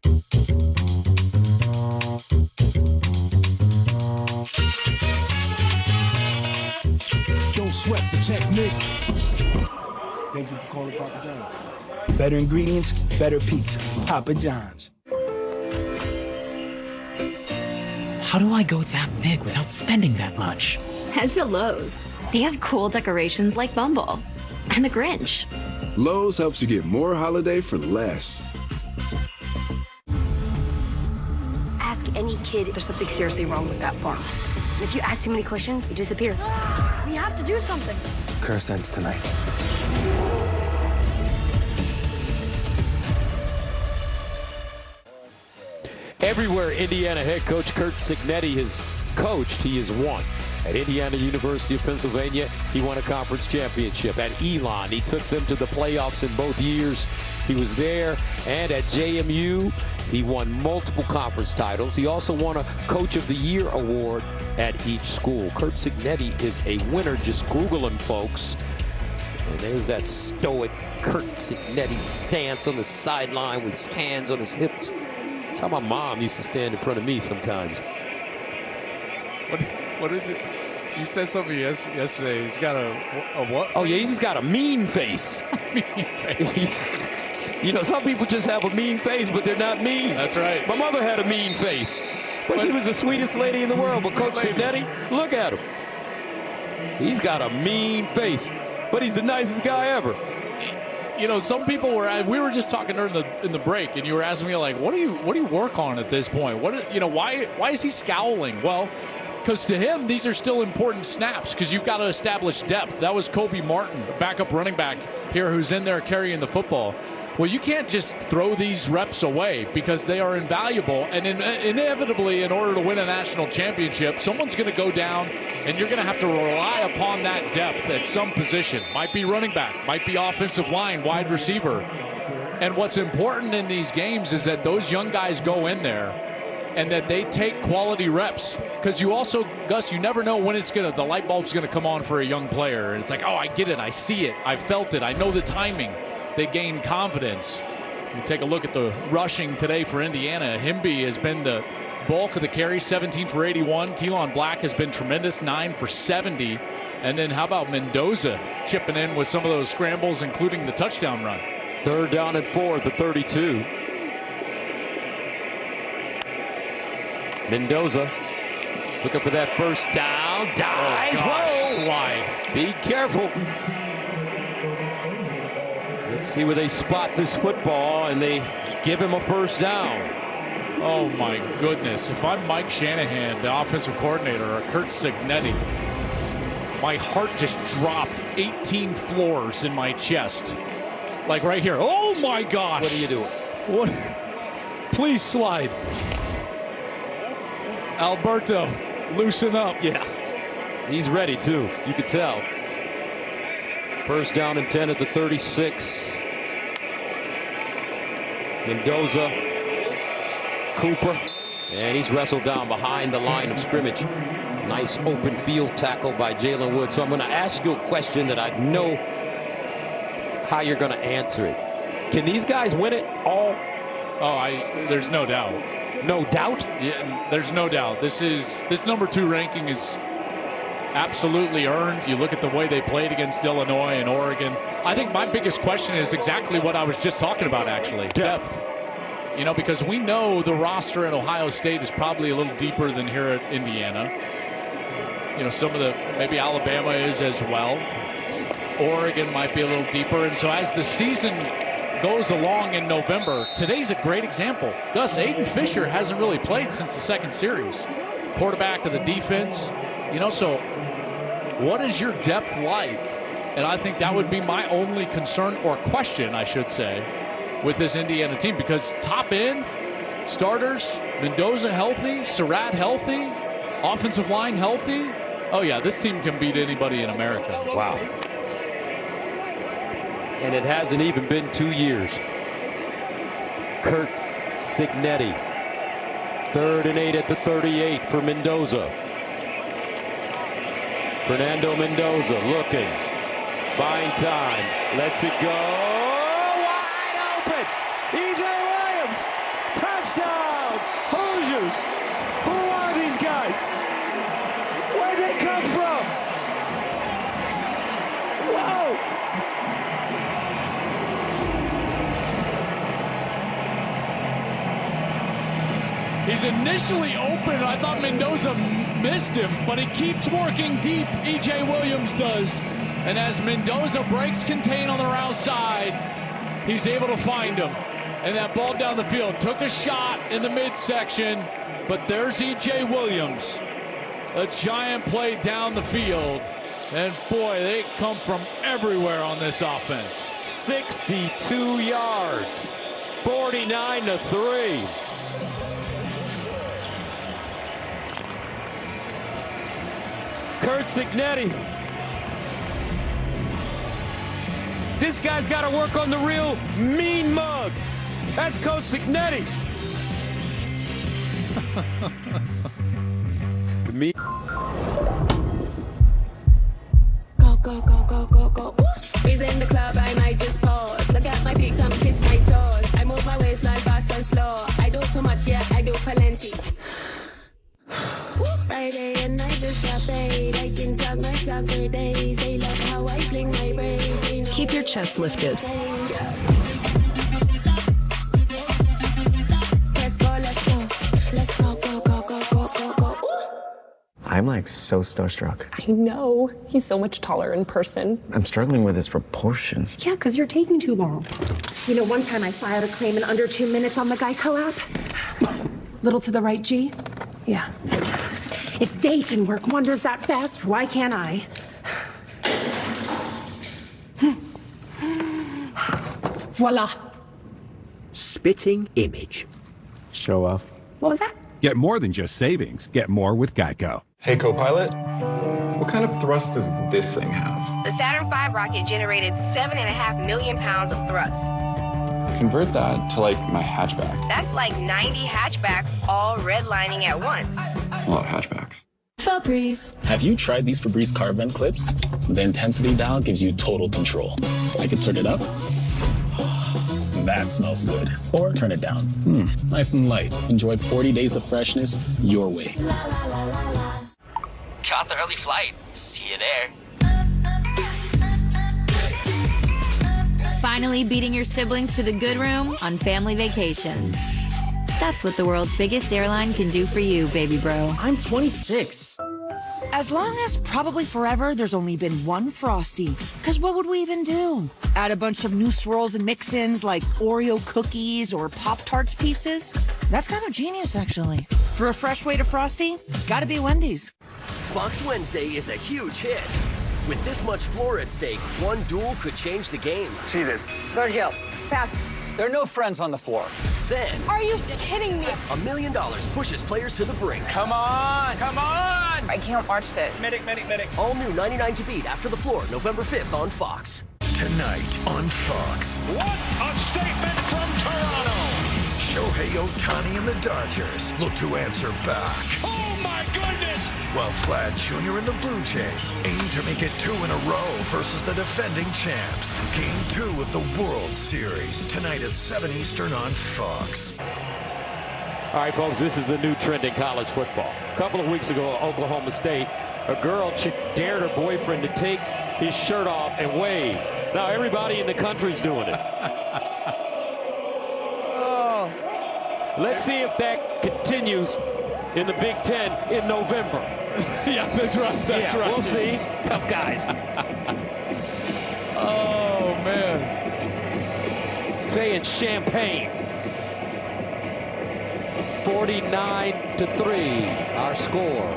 Don't sweat the technique. Thank you for calling Papa John's. Better ingredients, better pizza. Papa John's. How do I go that big without spending that much? Head to Lowe's. They have cool decorations like Bumble and the Grinch. Lowe's helps you get more holiday for less. Ask any kid if there's something seriously wrong with that farm. If you ask too many questions, you disappear. We have to do something. Car sense tonight. Everywhere Indiana head coach Curt Cignetti has coached, he has won. At Indiana University of Pennsylvania, he won a conference championship. At Elon, he took them to the playoffs in both years he was there. And at JMU, he won multiple conference titles. He also won a Coach of the Year award at each school. Curt Cignetti is a winner. Just Google him, folks. And there's that stoic Curt Cignetti stance on the sideline with his hands on his hips. That's how my mom used to stand in front of me sometimes. What is it? You said something yesterday. He's got a what? Oh, yeah, he's just got a mean face. Mean face. You know, some people just have a mean face, but they're not mean. That's right. My mother had a mean face, but she was the sweetest lady in the world. But Coach Cignetti, look at him. He's got a mean face, but he's the nicest guy ever. You know, some people we were just talking in the break, and you were asking me like, what do you work on at this point? Why is he scowling? Well, because to him, these are still important snaps because you've got to establish depth. That was Kobe Martin, backup running back here, who's in there carrying the football. Well, you can't just throw these reps away because they are invaluable. And inevitably, in order to win a national championship, someone's going to go down, and you're going to have to rely upon that depth at some position. Might be running back, might be offensive line, wide receiver. And what's important in these games is that those young guys go in there and that they take quality reps. Because you also, Gus, you never know when the light bulb's going to come on for a young player. And it's like, oh, I get it, I see it, I felt it, I know the timing. They gain confidence. You take a look at the rushing today for Indiana. Himby has been the bulk of the carries, 17 for 81. Keelan Black has been tremendous, 9 for 70. And then how about Mendoza chipping in with some of those scrambles, including the touchdown run. 3rd down and 4 at the 32. Mendoza looking for that first down. Dives. Oh, gosh, whoa! slide. Be careful. Let's see where they spot this football, and they give him a first down. Oh, my goodness. If I'm Mike Shanahan, the offensive coordinator, or Kurt Cignetti, my heart just dropped 18 floors in my chest. Like right here. Oh, my gosh. What are you doing? What? Please slide. Alberto, loosen up. Yeah. He's ready, too. You could tell. First down and 10 at the 36. Mendoza. Cooper. And he's wrestled down behind the line of scrimmage. Nice open field tackle by Jalen Wood. So I'm going to ask you a question that I know how you're going to answer it. Can these guys win it all? Oh, there's no doubt. No doubt? Yeah, there's no doubt. This number 2 ranking is absolutely earned. You look at the way they played against Illinois and Oregon. I think my biggest question is exactly what I was just talking about, actually. Depth. You know, because we know the roster at Ohio State is probably a little deeper than here at Indiana. You know, some of the, maybe Alabama is as well. Oregon might be a little deeper. And so as the season goes along in November, today's a great example. Gus, Aiden Fisher hasn't really played since the 2nd series. Quarterback of the defense. You know, so what is your depth like? And I think that would be my only concern, or question, I should say, with this Indiana team, because top end starters, Mendoza healthy, Surratt healthy, offensive line healthy. Oh yeah, this team can beat anybody in America. Wow. And it hasn't even been 2 years. Kurt Cignetti. 3rd and 8 at the 38 for Mendoza. Fernando Mendoza looking. Buying time. Lets it go. Wide open. E.J. Williams. Touchdown. Hoosiers. Who are these guys? Where'd they come from? Whoa. He's initially open. I thought Mendoza missed him, but he keeps working deep. E.J. Williams does. And as Mendoza breaks contain on the outside, he's able to find him. And that ball down the field took a shot in the midsection, but there's E.J. Williams. A giant play down the field. And boy, they come from everywhere on this offense. 62 yards. 49-3. Kurt Cignetti. This guy's got to work on the real mean mug. That's Coach Cignetti. Me. Go, go, go, go, go, go. He's in the club, I might just pause. Look at my feet, come kiss my toes. I move my waistline fast and slow. I do too much, yeah, I do plenty. Friday and I just got paid. I can talk my talk for days. They love how I fling my brains. Keep your chest lifted. Let's go, let's go. Let's go, go, go, go, go, go, go. I'm like so starstruck. I know. He's so much taller in person. I'm struggling with his proportions. Yeah, because you're taking too long. You know, one time I filed a claim in under 2 minutes on the Geico app. Little to the right, G? Yeah. If they can work wonders that fast, why can't I? Voila. Spitting image. Show off. What was that? Get more than just savings. Get more with Geico. Hey, co-pilot. What kind of thrust does this thing have? The Saturn V rocket generated 7.5 million pounds of thrust. Convert that to, like, my hatchback. That's like 90 hatchbacks all redlining at once. That's a lot of hatchbacks. Febreze. Have you tried these Febreze car vent clips? The intensity dial gives you total control. I can turn it up that smells good. Or turn it down. Nice and light. Enjoy 40 days of freshness your way. Caught the early flight. See you there. Finally beating your siblings to the good room on family vacation. That's what the world's biggest airline can do for you, baby bro. I'm 26. As long as probably forever there's only been one Frosty. Because what would we even do? Add a bunch of new swirls and mix-ins like Oreo cookies or Pop-Tarts pieces? That's kind of genius, actually. For a fresh way to Frosty, gotta be Wendy's. Fox Wednesday is a huge hit. With this much floor at stake, one duel could change the game. Cheez-Its. Go to jail. Pass. There are no friends on the floor. Then, Are you kidding me? $1 million pushes players to the brink. Come on! Come on! I can't watch this. Medic. All new 99 to Beat After the Floor, November 5th on Fox. Tonight on Fox. What a statement from Toronto! Shohei Ohtani and the Dodgers look to answer back. Oh my goodness! While Vlad Jr. and the Blue Jays aim to make it 2 in a row versus the defending champs. Game 2 of the World Series, tonight at 7 Eastern on Fox. All right, folks, this is the new trend in college football. A couple of weeks ago at Oklahoma State, a girl dared her boyfriend to take his shirt off and wave. Now everybody in the country's doing it. Let's see if that continues in the Big Ten in November. Yeah, that's right. That's right. We'll see. Tough guys. Oh, man. Saying Champagne. 49-3, our score.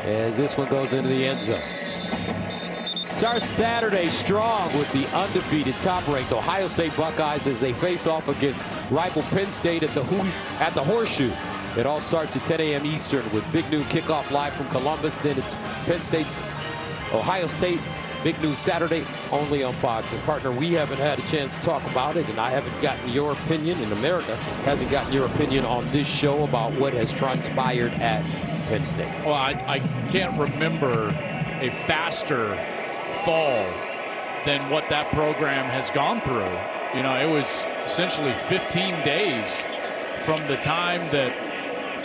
As this one goes into the end zone. Starts Saturday strong with the undefeated, top-ranked Ohio State Buckeyes as they face off against rival Penn State at the Horseshoe. It all starts at 10 a.m. Eastern with big noon kickoff live from Columbus. Then it's Penn State's Ohio State. Big news Saturday only on Fox. And partner, we haven't had a chance to talk about it, and I haven't gotten your opinion, and America hasn't gotten your opinion on this show about what has transpired at Penn State. Well, I can't remember a faster fall than what that program has gone through. You know, it was essentially 15 days from the time that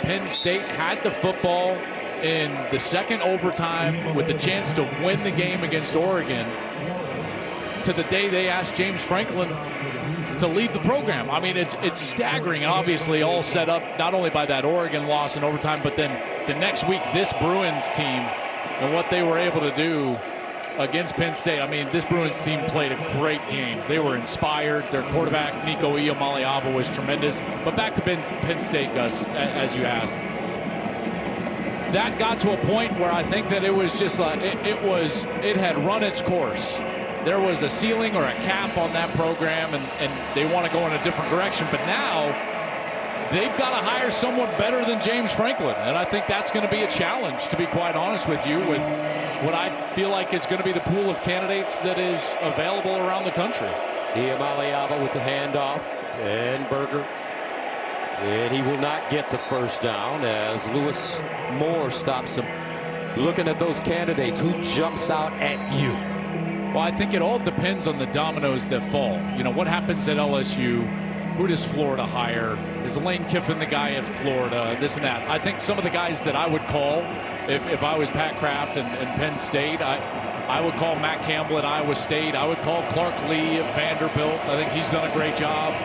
Penn State had the football in the second overtime with the chance to win the game against Oregon to the day they asked James Franklin to leave the program. I mean, it's staggering, obviously all set up not only by that Oregon loss in overtime, but then the next week this Bruins team and what they were able to do against Penn State. I mean, this Bruins team played a great game. They were inspired. Their quarterback, Nico Iamaleava, was tremendous. But back to Penn State, Gus, as you asked. That got to a point where I think that it was just like, it had run its course. There was a ceiling or a cap on that program, and they want to go in a different direction. But now, they've got to hire someone better than James Franklin. And I think that's going to be a challenge, to be quite honest with you, with what I feel like is going to be the pool of candidates that is available around the country. Iamaleava with the handoff, and Berger. And he will not get the first down as Lewis Moore stops him. Looking at those candidates, who jumps out at you? Well, I think it all depends on the dominoes that fall. You know, what happens at LSU? Who does Florida hire? Is Lane Kiffin the guy at Florida? This and that. I think some of the guys that I would call, if I was Pat Kraft and Penn State, I would call Matt Campbell at Iowa State. I would call Clark Lee at Vanderbilt. I think he's done a great job.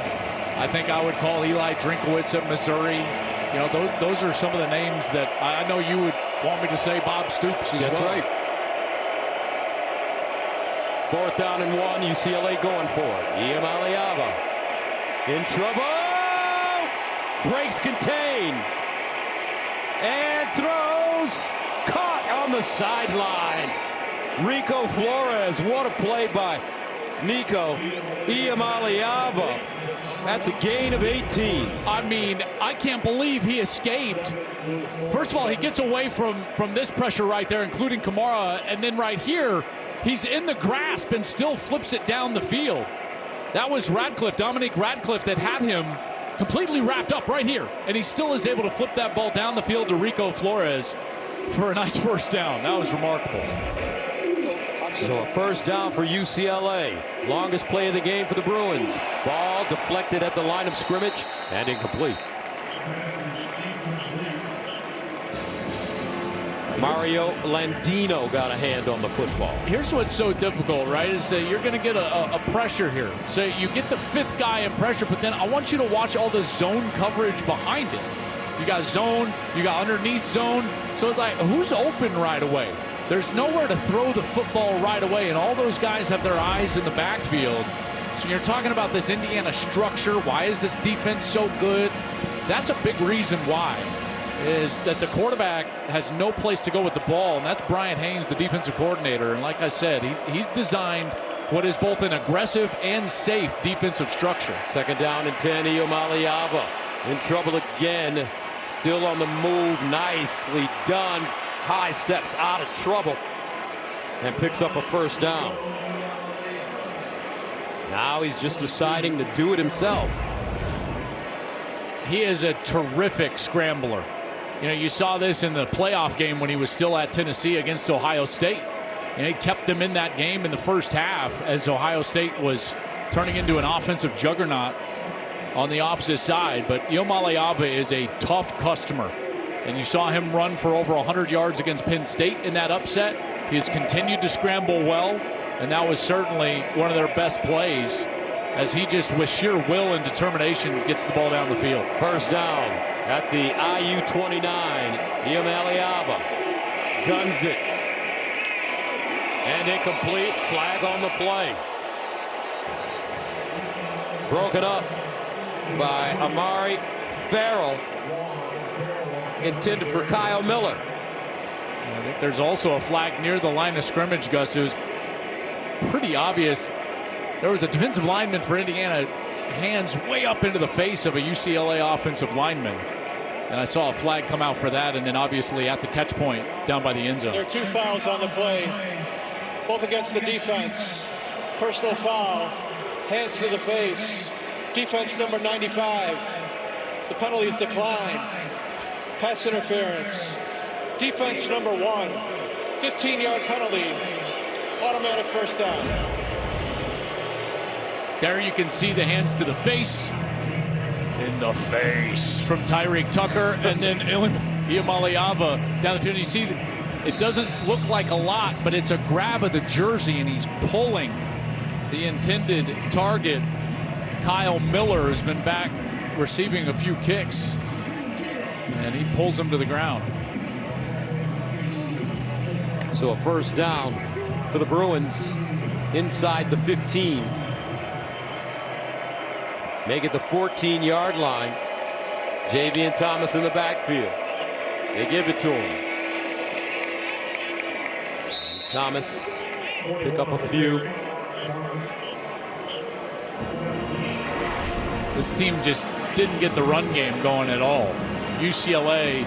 I think I would call Eli Drinkowitz at Missouri. You know, those are some of the names that I know you would want me to say. Bob Stoops as well. That's right. 4th down and 1. UCLA going for it. Iamaleava in trouble. Breaks contain. And throws. Caught on the sideline. Rico Flores. What a play by Nico Iamaleava. That's a gain of 18. I mean, I can't believe he escaped. First of all, he gets away from this pressure right there, including Kamara, and then right here, he's in the grasp and still flips it down the field. That was Radcliffe, Dominique Radcliffe, that had him completely wrapped up right here, and he still is able to flip that ball down the field to Rico Flores for a nice first down. That was remarkable. So a first down for UCLA. Longest play of the game for the Bruins. Ball deflected at the line of scrimmage and incomplete. Mario Landino got a hand on the football. Here's what's so difficult, right, is that you're going to get a pressure here. So you get the fifth guy in pressure, but then I want you to watch all the zone coverage behind it. You got zone, you got underneath zone. So it's like, who's open right away? There's nowhere to throw the football right away, and all those guys have their eyes in the backfield. So you're talking about this Indiana structure. Why is this defense so good? That's a big reason why, is that the quarterback has no place to go with the ball, and that's Brian Haynes, the defensive coordinator. And like I said, he's designed what is both an aggressive and safe defensive structure. Second down and 10, Iomaliava in trouble again. Still on the move. Nicely done. High steps out of trouble and picks up a first down. Now he's just deciding to do it himself. He is a terrific scrambler. You know, you saw this in the playoff game when he was still at Tennessee against Ohio State. And he kept them in that game in the first half as Ohio State was turning into an offensive juggernaut on the opposite side. But Iomaliava is a tough customer. And you saw him run for over 100 yards against Penn State in that upset. He has continued to scramble well, and that was certainly one of their best plays as he just, with sheer will and determination, gets the ball down the field. First down at the IU 29. Iomaliava guns it. And incomplete. Flag on the play. Broken up by Amari Farrell. Intended for Kyle Miller. I think there's also a flag near the line of scrimmage, Gus. It was pretty obvious. There was a defensive lineman for Indiana, hands way up into the face of a UCLA offensive lineman. And I saw a flag come out for that, and then obviously at the catch point down by the end zone. There are two fouls on the play, both against the defense. Personal foul, hands to the face. Defense number 95. The penalty is declined. Pass interference. Defense number 1. 15-yard penalty. Automatic first down. There you can see the hands to the face. In the face from Tyreek Tucker. And then Iomaliava down the field. You see, it doesn't look like a lot, but it's a grab of the jersey, and he's pulling the intended target. Kyle Miller has been back receiving a few kicks. And he pulls him to the ground. So a first down for the Bruins inside the 15. Make it the 14-yard line. Javian Thomas in the backfield. They give it to him. Thomas pick up a few. This team just didn't get the run game going at all. UCLA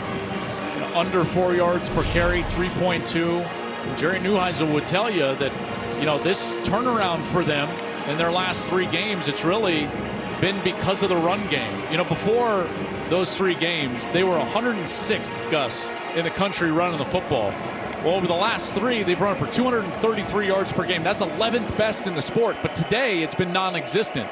under 4 yards per carry, 3.2. And Jerry Neuheisel would tell you that, you know, this turnaround for them in their last 3 games, it's really been because of the run game. You know, before those 3 games, they were 106th, Gus, in the country running the football. Well, over the last 3, they've run for 233 yards per game. That's 11th best in the sport. But today, it's been non-existent.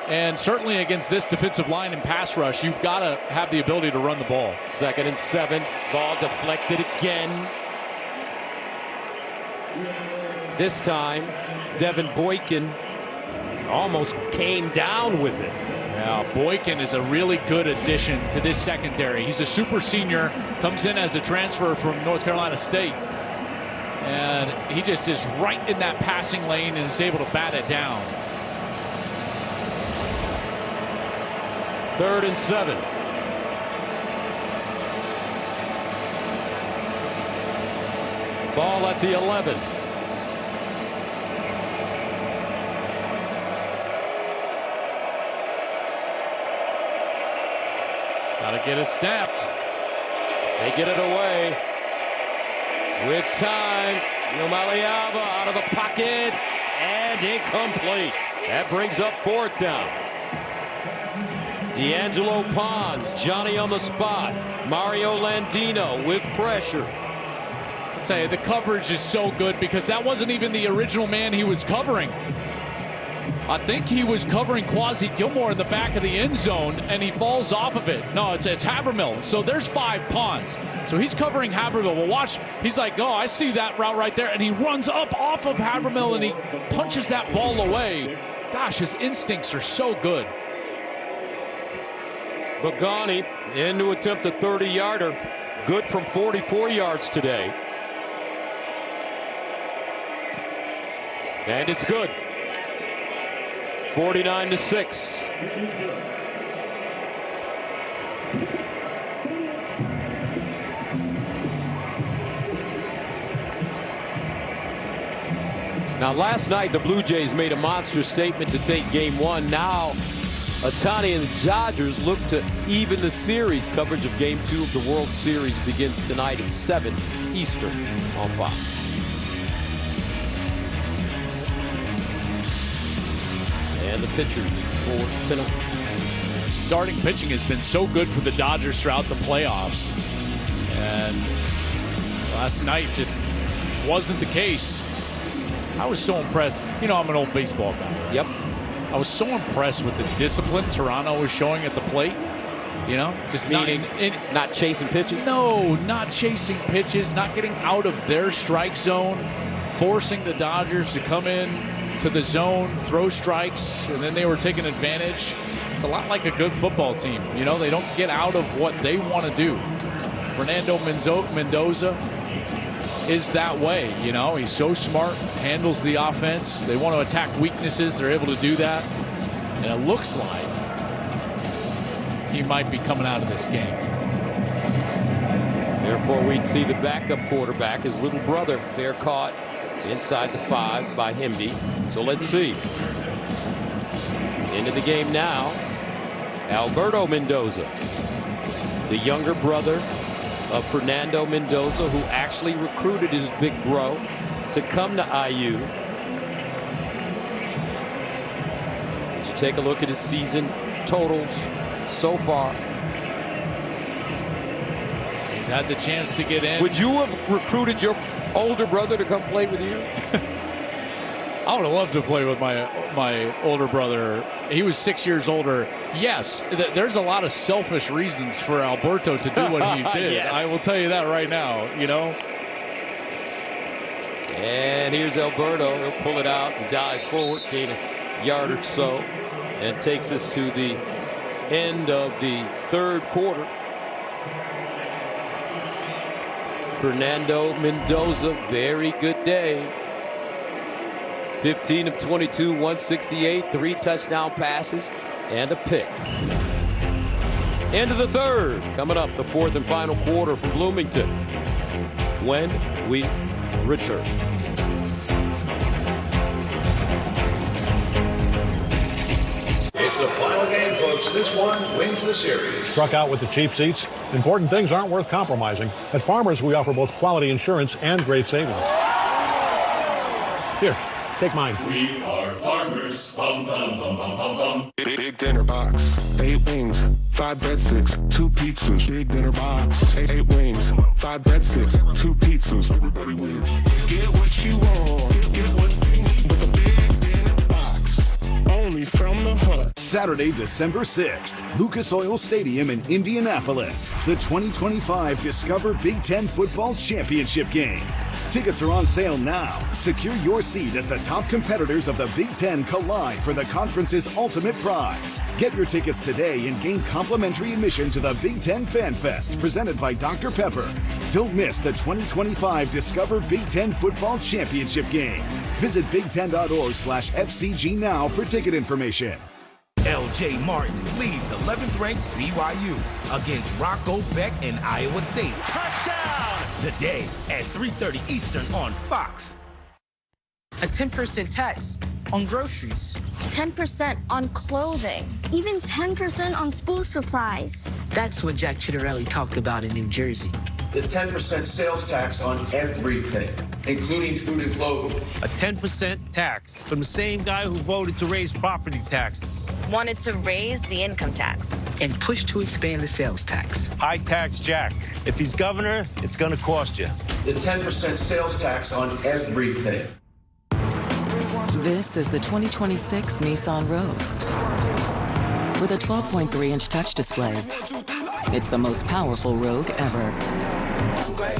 And certainly against this defensive line and pass rush, you've got to have the ability to run the ball. 2nd and 7. Ball deflected again. This time, Devin Boykin almost came down with it. Yeah, Boykin is a really good addition to this secondary. He's a super senior, comes in as a transfer from North Carolina State. And he just is right in that passing lane and is able to bat it down. 3rd and 7. Ball at the 11. Gotta get it snapped. They get it away. With time, Iomaliava out of the pocket and incomplete. That brings up 4th down. D'Angelo Pons, Johnny on the spot. Mario Landino with pressure. tell you, the coverage is so good because that wasn't even the original man he was covering. I think he was covering Quasi Gilmore in the back of the end zone, and he falls off of it. No, it's Habermill. So there's 5 pawns. So he's covering Habermill. Well, watch. He's like, oh, I see that route right there. And he runs up off of Habermill, and he punches that ball away. Gosh, his instincts are so good. Bogani in to attempt a 30-yarder. Good from 44 yards today. And it's good. 49-6. Now, last night, the Blue Jays made a monster statement to take game 1. Now, Ohtani and the Dodgers look to even the series. Coverage of game 2 of the World Series begins tonight at 7 Eastern on Fox. And the pitchers for tonight. Starting pitching has been so good for the Dodgers throughout the playoffs. And last night just wasn't the case. I was so impressed. You know, I'm an old baseball guy. Yep. I was so impressed with the discipline Toronto was showing at the plate. You know, just meaning not chasing pitches? No, not chasing pitches, not getting out of their strike zone, forcing the Dodgers to come in to the zone, throw strikes, and then they were taking advantage. It's a lot like a good football team. You know, they don't get out of what they want to do. Fernando Mendoza is that way. You know, he's so smart, handles the offense. They want to attack weaknesses. They're able to do that. And it looks like he might be coming out of this game. Therefore, we'd see the backup quarterback, his little brother, there caught inside the 5 by Hemby. So let's see. Into the game now, Alberto Mendoza, the younger brother of Fernando Mendoza, who actually recruited his big bro to come to IU. As you take a look at his season totals so far. He's had the chance to get in. Would you have recruited your older brother to come play with you? I would have loved to play with my older brother. He was 6 years older. Yes, there's a lot of selfish reasons for Alberto to do what he did. Yes. I will tell you that right now, you know. And here's Alberto. He'll pull it out and dive forward, gain a yard or so, and takes us to the end of the 3rd quarter. Fernando Mendoza, very good day. 15 of 22, 168, 3 touchdown passes, and a pick. End of the 3rd. Coming up, the 4th and final quarter from Bloomington when we return. It's the final game, folks. This one wins the series. Struck out with the cheap seats. Important things aren't worth compromising. At Farmers, we offer both quality insurance and great savings. Here, take mine. We are Farmers. Bum, bum, bum, bum, bum, bum. Big dinner box, 8 wings, 5 breadsticks, 2 pizzas. Big dinner box, 8 wings, 5 breadsticks, 2 pizzas. Everybody wins. Get what you want. Get what you need with a big dinner box. Only from the hut. Saturday, December 6th, Lucas Oil Stadium in Indianapolis. The 2025 Discover Big Ten Football Championship game. Tickets are on sale now. Secure your seat as the top competitors of the Big Ten collide for the conference's ultimate prize. Get your tickets today and gain complimentary admission to the Big Ten Fan Fest presented by Dr. Pepper. Don't miss the 2025 Discover Big Ten Football Championship game. Visit big10.org/FCG now for ticket information. L.J. Martin leads 11th-ranked BYU against Rocco Beck and Iowa State. Touchdown! Today at 3:30 Eastern on Fox. A 10% tax on groceries. 10% on clothing. Even 10% on school supplies. That's what Jack Chitterelli talked about in New Jersey. The 10% sales tax on everything, including food and clothing. A 10% tax from the same guy who voted to raise property taxes. Wanted to raise the income tax. And pushed to expand the sales tax. High tax Jack. If he's governor, it's gonna cost you. the 10% sales tax on everything. This is the 2026 Nissan Rogue. With a 12.3-inch touch display, it's the most powerful Rogue ever.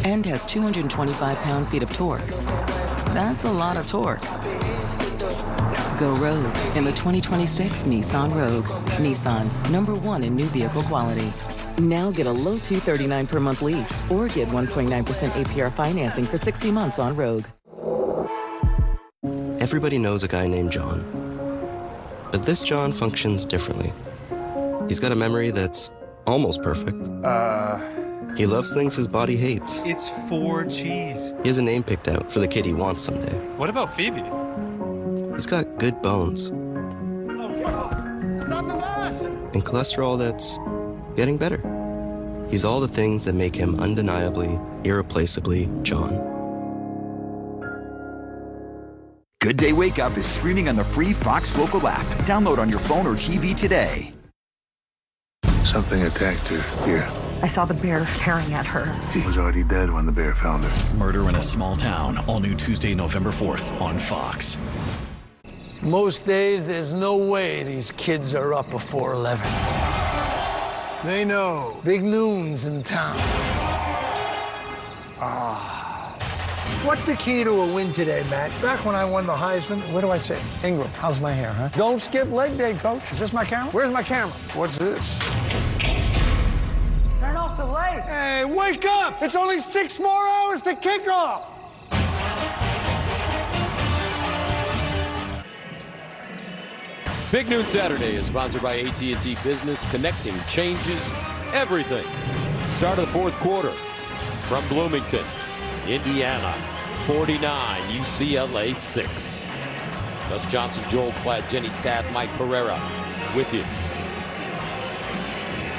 And has 225 pound-feet of torque. That's a lot of torque. Go Rogue in the 2026 Nissan Rogue. Nissan, #1 in new vehicle quality. Now get a low $239 per month lease or get 1.9% APR financing for 60 months on Rogue. Everybody knows a guy named John. But this John functions differently. He's got a memory that's almost perfect. He loves things his body hates. It's 4 cheese. He has a name picked out for the kid he wants someday. What about Phoebe? He's got good bones. And cholesterol that's getting better. He's all the things that make him undeniably, irreplaceably John. Good Day Wake Up is streaming on the free Fox Local app. Download on your phone or TV today. Something attacked her here. I saw the bear tearing at her. She was already dead when the bear found her. Murder in a Small Town, all new Tuesday, November 4th on Fox. Most days, there's no way these kids are up before 11. They know big noon's in town. What's the key to a win today, Matt? Back when I won the Heisman, what do I say? Ingram, how's my hair, huh? Don't skip leg day, coach. Is this my camera? Where's my camera? What's this? Turn off the light. Hey, wake up! It's only 6 more hours to kick off. Big Noon Saturday is sponsored by AT&T Business. Connecting changes everything. Start of the 4th quarter from Bloomington, Indiana, 49, UCLA 6. Gus Johnson, Joel Platt, Jenny Taft, Mike Pereira with you.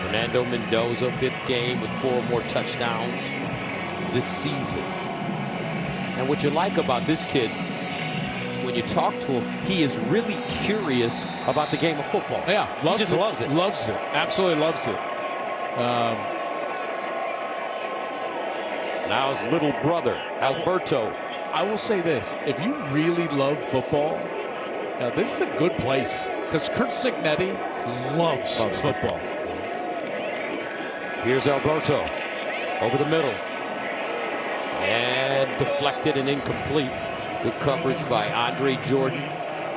Fernando Mendoza, 5th game with 4 more touchdowns this season. And what you like about this kid, when you talk to him, he is really curious about the game of football. Yeah, he just loves it. Loves it. Absolutely loves it. Now his little brother, Alberto. I will say this. If you really love football, this is a good place. Because Curt Cignetti loves football. Here's Alberto over the middle. And deflected and incomplete. Good coverage by Andre Jordan.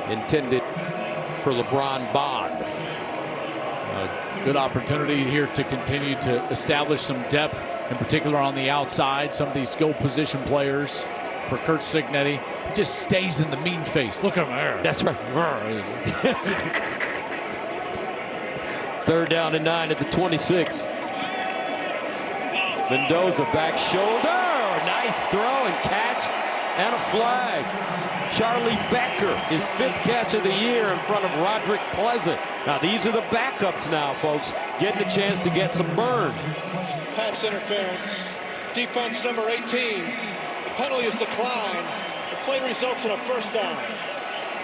Intended for LeBron Bond. Good opportunity here to continue to establish some depth, in particular on the outside. Some of these skill position players for Curt Cignetti. He just stays in the mean face. Look at him there. That's right. 3rd down and 9 at the 26. Mendoza back shoulder. Nice throw and catch and a flag. Charlie Becker, his 5th catch of the year in front of Roderick Pleasant. Now these are the backups now, folks, getting a chance to get some burn. Pass interference. Defense number 18. The penalty is declined. The play results in a 1st down.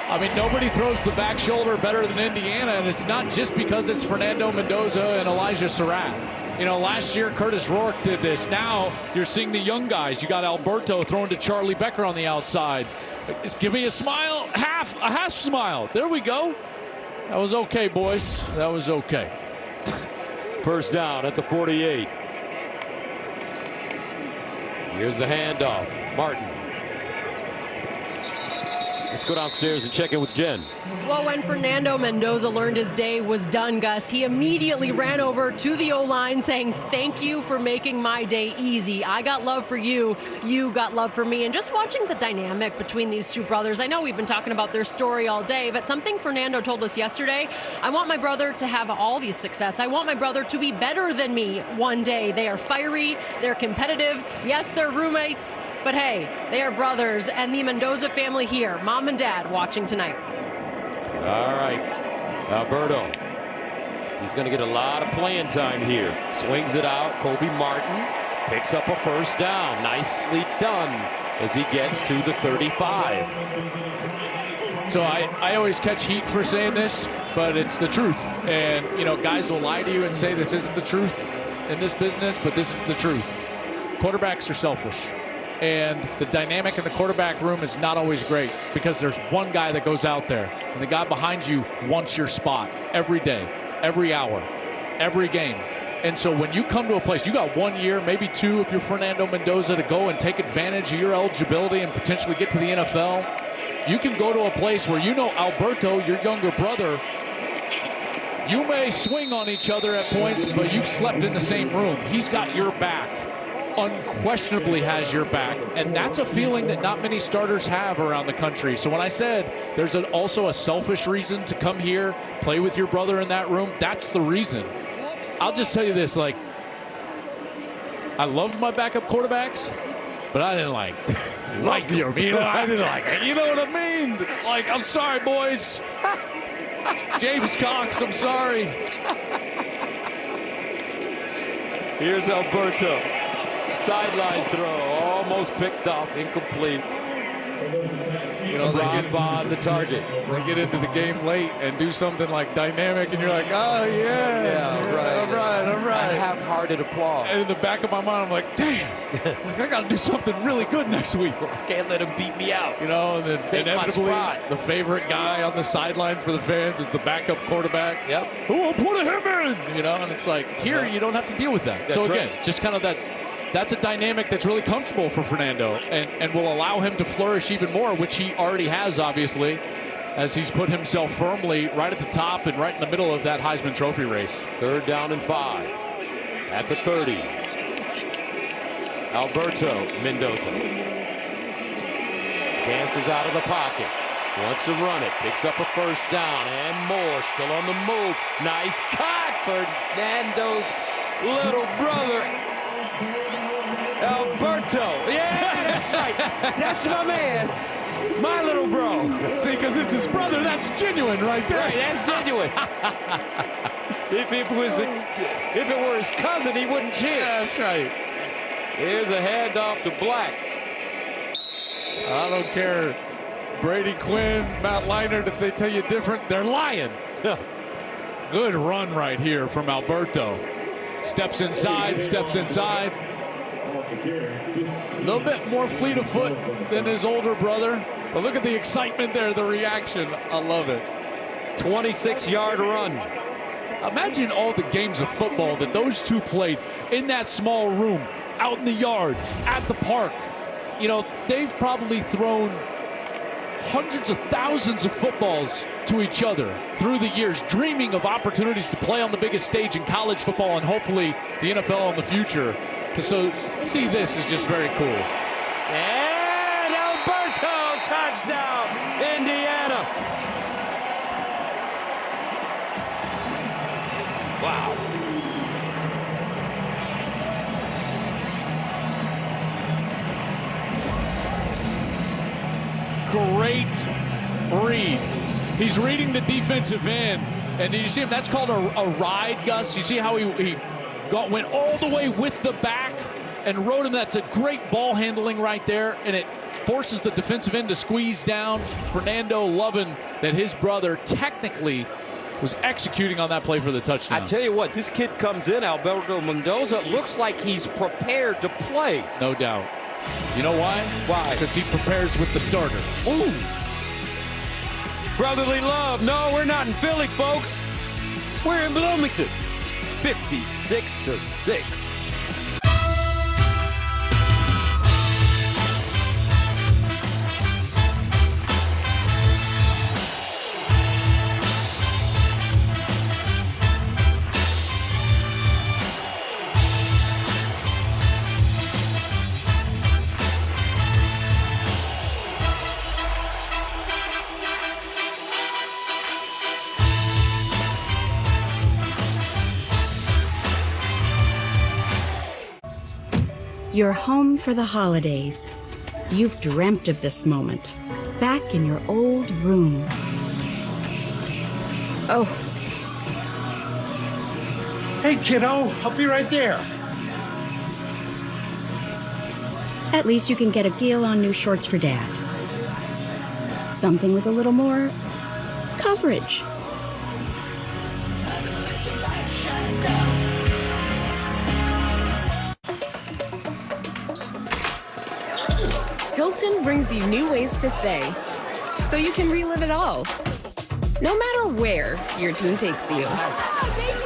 I mean, nobody throws the back shoulder better than Indiana, and it's not just because it's Fernando Mendoza and Elijah Surratt. You know, last year Curtis Rourke did this. Now you're seeing the young guys. You got Alberto throwing to Charlie Becker on the outside. Give me a smile, a half smile. There we go. That was okay, boys. That was okay. 1st down at the 48. Here's the handoff. Martin. Let's go downstairs and check in with Jen. Well, when Fernando Mendoza learned his day was done, Gus, he immediately ran over to the O-line saying, thank you for making my day easy. I got love for you. You got love for me. And just watching the dynamic between these two brothers, I know we've been talking about their story all day, but something Fernando told us yesterday, I want my brother to have all these success. I want my brother to be better than me one day. They are fiery. They're competitive. Yes, they're roommates. But hey, they are brothers, and the Mendoza family here, mom and dad, watching tonight. All right, Alberto. He's going to get a lot of playing time here. Swings it out. Kobe Martin picks up a 1st down. Nicely done as he gets to the 35. So I always catch heat for saying this, but it's the truth. And, you know, guys will lie to you and say this isn't the truth in this business, but this is the truth. Quarterbacks are selfish. And the dynamic in the quarterback room is not always great because there's one guy that goes out there, and the guy behind you wants your spot every day, every hour, every game. And so when you come to a place, you got 1 year, maybe 2 if you're Fernando Mendoza, to go and take advantage of your eligibility and potentially get to the NFL. You can go to a place where you know Alberto, your younger brother, you may swing on each other at points, but you've slept in the same room. He's got your back. Unquestionably has your back, and that's a feeling that not many starters have around the country. So when I said there's also a selfish reason to come here, play with your brother in that room, that's the reason. I'll just tell you this, like, I loved my backup quarterbacks, but I didn't like you. You know, I didn't like it. You know what I mean? Like, I'm sorry, boys. James Cox, I'm sorry. Here's Alberto. Sideline throw, almost picked off, incomplete. You know, they get on the target. They get into the game late and do something like dynamic, and you're like, oh, yeah. Right. All right. Half-hearted applause. And in the back of my mind, I'm like, damn, I got to do something really good next week. Can't let him beat me out. You know, and then Take inevitably, my spot. the favorite guy on the sideline for the fans is the backup quarterback. Yep. Who will put him in? You know, and it's like, here, you don't have to deal with that. That's so again, right. just kind of that's a dynamic that's really comfortable for Fernando and will allow him to flourish even more, which he already has, obviously, as he's put himself firmly right at the top and right in the middle of that Heisman Trophy race. 3rd down and 5 at the 30. Alberto Mendoza dances out of the pocket, wants to run it, picks up a 1st down, and more, still on the move. Nice cut for Fernando's little brother. Alberto, yeah, that's right. That's my man, my little bro. See, because it's his brother, that's genuine right there. Right, that's genuine. if it were his cousin, he wouldn't cheer. Yeah, that's right. Here's a handoff to Black. I don't care, Brady Quinn, Matt Leinart, if they tell you different, they're lying. Good run right here from Alberto. Steps inside. A little bit more fleet of foot than his older brother. But look at the excitement there, the reaction. I love it. 26-yard run. Imagine all the games of football that those two played in that small room, out in the yard, at the park. You know, they've probably thrown hundreds of thousands of footballs to each other through the years, dreaming of opportunities to play on the biggest stage in college football and hopefully the NFL in the future. So see this is just very cool. And Alberto, touchdown, Indiana. Wow. Great read. He's reading the defensive end. And did you see him? That's called a ride, Gus. You see how he went all the way with the back and rode him. That's a great ball handling right there, and it forces the defensive end to squeeze down. Fernando loving that his brother technically was executing on that play for the touchdown. I tell you what, this kid comes in, Alberto Mendoza, looks like he's prepared to play. No doubt. You know why? Why? Because he prepares with the starter. Ooh. Brotherly love. No, we're not in Philly, folks. We're in Bloomington. 56-6. You're home for the holidays. You've dreamt of this moment. Back in your old room. Oh. Hey, kiddo, I'll be right there. At least you can get a deal on new shorts for Dad. Something with a little more coverage. Hilton brings you new ways to stay, so you can relive it all. No matter where your tune takes you. Thank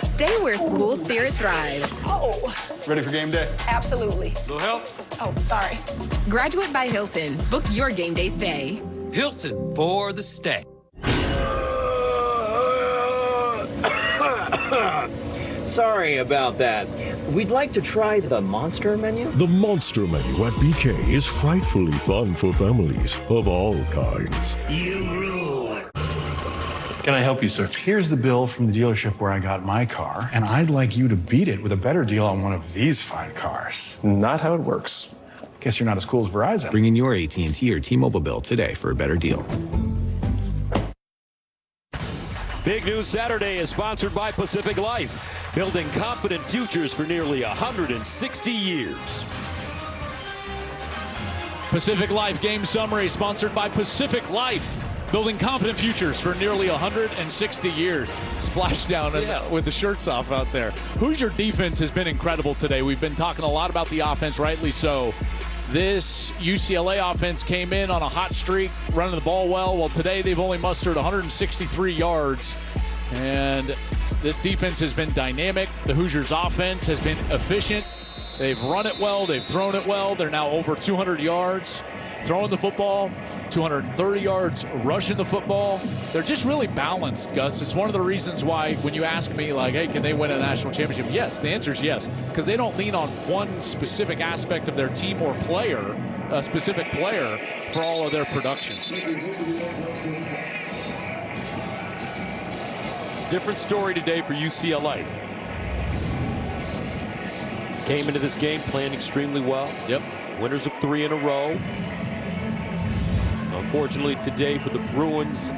you. Stay where school spirit thrives. Oh. Ready for game day? Absolutely. Little help? Oh, sorry. Graduate by Hilton. Book your game day stay. Hilton for the stay. Sorry about that. We'd like to try the Monster menu. The Monster menu at BK is frightfully fun for families of all kinds. You rule. Can I help you, sir? Here's the bill from the dealership where I got my car, and I'd like you to beat it with a better deal on one of these fine cars. Not how it works. Guess you're not as cool as Verizon. Bring in your AT&T or T-Mobile bill today for a better deal. Big News Saturday is sponsored by Pacific Life, building confident futures for nearly 160 years. Pacific Life game summary sponsored by Pacific Life. Building confident futures for nearly 160 years. Splashdown with the shirts off out there. Hoosier defense has been incredible today. We've been talking a lot about the offense, rightly so. This UCLA offense came in on a hot streak, running the ball well. Well, today they've only mustered 163 yards. And this defense has been dynamic. The Hoosiers offense has been efficient. They've run it well. They've thrown it well. They're now over 200 yards. Throwing the football, 230 yards, rushing the football. They're just really balanced, Gus. It's one of the reasons why when you ask me, like, hey, can they win a national championship? Yes, the answer is yes, because they don't lean on one specific aspect of their team or player, a specific player, for all of their production. Different story today for UCLA. Came into this game playing extremely well. Yep. Winners of 3 in a row. Unfortunately today for the Bruins,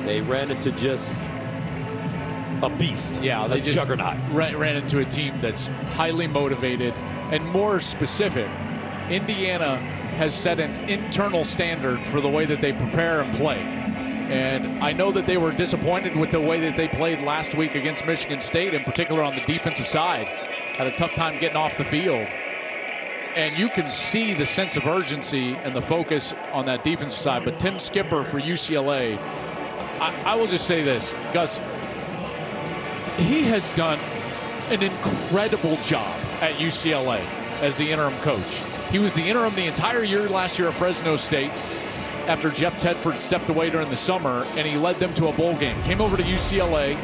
they ran into just a beast. Yeah, they just juggernaut. Ran into a team that's highly motivated and more specific. Indiana has set an internal standard for the way that they prepare and play. And I know that they were disappointed with the way that they played last week against Michigan State, in particular on the defensive side. Had a tough time getting off the field. And you can see the sense of urgency and the focus on that defensive side. But Tim Skipper for UCLA, I will just say this, Gus, he has done an incredible job at UCLA as the interim coach. He was the interim the entire year last year at Fresno State after Jeff Tedford stepped away during the summer, and he led them to a bowl game. Came over to UCLA.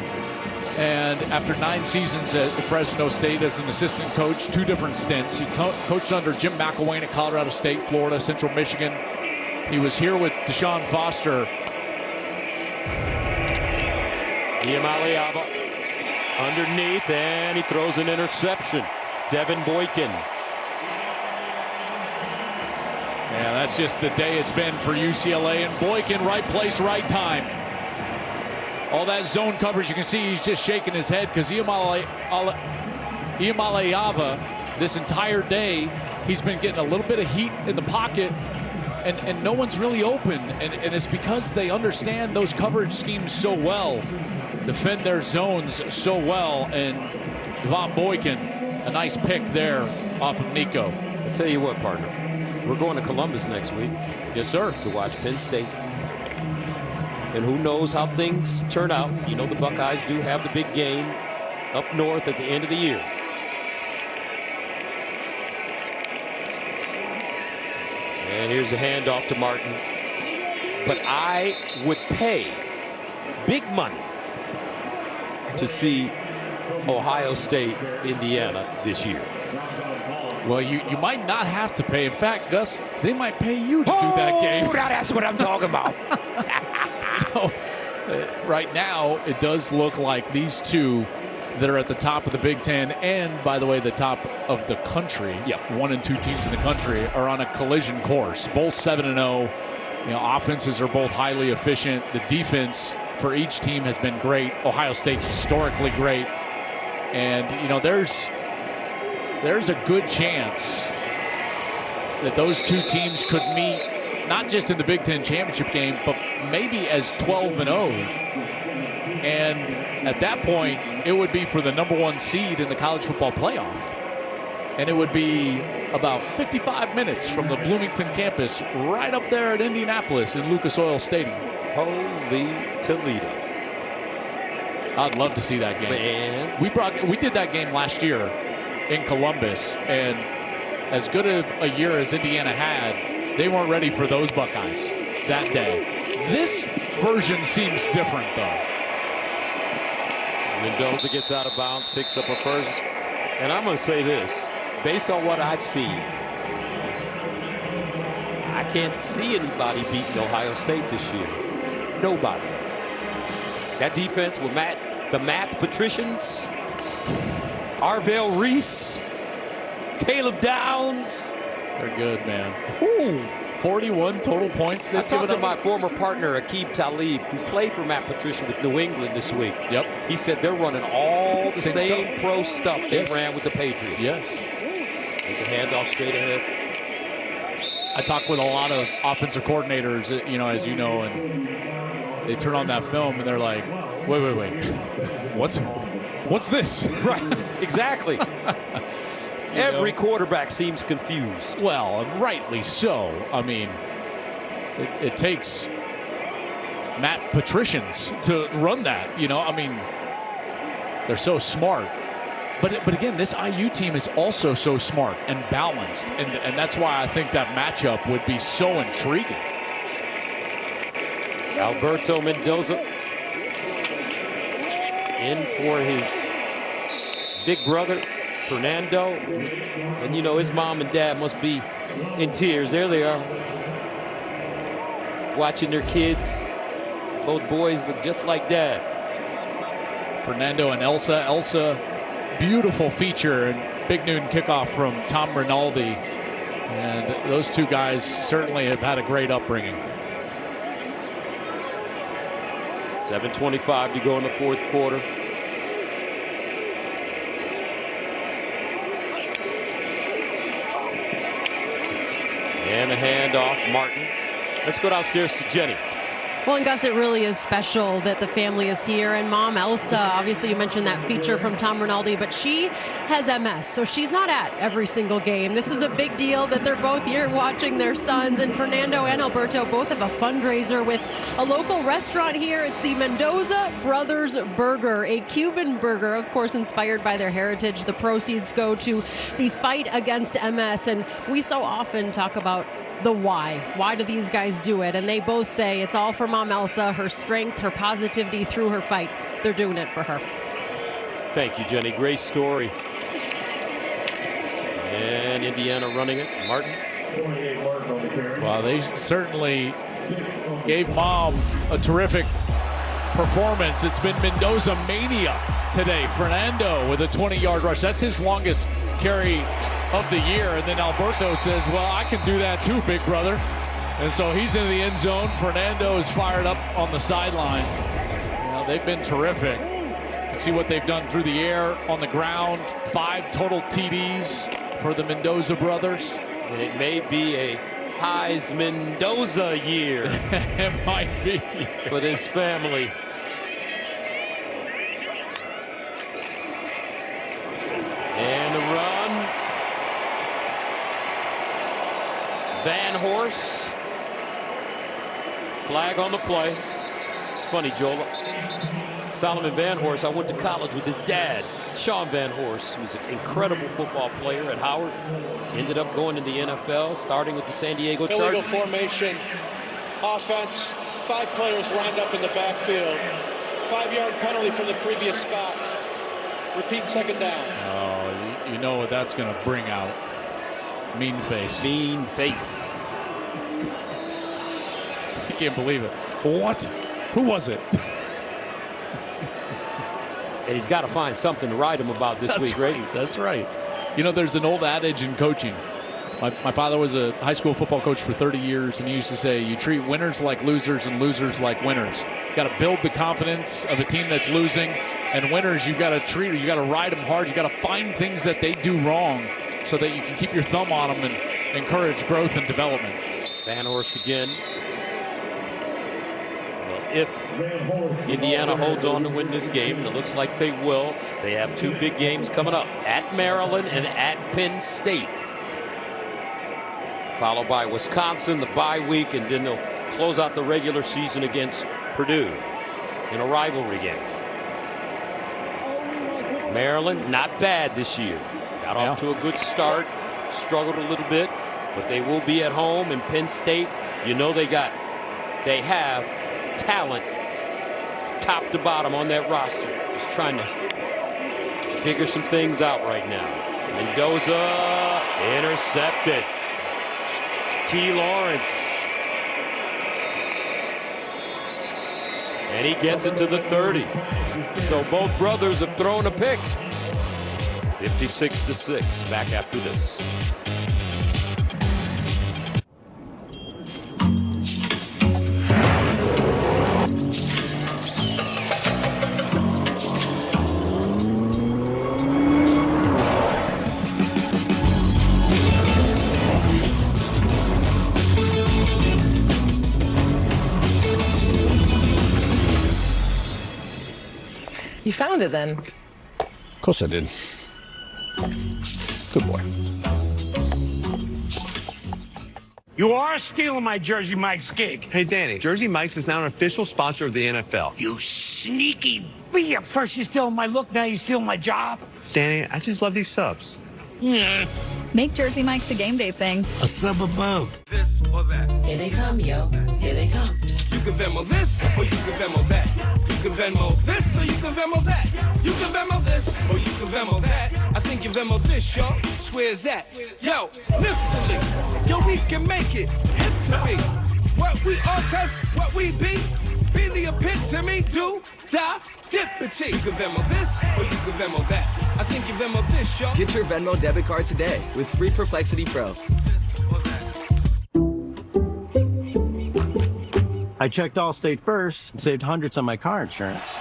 And after 9 seasons at Fresno State as an assistant coach, 2 different stints. He coached under Jim McElwain at Colorado State, Florida, Central Michigan. He was here with Deshaun Foster. Iamaleava underneath, and he throws an interception. Devin Boykin. Yeah, that's just the day it's been for UCLA. And Boykin, right place, right time. All that zone coverage, you can see he's just shaking his head because Iamaleava, this entire day, he's been getting a little bit of heat in the pocket, and no one's really open. And it's because they understand those coverage schemes so well, defend their zones so well. And Devon Boykin, a nice pick there off of Nico. I'll tell you what, partner. We're going to Columbus next week. Yes, sir. To watch Penn State. And who knows how things turn out. You know the Buckeyes do have the big game up north at the end of the year. And here's a handoff to Martin. But I would pay big money to see Ohio State, Indiana this year. Well, you might not have to pay. In fact, Gus, they might pay you to do that game. Now that's what I'm talking about. Right now, it does look like these two that are at the top of the Big Ten and, by the way, the top of the country, 1 and 2 teams in the country, are on a collision course. Both 7-0. Offenses are both highly efficient. The defense for each team has been great. Ohio State's historically great. And, there's a good chance that those 2 teams could meet not just in the Big Ten championship game, but maybe as 12-0s. And at that point, it would be for the #1 seed in the college football playoff. And it would be about 55 minutes from the Bloomington campus right up there at Indianapolis in Lucas Oil Stadium. Holy Toledo. I'd love to see that game. Man. We did that game last year in Columbus, and as good of a year as Indiana had, they weren't ready for those Buckeyes that day. This version seems different, though. Mendoza gets out of bounds, picks up a first. And I'm going to say this. Based on what I've seen, I can't see anybody beating Ohio State this year. Nobody. That defense with the math patricians, Arvell Reese, Caleb Downs. They're good, man. Ooh. 41 total points. I talked to my former partner, Aqib Talib, who played for Matt Patricia with New England this week. Yep. He said they're running all the same stuff. pro stuff they ran with the Patriots. Yes. There's a handoff straight ahead. I talk with a lot of offensive coordinators, as you know, and they turn on that film and they're like, wait. What's this? Right. Exactly. Every quarterback seems confused. Well, rightly so. I mean, it takes Matt Patricians to run that. I mean, they're so smart. But again, this IU team is also so smart and balanced, and that's why I think that matchup would be so intriguing. Alberto Mendoza in for his big brother, Fernando. And his mom and dad must be in tears. There they are, watching their kids. Both boys look just like dad. Fernando and Elsa, beautiful feature and big noon kickoff from Tom Rinaldi. And those two guys certainly have had a great upbringing. 7:25 to go in the fourth quarter. And a handoff, Martin. Let's go downstairs to Jenny. Well, and Gus, it really is special that the family is here. And Mom, Elsa, obviously you mentioned that feature from Tom Rinaldi, but she has MS, so she's not at every single game. This is a big deal that they're both here watching their sons. And Fernando and Alberto both have a fundraiser with a local restaurant here. It's the Mendoza Brothers Burger, a Cuban burger, of course, inspired by their heritage. The proceeds go to the fight against MS. And we so often talk about the why. Why do these guys do it? And they both say it's all for Mom Elsa, her strength, her positivity through her fight. They're doing it for her. Thank you, Jenny. Great story. And Indiana running it. Martin. Well, they certainly gave Mom a terrific performance. It's been Mendoza mania today. Fernando with a 20-yard rush. That's his longest carry of the year. And then Alberto says, well, I can do that too, big brother. And so he's in the end zone. Fernando is fired up on the sidelines. They've been terrific. And see what they've done through the air, on the ground. 5 total TDs for the Mendoza brothers. And it may be a Heisman Mendoza year. It might be. For this family. And the run. Van Horst. Flag on the play. It's funny, Joel. Solomon Van Horst, I went to college with his dad, Sean Van Horst, who was an incredible football player at Howard. Ended up going to the NFL, starting with the San Diego Chargers. Illegal formation. Offense. 5 players lined up in the backfield. 5-yard penalty from the previous spot. Repeat, second down. Oh, you know what that's going to bring out. Mean face. Mean face. I can't believe it. What? Who was it? And he's got to find something to write him about this week, right? That's right. There's an old adage in coaching. My father was a high school football coach for 30 years, and he used to say, you treat winners like losers and losers like winners. You got to build the confidence of a team that's losing, and winners, you got to ride them hard. You got to find things that they do wrong so that you can keep your thumb on them and encourage growth and development. Van Horst again. Well, if Indiana holds on to win this game, and it looks like they will, they have two big games coming up, at Maryland and at Penn State. Followed by Wisconsin, the bye week, and then they'll close out the regular season against Purdue in a rivalry game. Maryland, not bad this year. Got off to a good start, struggled a little bit, but they will be at home. And Penn State, you know they have talent top to bottom on that roster. Just trying to figure some things out right now. Mendoza intercepted. Key Lawrence. And he gets it to the 30. So both brothers have thrown a pick. 56-6. Back after this. You found it then. Of course I did. Good boy. You are stealing my Jersey Mike's gig. Hey, Danny, Jersey Mike's is now an official sponsor of the NFL. You sneaky bee. First you steal my look, now you steal my job. Danny, I just love these subs. Yeah. Make Jersey Mike's a game day thing. A sub above. This or that. Here they come, yo. Here they come. You can Venmo this, or you can Venmo that. You can Venmo this, or you can Venmo that. You can Venmo this, or you can Venmo that. I think you Venmo this, yo. Swears that. Yo, liftily. Yo, we can make it hip to me. What we are, cause what we be the epitome, do, die, dippity. You can Venmo this, or you can Venmo that. I think you Venmo this, yo. Get your Venmo debit card today with free Perplexity Pro. I checked Allstate first and saved hundreds on my car insurance.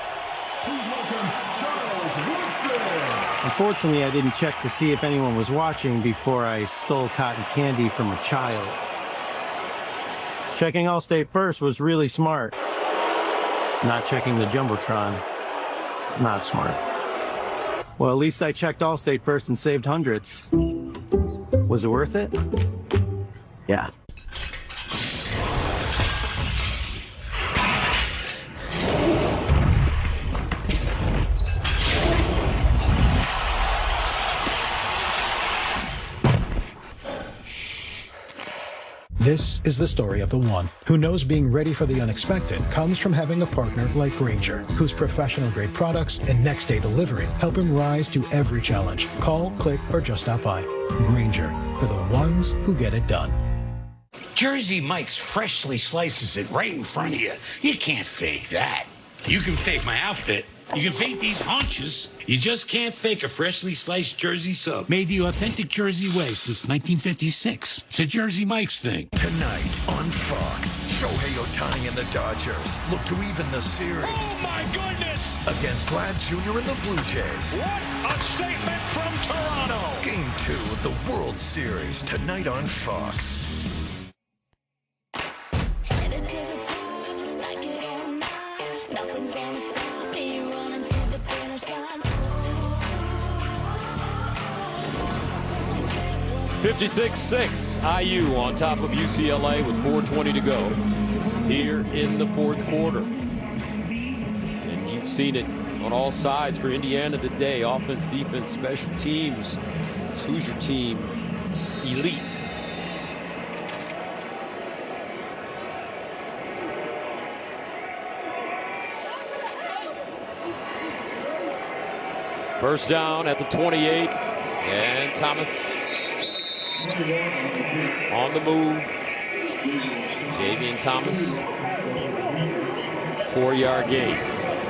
Please welcome Charles Woodson. Unfortunately, I didn't check to see if anyone was watching before I stole cotton candy from a child. Checking Allstate first was really smart. Not checking the Jumbotron, not smart. Well, at least I checked Allstate first and saved hundreds. Was it worth it? Yeah. This is the story of the one who knows being ready for the unexpected comes from having a partner like Grainger, whose professional-grade products and next-day delivery help him rise to every challenge. Call, click, or just stop by. Grainger, for the ones who get it done. Jersey Mike's freshly slices it right in front of you. You can't fake that. You can fake my outfit. You can fake these haunches. You just can't fake a freshly sliced Jersey sub. Made the authentic Jersey way since 1956. It's a Jersey Mike's thing. Tonight on Fox, Shohei Ohtani and the Dodgers look to even the series. Oh my goodness! Against Vlad Jr. and the Blue Jays. What a statement from Toronto! Game 2 of the World Series tonight on Fox. Nothing's gonna stop me running through the finish line. 56-6, IU on top of UCLA with 4:20 to go here in the fourth quarter. And you've seen it on all sides for Indiana today. Offense, defense, special teams. It's Hoosier team elite. First down at the 28, and Thomas on the move. Javian Thomas, 4-yard gain.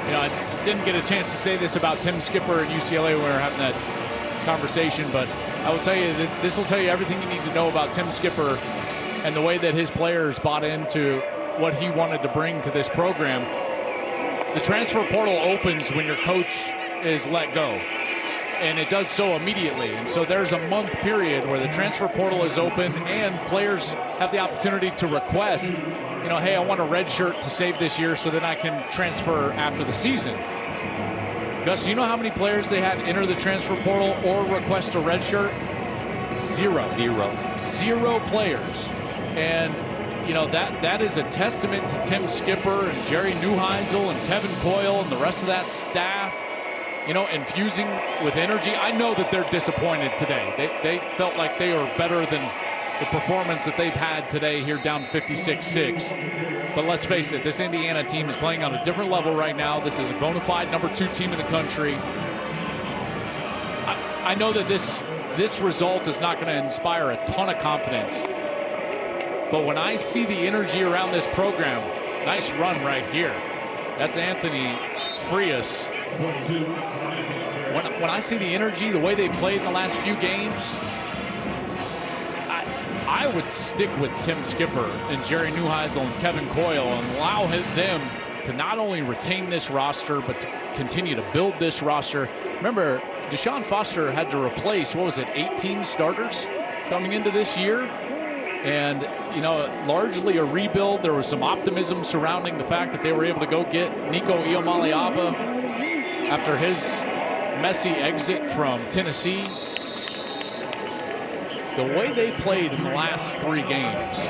You know, I didn't get a chance to say this about Tim Skipper at UCLA when we were having that conversation, but I will tell you that this will tell you everything you need to know about Tim Skipper and the way that his players bought into what he wanted to bring to this program. The transfer portal opens when your coach is let go, and it does so immediately. And so there's a month period where the transfer portal is open and players have the opportunity to request hey, I want a red shirt to save this year so then I can transfer after the season. Gus, you know how many players they had enter the transfer portal or request a red shirt? Zero players. And, that is a testament to Tim Skipper and Jerry Neuheisel and Kevin Coyle and the rest of that staff, infusing with energy. I know that they're disappointed today. They felt like they were better than the performance that they've had today here down 56-6. But let's face it, this Indiana team is playing on a different level right now. This is a bona fide number 2 team in the country. I know that this result is not going to inspire a ton of confidence. But when I see the energy around this program, nice run right here. That's Anthony Frias. When I see the energy, the way they played in the last few games, I would stick with Tim Skipper and Jerry Neuheisel and Kevin Coyle and allow them to not only retain this roster, but to continue to build this roster. Remember, Deshaun Foster had to replace, 18 starters coming into this year? And, largely a rebuild. There was some optimism surrounding the fact that they were able to go get Nico Iamaleava after his messy exit from Tennessee. The way they played in the last 3 games,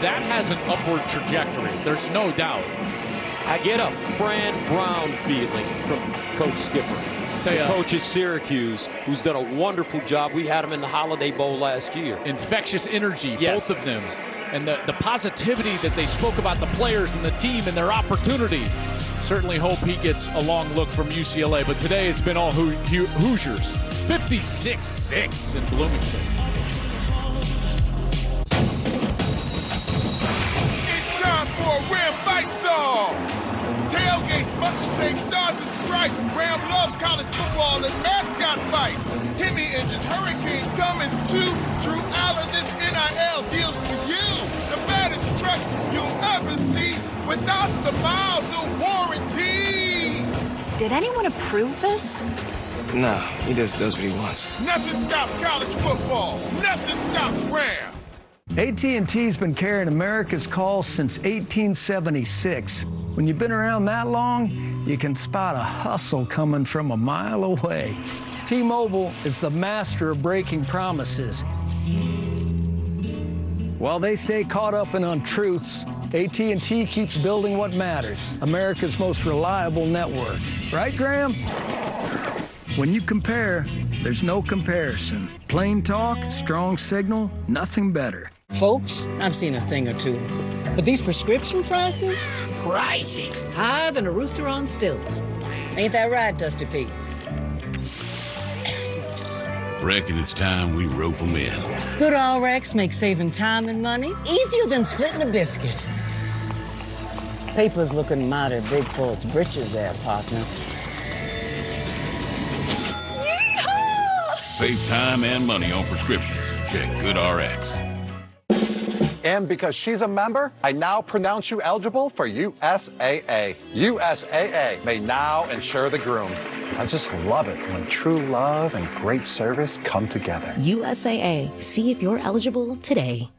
that has an upward trajectory. There's no doubt. I get a Fran Brown feeling from Coach Skipper. The coach at Syracuse, who's done a wonderful job. We had him in the Holiday Bowl last year. Infectious energy, yes. Both of them. And the positivity that they spoke about the players and the team and their opportunity. Certainly hope he gets a long look from UCLA. But today it's been all Hoosiers. 56-6 in Bloomington. For a Ram fight song. Tailgates, muscle tanks, stars and stripes. Ram loves college football and mascot fights. Hemi engines, hurricanes, Cummins too. Drew Allen, this NIL deals with you. The baddest trucks you'll ever see with thousands of miles of warranty. Did anyone approve this? No, he just does what he wants. Nothing stops college football. Nothing stops Ram. AT&T's been carrying America's calls since 1876. When you've been around that long, you can spot a hustle coming from a mile away. T-Mobile is the master of breaking promises. While they stay caught up in untruths, AT&T keeps building what matters, America's most reliable network. Right, Graham? When you compare, there's no comparison. Plain talk, strong signal, nothing better. Folks, I've seen a thing or two, but these prescription prices? Pricey. Higher than a rooster on stilts. Ain't that right, Dusty Pete? Reckon it's time we rope them in. Good RX makes saving time and money easier than splitting a biscuit. Paper's looking mighty big for its britches there, partner. Save time and money on prescriptions. Check GoodRx. And because she's a member, I now pronounce you eligible for USAA. USAA may now insure the groom. I just love it when true love and great service come together. USAA. See if you're eligible today.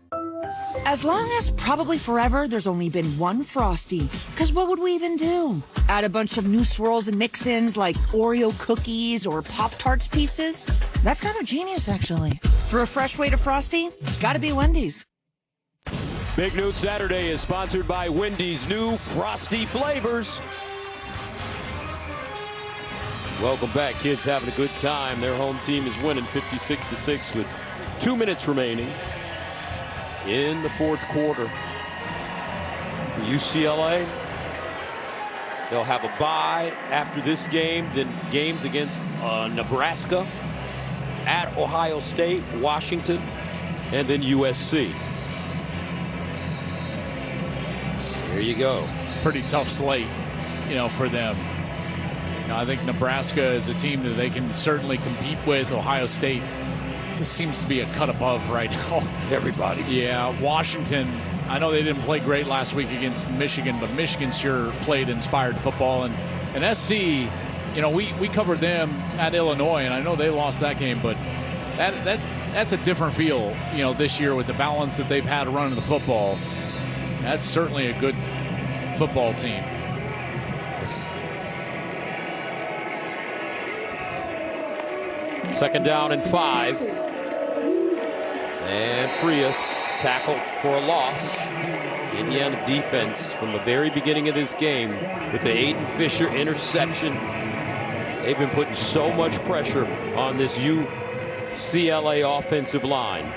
As long as probably forever there's only been one Frosty. Because what would we even do? Add a bunch of new swirls and mix-ins like Oreo cookies or Pop-Tarts pieces? That's kind of genius, actually. For a fresh way to Frosty, gotta be Wendy's. Big Noon Saturday is sponsored by Wendy's new Frosty flavors. Welcome back, kids having a good time. Their home team is winning 56-6 with 2 minutes remaining in the fourth quarter. For UCLA, they'll have a bye after this game, then games against Nebraska, at Ohio State, Washington, and then USC. There you go. Pretty tough slate, for them. I think Nebraska is a team that they can certainly compete with. Ohio State just seems to be a cut above right now. Everybody. Yeah, Washington, I know they didn't play great last week against Michigan, but Michigan sure played inspired football. And SC, we covered them at Illinois, and I know they lost that game, but that's a different feel, this year with the balance that they've had running the football. That's certainly a good football team. Yes. Second down and 5. And Frias tackled for a loss. Indiana defense from the very beginning of this game with the Aiden Fisher interception. They've been putting so much pressure on this UCLA offensive line.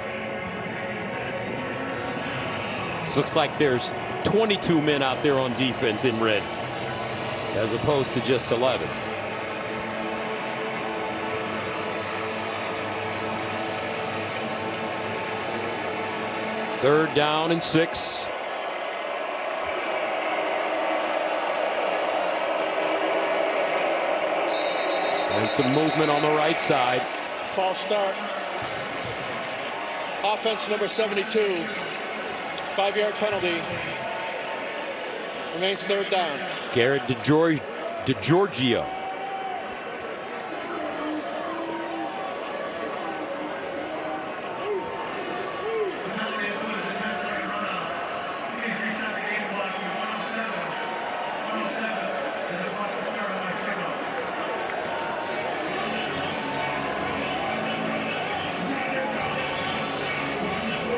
It looks like there's 22 men out there on defense in red, as opposed to just 11. Third down and 6. And some movement on the right side. False start. Offense number 72. 5-yard penalty. Remains third down. Garrett DeGiorgio.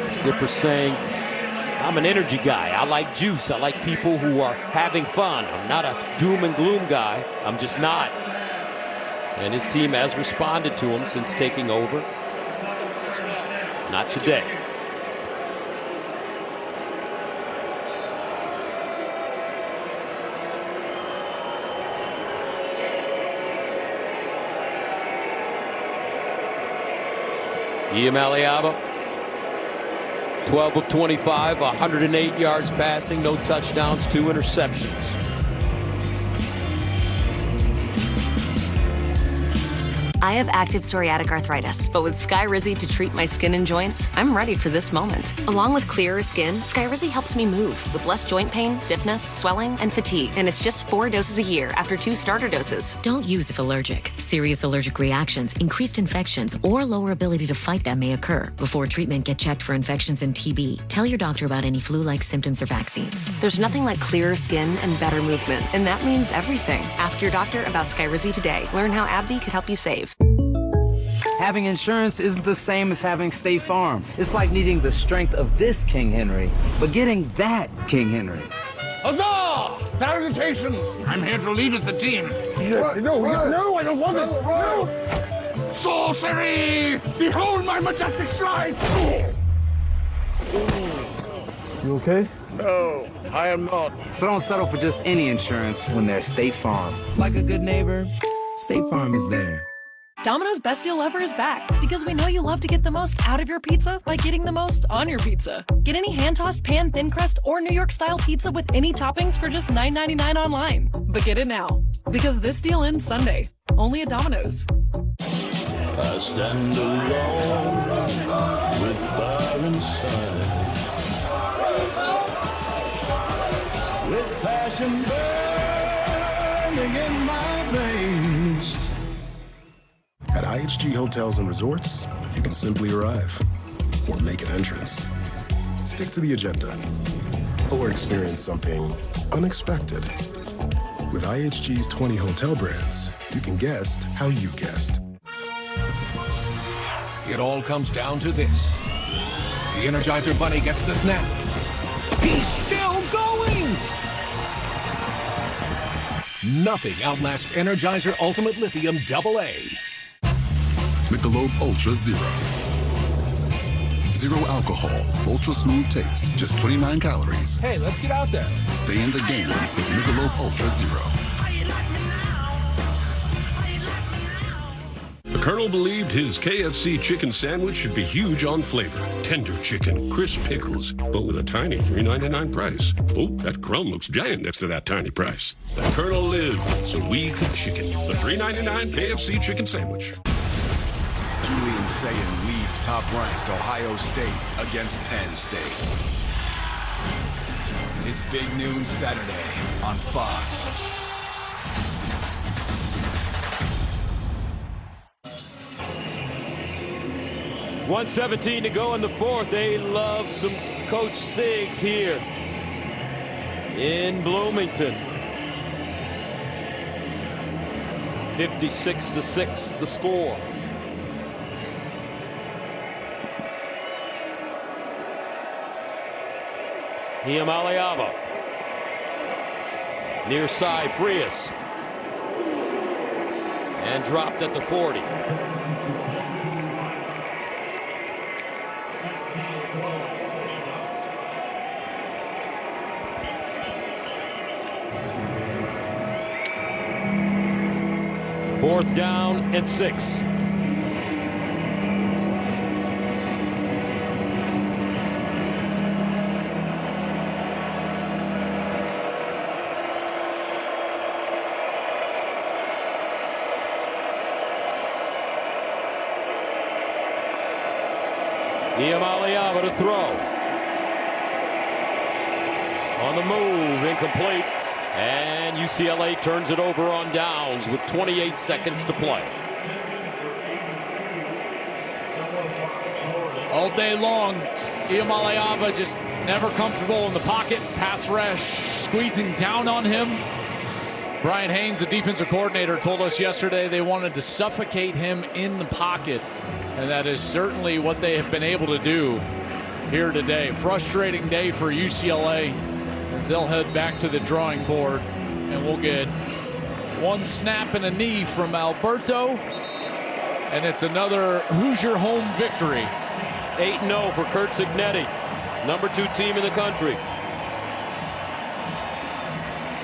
Skipper saying, I'm an energy guy. I like juice. I like people who are having fun. I'm not a doom and gloom guy. I'm just not. And his team has responded to him since taking over. Not today. Iamaleava, 12 of 25, 108 yards passing, no touchdowns, 2 interceptions. I have active psoriatic arthritis, but with Skyrizi to treat my skin and joints, I'm ready for this moment. Along with clearer skin, Skyrizi helps me move with less joint pain, stiffness, swelling, and fatigue. And it's just 4 doses a year after 2 starter doses. Don't use if allergic. Serious allergic reactions, increased infections, or lower ability to fight them may occur. Before treatment, get checked for infections and TB. Tell your doctor about any flu-like symptoms or vaccines. There's nothing like clearer skin and better movement, and that means everything. Ask your doctor about Skyrizi today. Learn how AbbVie could help you save. Having insurance isn't the same as having State Farm. It's like needing the strength of this King Henry, but getting that King Henry. Huzzah! Salutations! I'm here to lead with the team. No, I don't want it. No! Sorcery! Behold my majestic strides! You okay? No, I am not. So don't settle for just any insurance when there's State Farm. Like a good neighbor, State Farm is there. Domino's Best Deal Ever is back because we know you love to get the most out of your pizza by getting the most on your pizza. Get any hand-tossed pan thin crust or New York-style pizza with any toppings for just $9.99 online. But get it now, because this deal ends Sunday. Only at Domino's. I stand alone with fire inside, with passion burning in my veins. At IHG Hotels and Resorts, you can simply arrive or make an entrance. Stick to the agenda or experience something unexpected. With IHG's 20 hotel brands, you can guest how you guest. It all comes down to this. The Energizer Bunny gets the snap. He's still going! Nothing outlasts Energizer Ultimate Lithium AA. Michelob Ultra Zero. Zero alcohol, ultra smooth taste, just 29 calories. Hey, let's get out there. Stay in the game with Michelob Ultra Zero. The Colonel believed his KFC chicken sandwich should be huge on flavor. Tender chicken, crisp pickles, but with a tiny $3.99 price. Oh, that crumb looks giant next to that tiny price. The Colonel lived so we could chicken. The $3.99 KFC chicken sandwich. Julian Sayin leads top-ranked Ohio State against Penn State. It's Big Noon Saturday on Fox. .117 to go in the fourth. They love some Coach Siggs here. in Bloomington. 56-6 the score. Iamaleava. Near side, Frias. And dropped at the 40. Fourth down and 6. Iamaleava to throw. On the move, incomplete. And UCLA turns it over on downs with 28 seconds to play. All day long, Iamaleava just never comfortable in the pocket. Pass rush squeezing down on him. Brian Haynes, the defensive coordinator, told us yesterday they wanted to suffocate him in the pocket. And that is certainly what they have been able to do here today. Frustrating day for UCLA as they'll head back to the drawing board. And we'll get one snap and a knee from Alberto. And it's another Hoosier home victory. 8-0 for Kurt Cignetti, number 2 team in the country.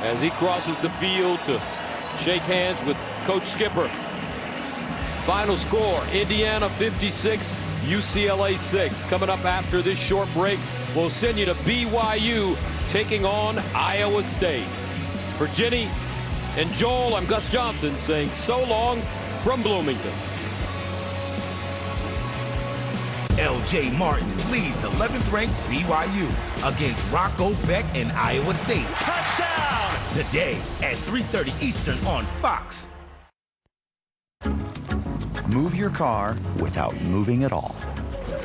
As he crosses the field to shake hands with Coach Skipper. Final score, Indiana 56, UCLA 6. Coming up after this short break, we'll send you to BYU taking on Iowa State. For Jenny and Joel, I'm Gus Johnson saying so long from Bloomington. L.J. Martin leads 11th-ranked BYU against Rocco Beck and Iowa State. Touchdown! Today at 3:30 Eastern on Fox. Move your car without moving at all.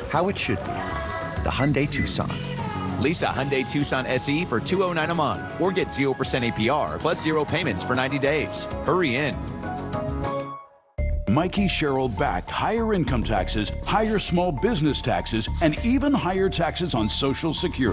How it should be. The Hyundai Tucson. Lease a Hyundai Tucson SE for $209 a month or get 0% APR plus 0 payments for 90 days. Hurry in. Mikey Sherrill backed higher income taxes, higher small business taxes, and even higher taxes on Social Security.